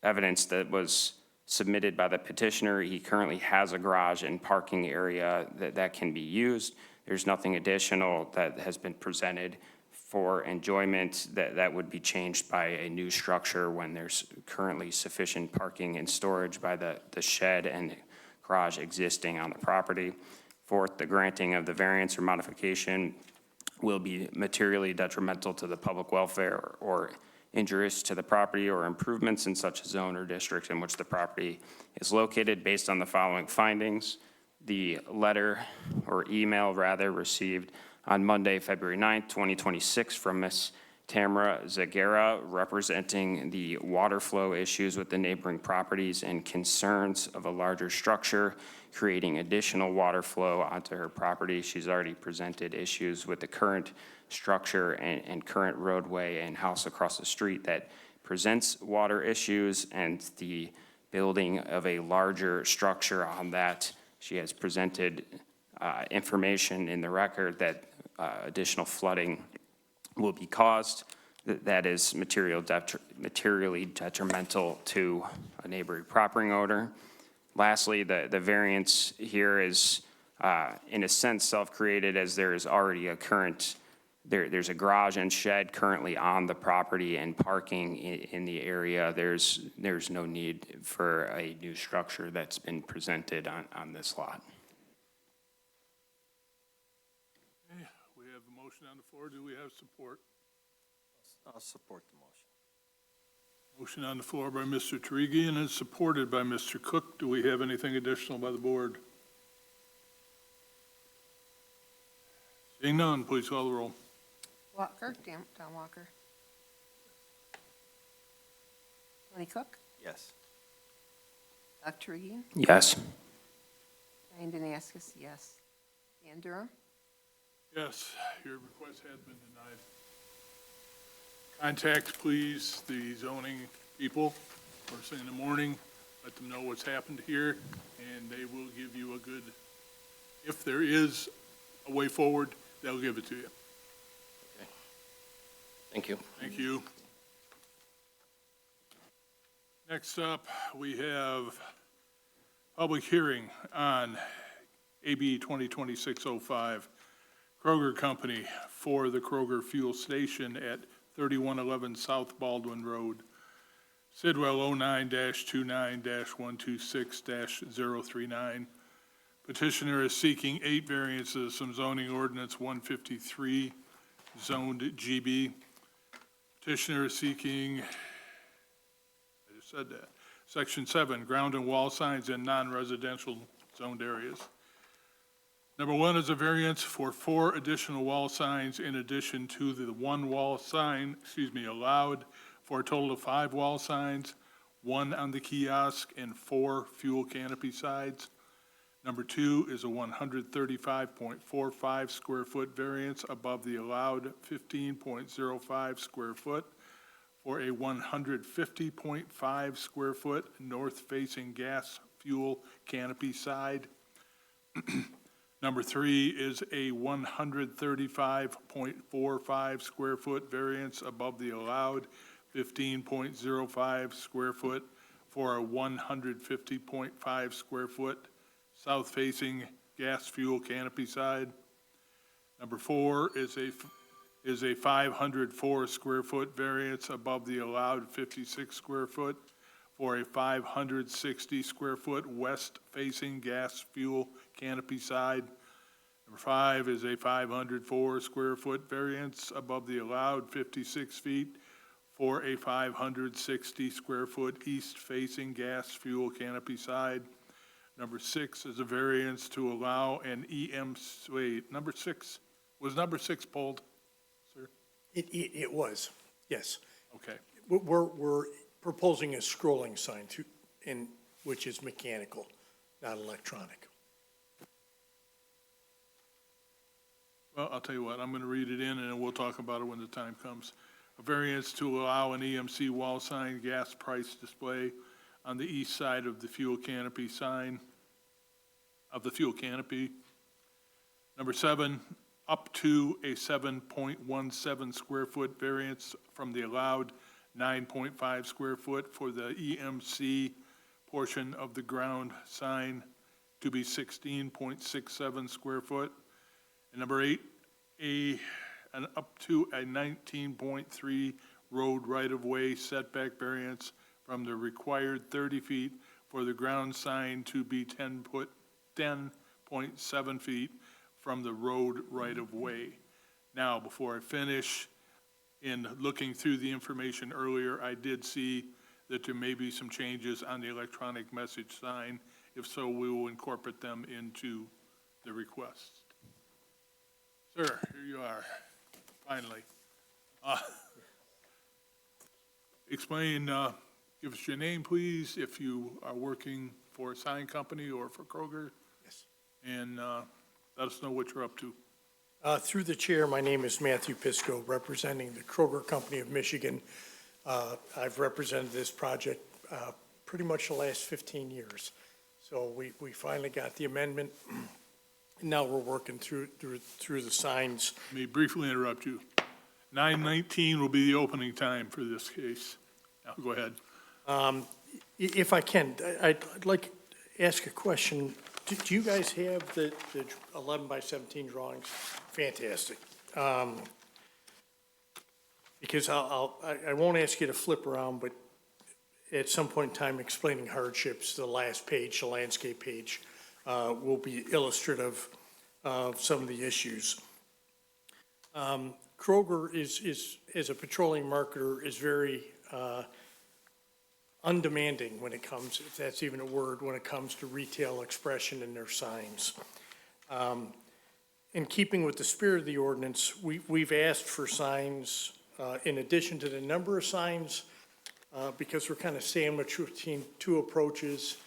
evidence that was submitted by the petitioner, he currently has a garage and parking area that can be used. There's nothing additional that has been presented for enjoyment that would be changed by a new structure when there's currently sufficient parking and storage by the shed and garage existing on the property. Fourth, the granting of the variance or modification will be materially detrimental to the public welfare or injurious to the property or improvements in such a zone or district in which the property is located based on the following findings. The letter or email rather received on Monday, February 9th, 2026 from Ms. Tamara Zagara representing the water flow issues with the neighboring properties and concerns of a larger structure creating additional water flow onto her property. She's already presented issues with the current structure and current roadway and house across the street that presents water issues, and the building of a larger structure on that. She has presented information in the record that additional flooding will be caused. That is materially detrimental to a neighboring property owner. Lastly, the variance here is, in a sense, self-created, as there is already a current, there's a garage and shed currently on the property and parking in the area. There's no need for a new structure that's been presented on this lot. Okay, we have a motion on the floor. Do we have support? I'll support the motion. Motion on the floor by Mr. Terrigi and is supported by Mr. Cook. Do we have anything additional by the board? Seeing none, please call the roll. Walker, Don Walker. Tony Cook, Yes. Dr. Regan, Yes. Brian Danaskis, yes. Dan Durham, Yes, your request has been denied. Contact, please, the zoning people first thing in the morning. Let them know what's happened here, and they will give you a good, if there is a way forward, they'll give it to you. Okay. Thank you. Thank you. Next up, we have public hearing on AB 2026-05, Kroger Company for the Kroger Fuel Station at 3111 South Baldwin Road, Sidwell 09-29-126-039. Petitioner is seeking 8 variances from zoning ordinance 153, zoned GB. Petitioner is seeking, I just said that, Section 7, ground and wall signs in non-residential zoned areas. Number 1 is a variance for 4 additional wall signs in addition to the 1 wall sign, allowed for a total of 5 wall signs, 1 on the kiosk and 4 fuel canopy sides. Number 2 is a 135.45 square foot variance above the allowed 15.05 square foot for a 150.5 square foot north-facing gas fuel canopy side. Number 3 is a 135.45 square foot variance above the allowed 15.05 square foot for a 150.5 square foot south-facing gas fuel canopy side. Number 4 is a 504 square foot variance above the allowed 56 square foot for a 560 square foot west-facing gas fuel canopy side. Number 5 is a 504 square foot variance above the allowed 56 feet for a 560 square foot east-facing gas fuel canopy side. Number 6 is a variance to allow an number 6, was number 6 pulled, sir? It was, yes. Okay. We're proposing a scrolling sign which is mechanical, not electronic. Well, I'll tell you what, I'm going to read it in, and then we'll talk about it when the time comes. A variance to allow an EMC wall sign gas price display on the east side of the fuel canopy sign, of the fuel canopy. Number 7, up to a 7.17 square foot variance from the allowed 9.5 square foot for the EMC portion of the ground sign to be 16.67 square foot. And number 8, an up to a 19.3 road right-of-way setback variance from the required 30 feet for the ground sign to be 10.7 feet from the road right-of-way. Now, before I finish, in looking through the information earlier, I did see that there may be some changes on the electronic message sign. If so, we will incorporate them into the request. Sir, here you are, finally. Explain, give us your name, please, if you are working for a sign company or for Kroger. Yes. And let us know what you're up to. Through the chair, my name is Matthew Pisco, representing the Kroger Company of Michigan. I've represented this project pretty much the last 15 years. So we finally got the amendment. Now we're working through the signs. Let me briefly interrupt you. 9:19 will be the opening time for this case. Now, go ahead. If I can, I'd like to ask a question. Do you guys have the 11 by 17 drawings? Fantastic. Because I won't ask you to flip around, but at some point in time explaining hardships, the last page, the landscape page, will be illustrative of some of the issues. Kroger is, as a petroleum marketer, is very undemanding when it comes, if that's even a word, when it comes to retail expression in their signs. In keeping with the spirit of the ordinance, we've asked for signs in addition to the number of signs, because we're kind of sandwiched between 2 approaches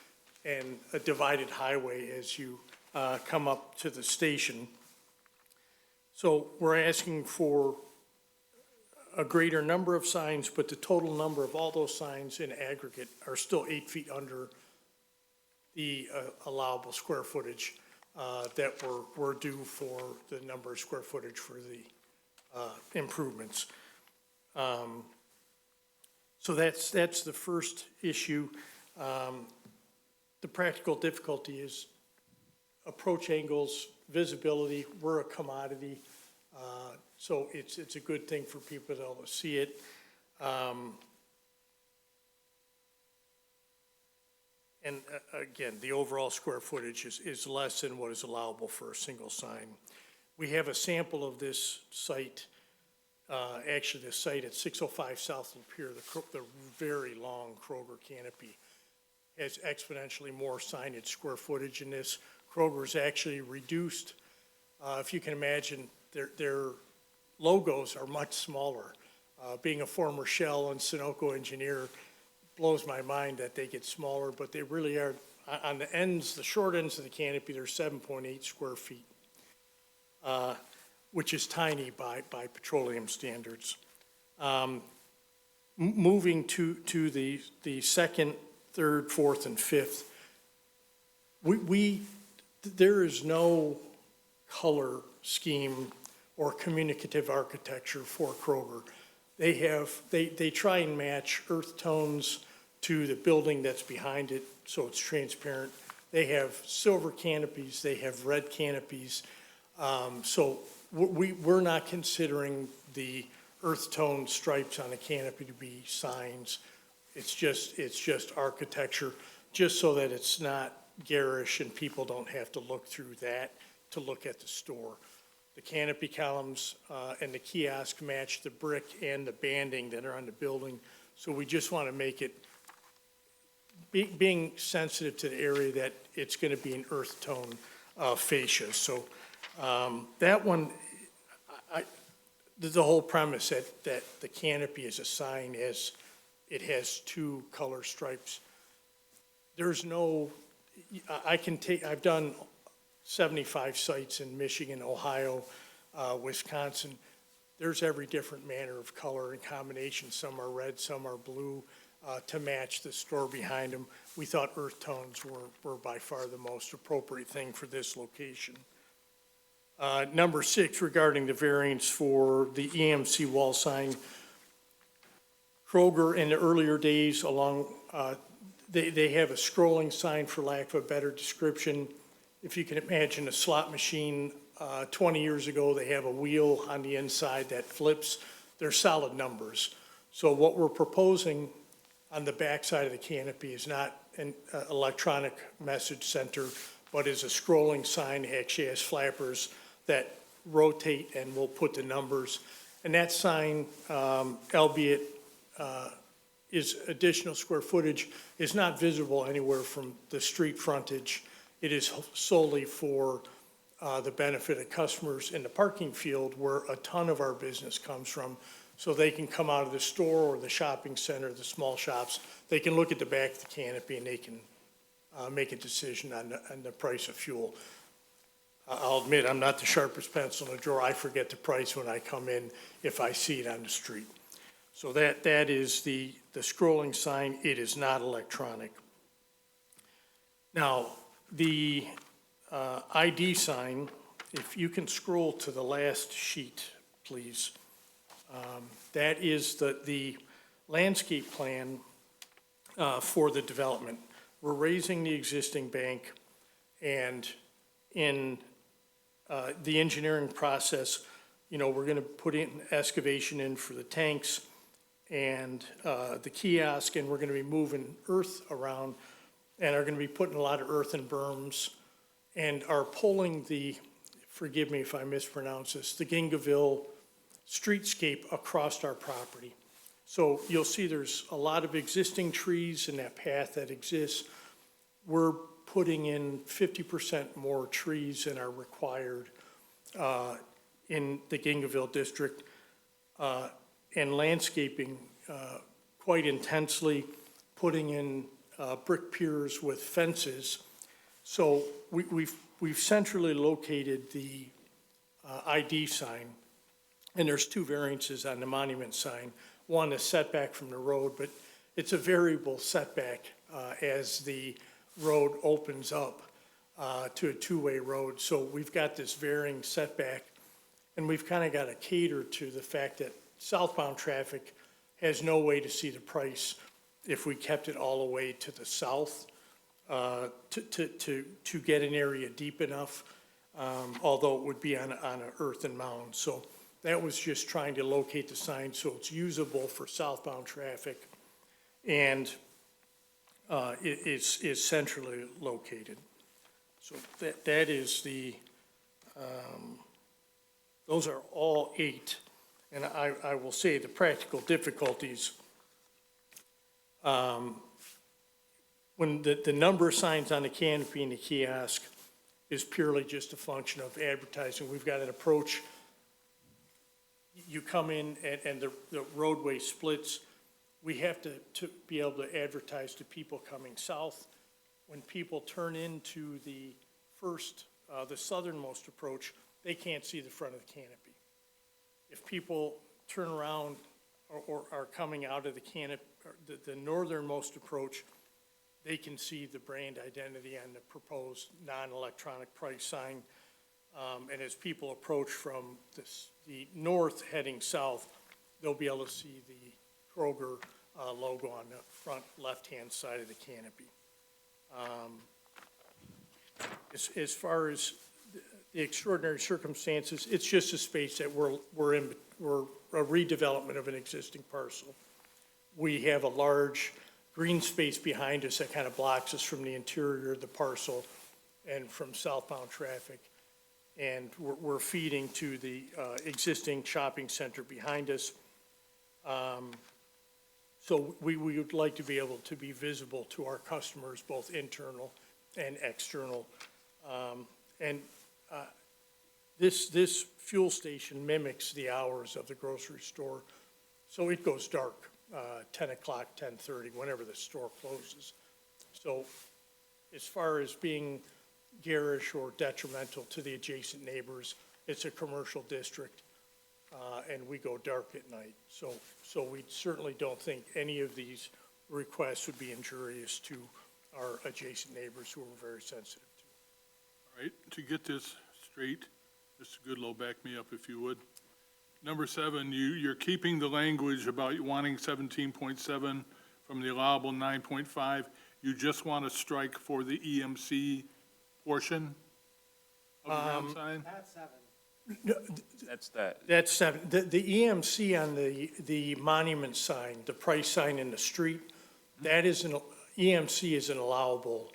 and a divided highway as you come up to the station. So we're asking for a greater number of signs, but the total number of all those signs in aggregate are still 8 feet under the allowable square footage that we're due for the number of square footage for the improvements. So that's the first issue. The practical difficulty is approach angles, visibility, we're a commodity. So it's a good thing for people to be able to see it. And again, the overall square footage is less than what is allowable for a single sign. We have a sample of this site, actually the site at 605 South Lapeer, the very long Kroger canopy has exponentially more signage square footage in this. Kroger's actually reduced, if you can imagine, their logos are much smaller. Being a former Shell and Sunoco engineer, blows my mind that they get smaller, but they really are, on the ends, the short ends of the canopy, they're 7.8 square feet, which is tiny by petroleum standards. Moving to the second, third, fourth, and fifth, there is no color scheme or communicative architecture for Kroger. They try and match earth tones to the building that's behind it, so it's transparent. They have silver canopies, they have red canopies. So we're not considering the earth tone stripes on the canopy to be signs. It's just architecture, just so that it's not garish and people don't have to look through that to look at the store. The canopy columns and the kiosk match the brick and the banding that are on the building. So we just want to make it, being sensitive to the area, that it's going to be an earth tone fascia. So that one, the whole premise that the canopy is a sign, as it has two color stripes. There's no, I've done 75 sites in Michigan, Ohio, Wisconsin. There's every different manner of color and combination. Some are red, some are blue, to match the store behind them. We thought earth tones were by far the most appropriate thing for this location. Number 6, regarding the variance for the EMC wall sign, Kroger in the earlier days they have a scrolling sign, for lack of a better description. If you can imagine a slot machine, 20 years ago, they have a wheel on the inside that flips. They're solid numbers. So what we're proposing on the backside of the canopy is not an electronic message center, but is a scrolling sign. It actually has flappers that rotate and will put the numbers. And that sign, albeit is additional square footage, is not visible anywhere from the street frontage. It is solely for the benefit of customers in the parking field, where a ton of our business comes from, so they can come out of the store or the shopping center, the small shops. They can look at the back of the canopy and they can make a decision on the price of fuel. I'll admit, I'm not the sharpest pencil in the drawer. I forget the price when I come in if I see it on the street. So that is the scrolling sign. It is not electronic. Now, the ID sign, if you can scroll to the last sheet, please. That is the landscape plan for the development. We're raising the existing bank, and in the engineering process, we're going to put in excavation in for the tanks and the kiosk, and we're going to be moving earth around, and are going to be putting a lot of earthen berms, and are pulling forgive me if I mispronounce this, the Gingaville streetscape across our property. So you'll see there's a lot of existing trees in that path that exists. We're putting in 50% more trees than are required in the Gingaville district, and landscaping quite intensely, putting in brick piers with fences. So we've centrally located the ID sign, and there's 2 variances on the monument sign. One is setback from the road, but it's a variable setback as the road opens up to a 2-way road. So we've got this varying setback, and we've kind of got to cater to the fact that southbound traffic has no way to see the price if we kept it all the way to the south. to get an area deep enough, although it would be on an earthen mound. So that was just trying to locate the sign so it's usable for southbound traffic and it is centrally located. So that is those are all 8. And I will say the practical difficulties, when the number of signs on the canopy and the kiosk is purely just a function of advertising. We've got an approach. You come in and the roadway splits. We have to be able to advertise to people coming south. When people turn into the southernmost approach, they can't see the front of the canopy. If people turn around or are coming out of the canopy, the northernmost approach, they can see the brand identity on the proposed non-electronic price sign. And as people approach from the north heading south, they'll be able to see the Kroger logo on the front left-hand side of the canopy. As far as the extraordinary circumstances, it's just a space that we're a redevelopment of an existing parcel. We have a large green space behind us that kind of blocks us from the interior of the parcel and from southbound traffic. And we're feeding to the existing shopping center behind us. So we would like to be able to be visible to our customers, both internal and external. This fuel station mimics the hours of the grocery store. So it goes dark, 10 o'clock, 10:30, whenever the store closes. So as far as being garish or detrimental to the adjacent neighbors, it's a commercial district, and we go dark at night. So we certainly don't think any of these requests would be injurious to our adjacent neighbors who are very sensitive to. All right, to get this straight, Mr. Goodloe, back me up if you would. Number 7, you're keeping the language about wanting 17.7 from the allowable 9.5. You just want to strike for the EMC portion of the ground sign? That's 7. That's 7. The EMC on the monument sign, the price sign in the street, that is EMC is an allowable,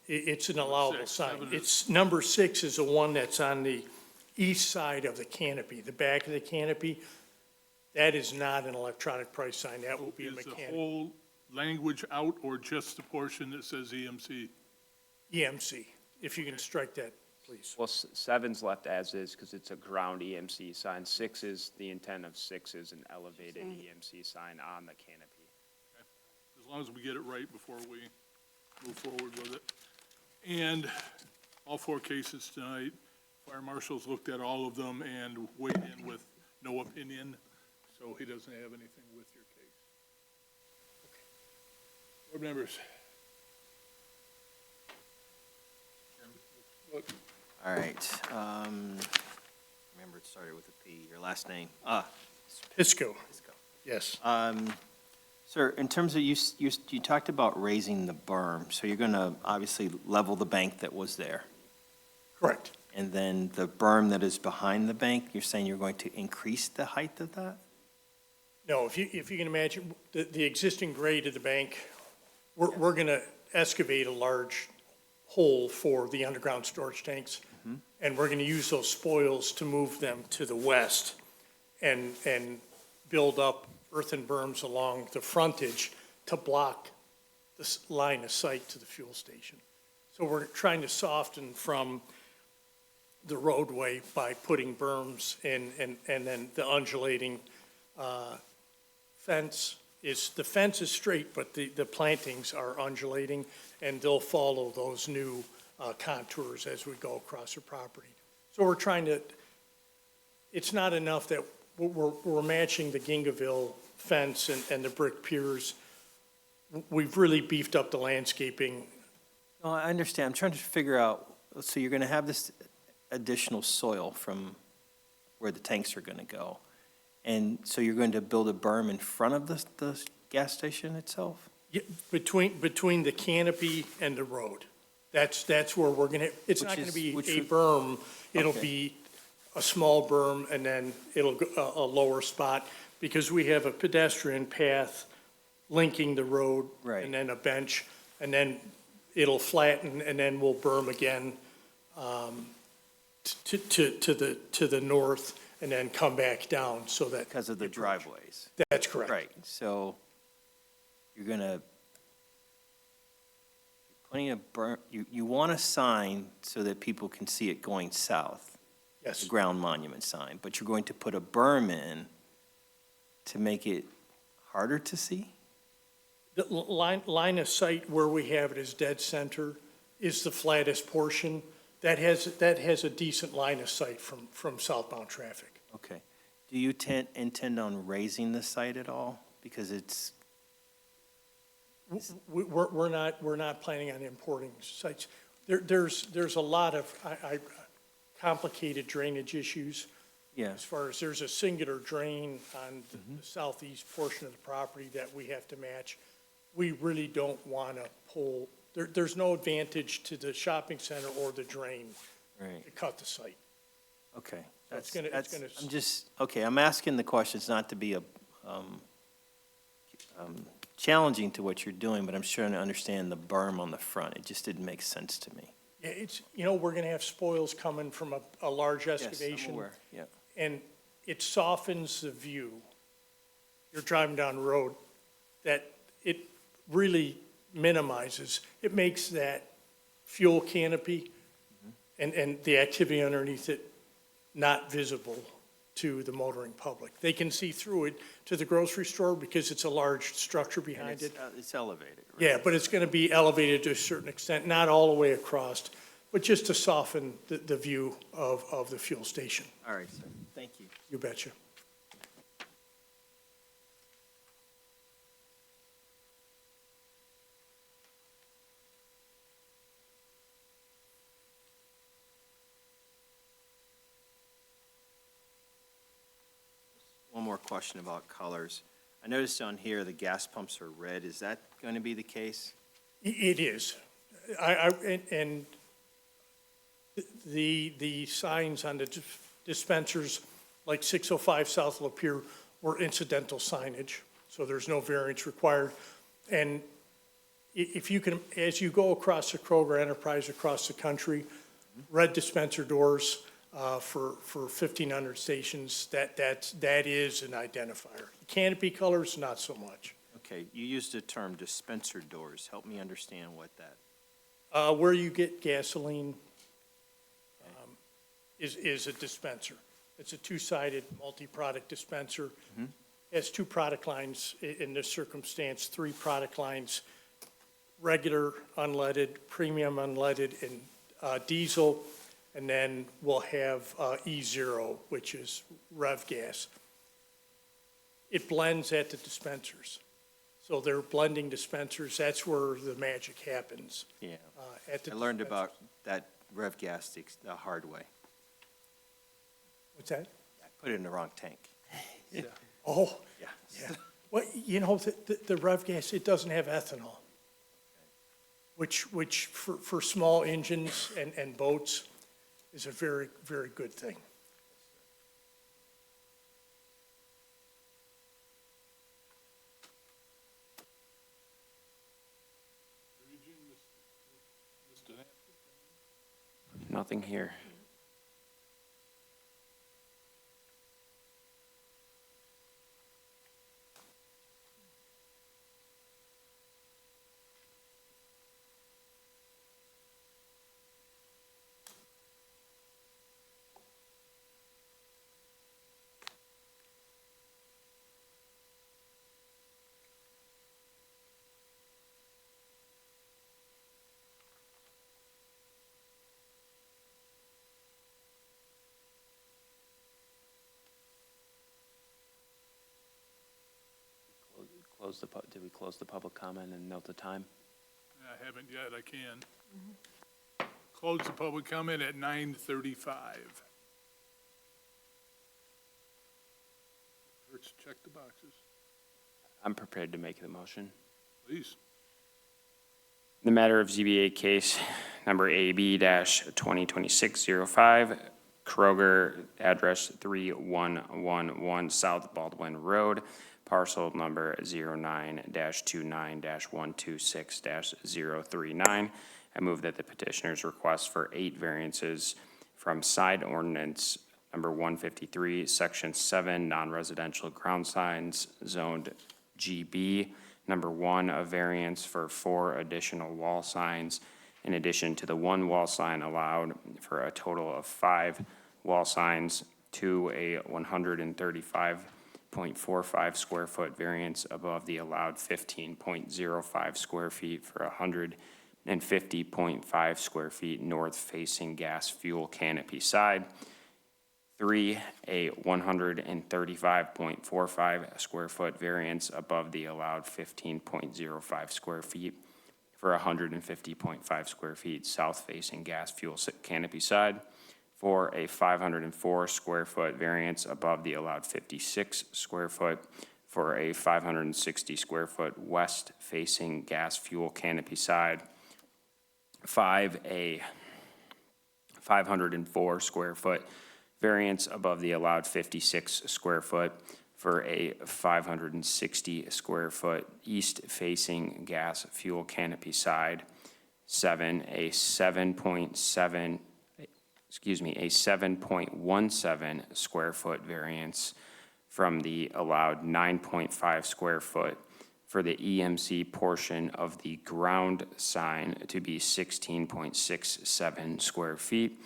it's an allowable sign. It's, number 6 is the one that's on the east side of the canopy, the back of the canopy. That is not an electronic price sign, that will be a Is the mechanical. whole language out or just the portion that says EMC? EMC, if you can strike that, please. Well, 7's left as is because it's a ground EMC sign. 6 is, the intent of 6 is an elevated EMC sign on the canopy. As long as we get it right before we move forward with it. And all 4 cases tonight, Fire Marshal's looked at all of them and weighed in with no opinion, so he doesn't have anything with your case. Board members. Look, All right. Remember, it started with a P. Your last name? Pisco, yes. Sir, in terms of, you talked about raising the berm, so you're going to obviously level the bank that was there. Correct. And then the berm that is behind the bank, you're saying you're going to increase the height of that? No, if you can imagine, the existing grade of the bank, we're going to excavate a large hole for the underground storage tanks, and we're going to use those spoils to move them to the west and build up earthen berms along the frontage to block this line of sight to the fuel station. So we're trying to soften from the roadway by putting berms in, and then the undulating fence is straight, but the plantings are undulating, and they'll follow those new contours as we go across the property. So we're trying to, it's not enough that we're matching the Gingaville fence and the brick piers. We've really beefed up the landscaping. No, I understand. I'm trying to figure out, so you're going to have this additional soil from where the tanks are going to go. And so you're going to build a berm in front of the gas station itself? Between the canopy and the road. That's where we're gonna, it's not gonna be Which a would- berm, it'll Okay. be a small berm, and then it'll go a lower spot, because we have a pedestrian path linking the road. Right. And then a bench, and then it'll flatten, and then we'll berm again, to the north, and then come back down, so that. Because of the driveways. That's correct. Right, so you're gonna, putting a you want a sign so that people can see it going south, Yes. the ground monument sign, but you're going to put a berm in to make it harder to see? The line of sight where we have it as dead center is the flattest portion. That has a decent line of sight from southbound traffic. Okay. Do you intend on raising the site at all? Because it's, We're not planning on importing sites. There's a lot of complicated drainage issues. yeah, As far as there's a singular drain on the southeast portion of the property that we have to match. We really don't want to pull, there's no advantage to the shopping center or the drain right, to cut the site. okay. So it's That's, gonna- I'm just, okay, I'm asking the questions not to be challenging to what you're doing, but I'm trying to understand the berm on the front. It just didn't make sense to me. Yeah, it's, we're going to have spoils coming from a large excavation. Yes, I'm aware, yeah. And it softens the view. You're driving down the road, that it really minimizes. It makes that fuel canopy and the activity underneath it not visible to the motoring public. They can see through it to the grocery store because it's a large structure And behind it. it's elevated, right? Yeah, but it's going to be elevated to a certain extent, not all the way across, but just to soften the view of the fuel station. All right, sir, thank you. You betcha. One more question about colors. I noticed on here the gas pumps are red. Is that going to be the case? It is. And the signs on the dispensers, like 605 South Lapeer, were incidental signage, so there's no variance required. And if you can, as you go across the Kroger enterprise across the country, red dispenser doors for 1,500 stations, that is an identifier. Canopy colors, not so much. Okay, you used the term dispenser doors. Help me understand what that, Where you get gasoline is a dispenser. It's a two-sided multi-product dispenser. Has two product lines in this circumstance, three product lines: regular unleaded, premium unleaded, and diesel. And then we'll have E0, which is rev gas. It blends at the dispensers. So they're blending dispensers. That's where the magic happens. yeah. At the I learned dispensers. about that rev gas the hard way. What's that? I put it in the wrong tank. Oh, Yeah. yeah. Well, the rev gas, it doesn't have ethanol, which for small engines and boats is a very, very good thing. Nothing here. Did we close the public comment and note the time? I haven't yet, I can. Close the public comment at 9:35. Let's check the boxes, I'm prepared to make the motion. please. The matter of ZBA case number AB-2026-05, Kroger, address 3111 South Baldwin Road, parcel number 09-29-126-039. I move that the petitioner's request for 8 variances from side ordinance number 153, section 7, non-residential ground signs zoned GB. Number 1, a variance for 4 additional wall signs, in addition to the 1 wall sign allowed, for a total of 5 wall signs. 2, a 135.45 square foot variance above the allowed 15.05 square feet for 150.5 square feet north-facing gas fuel canopy side. 3, a 135.45 square foot variance above the allowed 15.05 square feet for 150.5 square feet south-facing gas fuel canopy side. 4, a 504 square foot variance above the allowed 56 square foot for a 560 square foot west-facing gas fuel canopy side. 5, a 504 square foot variance above the allowed 56 square foot for a 560 square foot east-facing gas fuel canopy side. 7, a 7.17 square foot variance from the allowed 9.5 square foot for the EMC portion of the ground sign to be 16.67 square feet.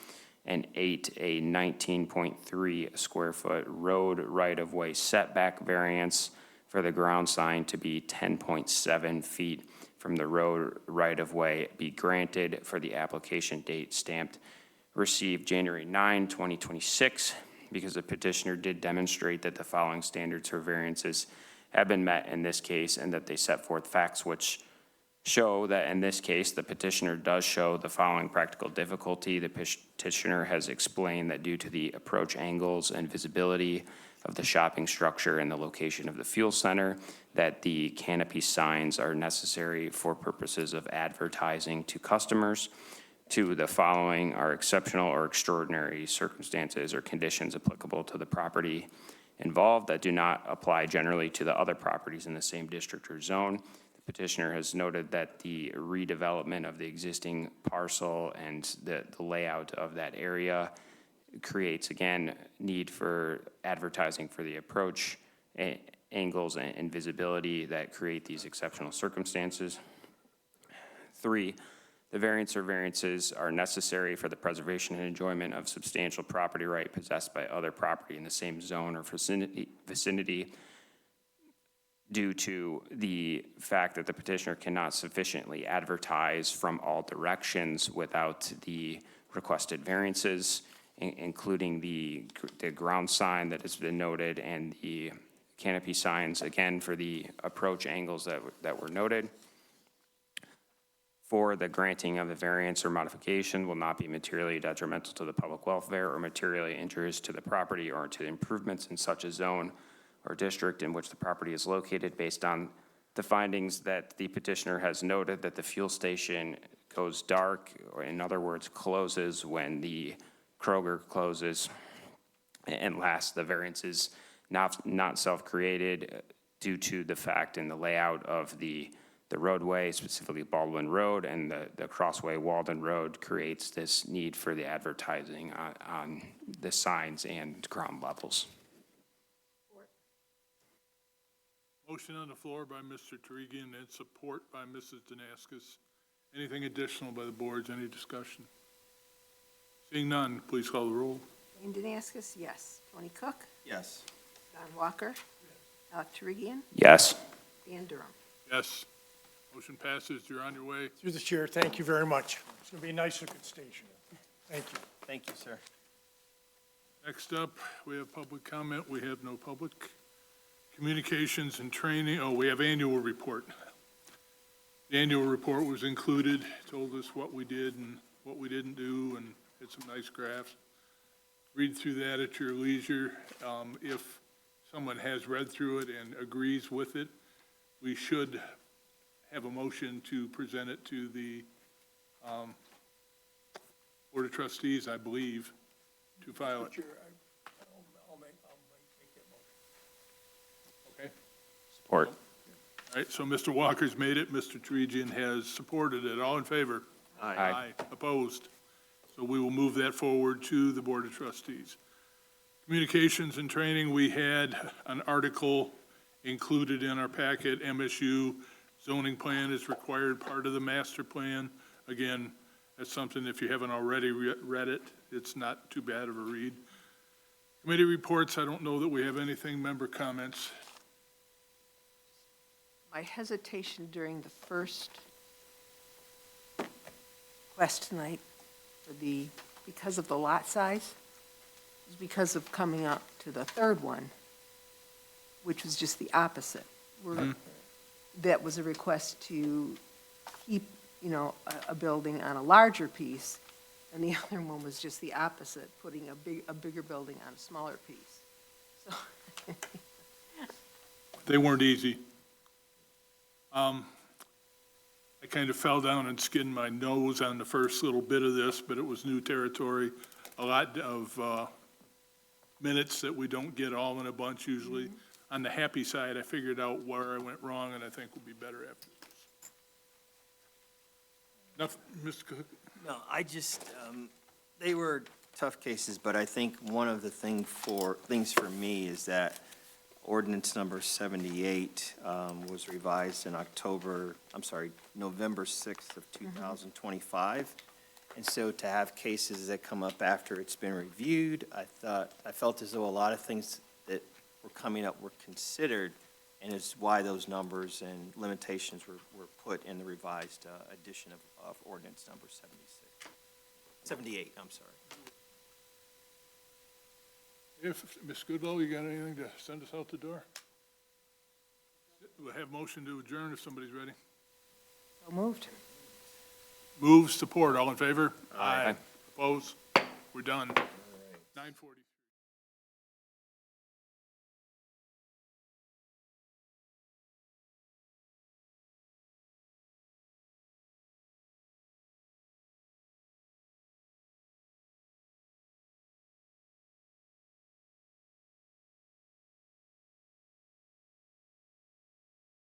And 8, a 19.3 square foot road right-of-way setback variance for the ground sign to be 10.7 feet from the road right-of-way be granted for the application date stamped received January 9, 2026, because the petitioner did demonstrate that the following standards for variances have been met in this case, and that they set forth facts which show that in this case, the petitioner does show the following practical difficulty. The petitioner has explained that due to the approach angles and visibility of the shopping structure and the location of the fuel center, that the canopy signs are necessary for purposes of advertising to customers. 2, the following are exceptional or extraordinary circumstances or conditions applicable to the property involved that do not apply generally to the other properties in the same district or zone. Petitioner has noted that the redevelopment of the existing parcel and the layout of that area creates, again, need for advertising for the approach angles and visibility that create these exceptional circumstances. 3, the variance or variances are necessary for the preservation and enjoyment of substantial property right possessed by other property in the same zone or vicinity due to the fact that the petitioner cannot sufficiently advertise from all directions without the requested variances, including the ground sign that has been noted and the canopy signs, again, for the approach angles that were noted. 4, the granting of the variance or modification will not be materially detrimental to the public welfare or materially injurious to the property or to the improvements in such a zone or district in which the property is located, based on the findings that the petitioner has noted that the fuel station goes dark, or in other words, closes when the Kroger closes. And last, the variance is not self-created due to the fact in the layout of the roadway, specifically Baldwin Road, and the crossway Walden Road creates this need for the advertising on the signs and ground levels. Motion on the floor by Mr. Tarigian and support by Mrs. Danaskis. Anything additional by the boards? Any discussion? Seeing none, please call the roll. Jane Danaskis, yes. Tony Cook? Yes. Don Walker? Alec Tarigian? Yes. Dan Durham? Yes. Motion passes. You're on your way. Through the chair, thank you very much. It's going to be a nice looking station. Thank you. Thank you, sir. Next up, we have public comment. We have no public. Communications and training. Oh, we have annual report. The annual report was included, told us what we did and what we didn't do, and had some nice graphs. Read through that at your leisure. If someone has read through it and agrees with it, we should have a motion to present it to the Board of Trustees, I believe, to file it. Chair, I'll make that motion. Okay? Support. All right, so Mr. Walker's made it, Mr. Teregian has supported it. All in favor? Aye. Opposed? So we will move that forward to the Board of Trustees. Communications and training, we had an article included in our packet, MSU zoning plan is required part of the master plan. Again, that's something, if you haven't already read it, it's not too bad of a read. Committee reports, I don't know that we have anything. Member comments? My hesitation during the first request tonight for because of the lot size, is because of coming up to the third one, which was just the opposite. That was a request to keep, a building on a larger piece, and the other one was just the opposite, putting a bigger building on a smaller piece. So, They weren't easy. I kind of fell down and skinned my nose on the first little bit of this, but it was new territory. A lot of minutes that we don't get all in a bunch usually. On the happy side, I figured out where I went wrong, and I think we'll be better after this. Enough, Mr. Cook? No, they were tough cases, but I think one of the things for me is that ordinance number 78 was revised in November 6th of 2025. And so to have cases that come up after it's been reviewed, I felt as though a lot of things that were coming up were considered, and it's why those numbers and limitations were put in the revised edition of ordinance number 78, I'm sorry. If, Ms. Goodlow, you got anything to send us out the door? We'll have motion to adjourn if somebody's ready. so moved. Move, support, all in favor? Aye. Opposed? We're done. 9:40.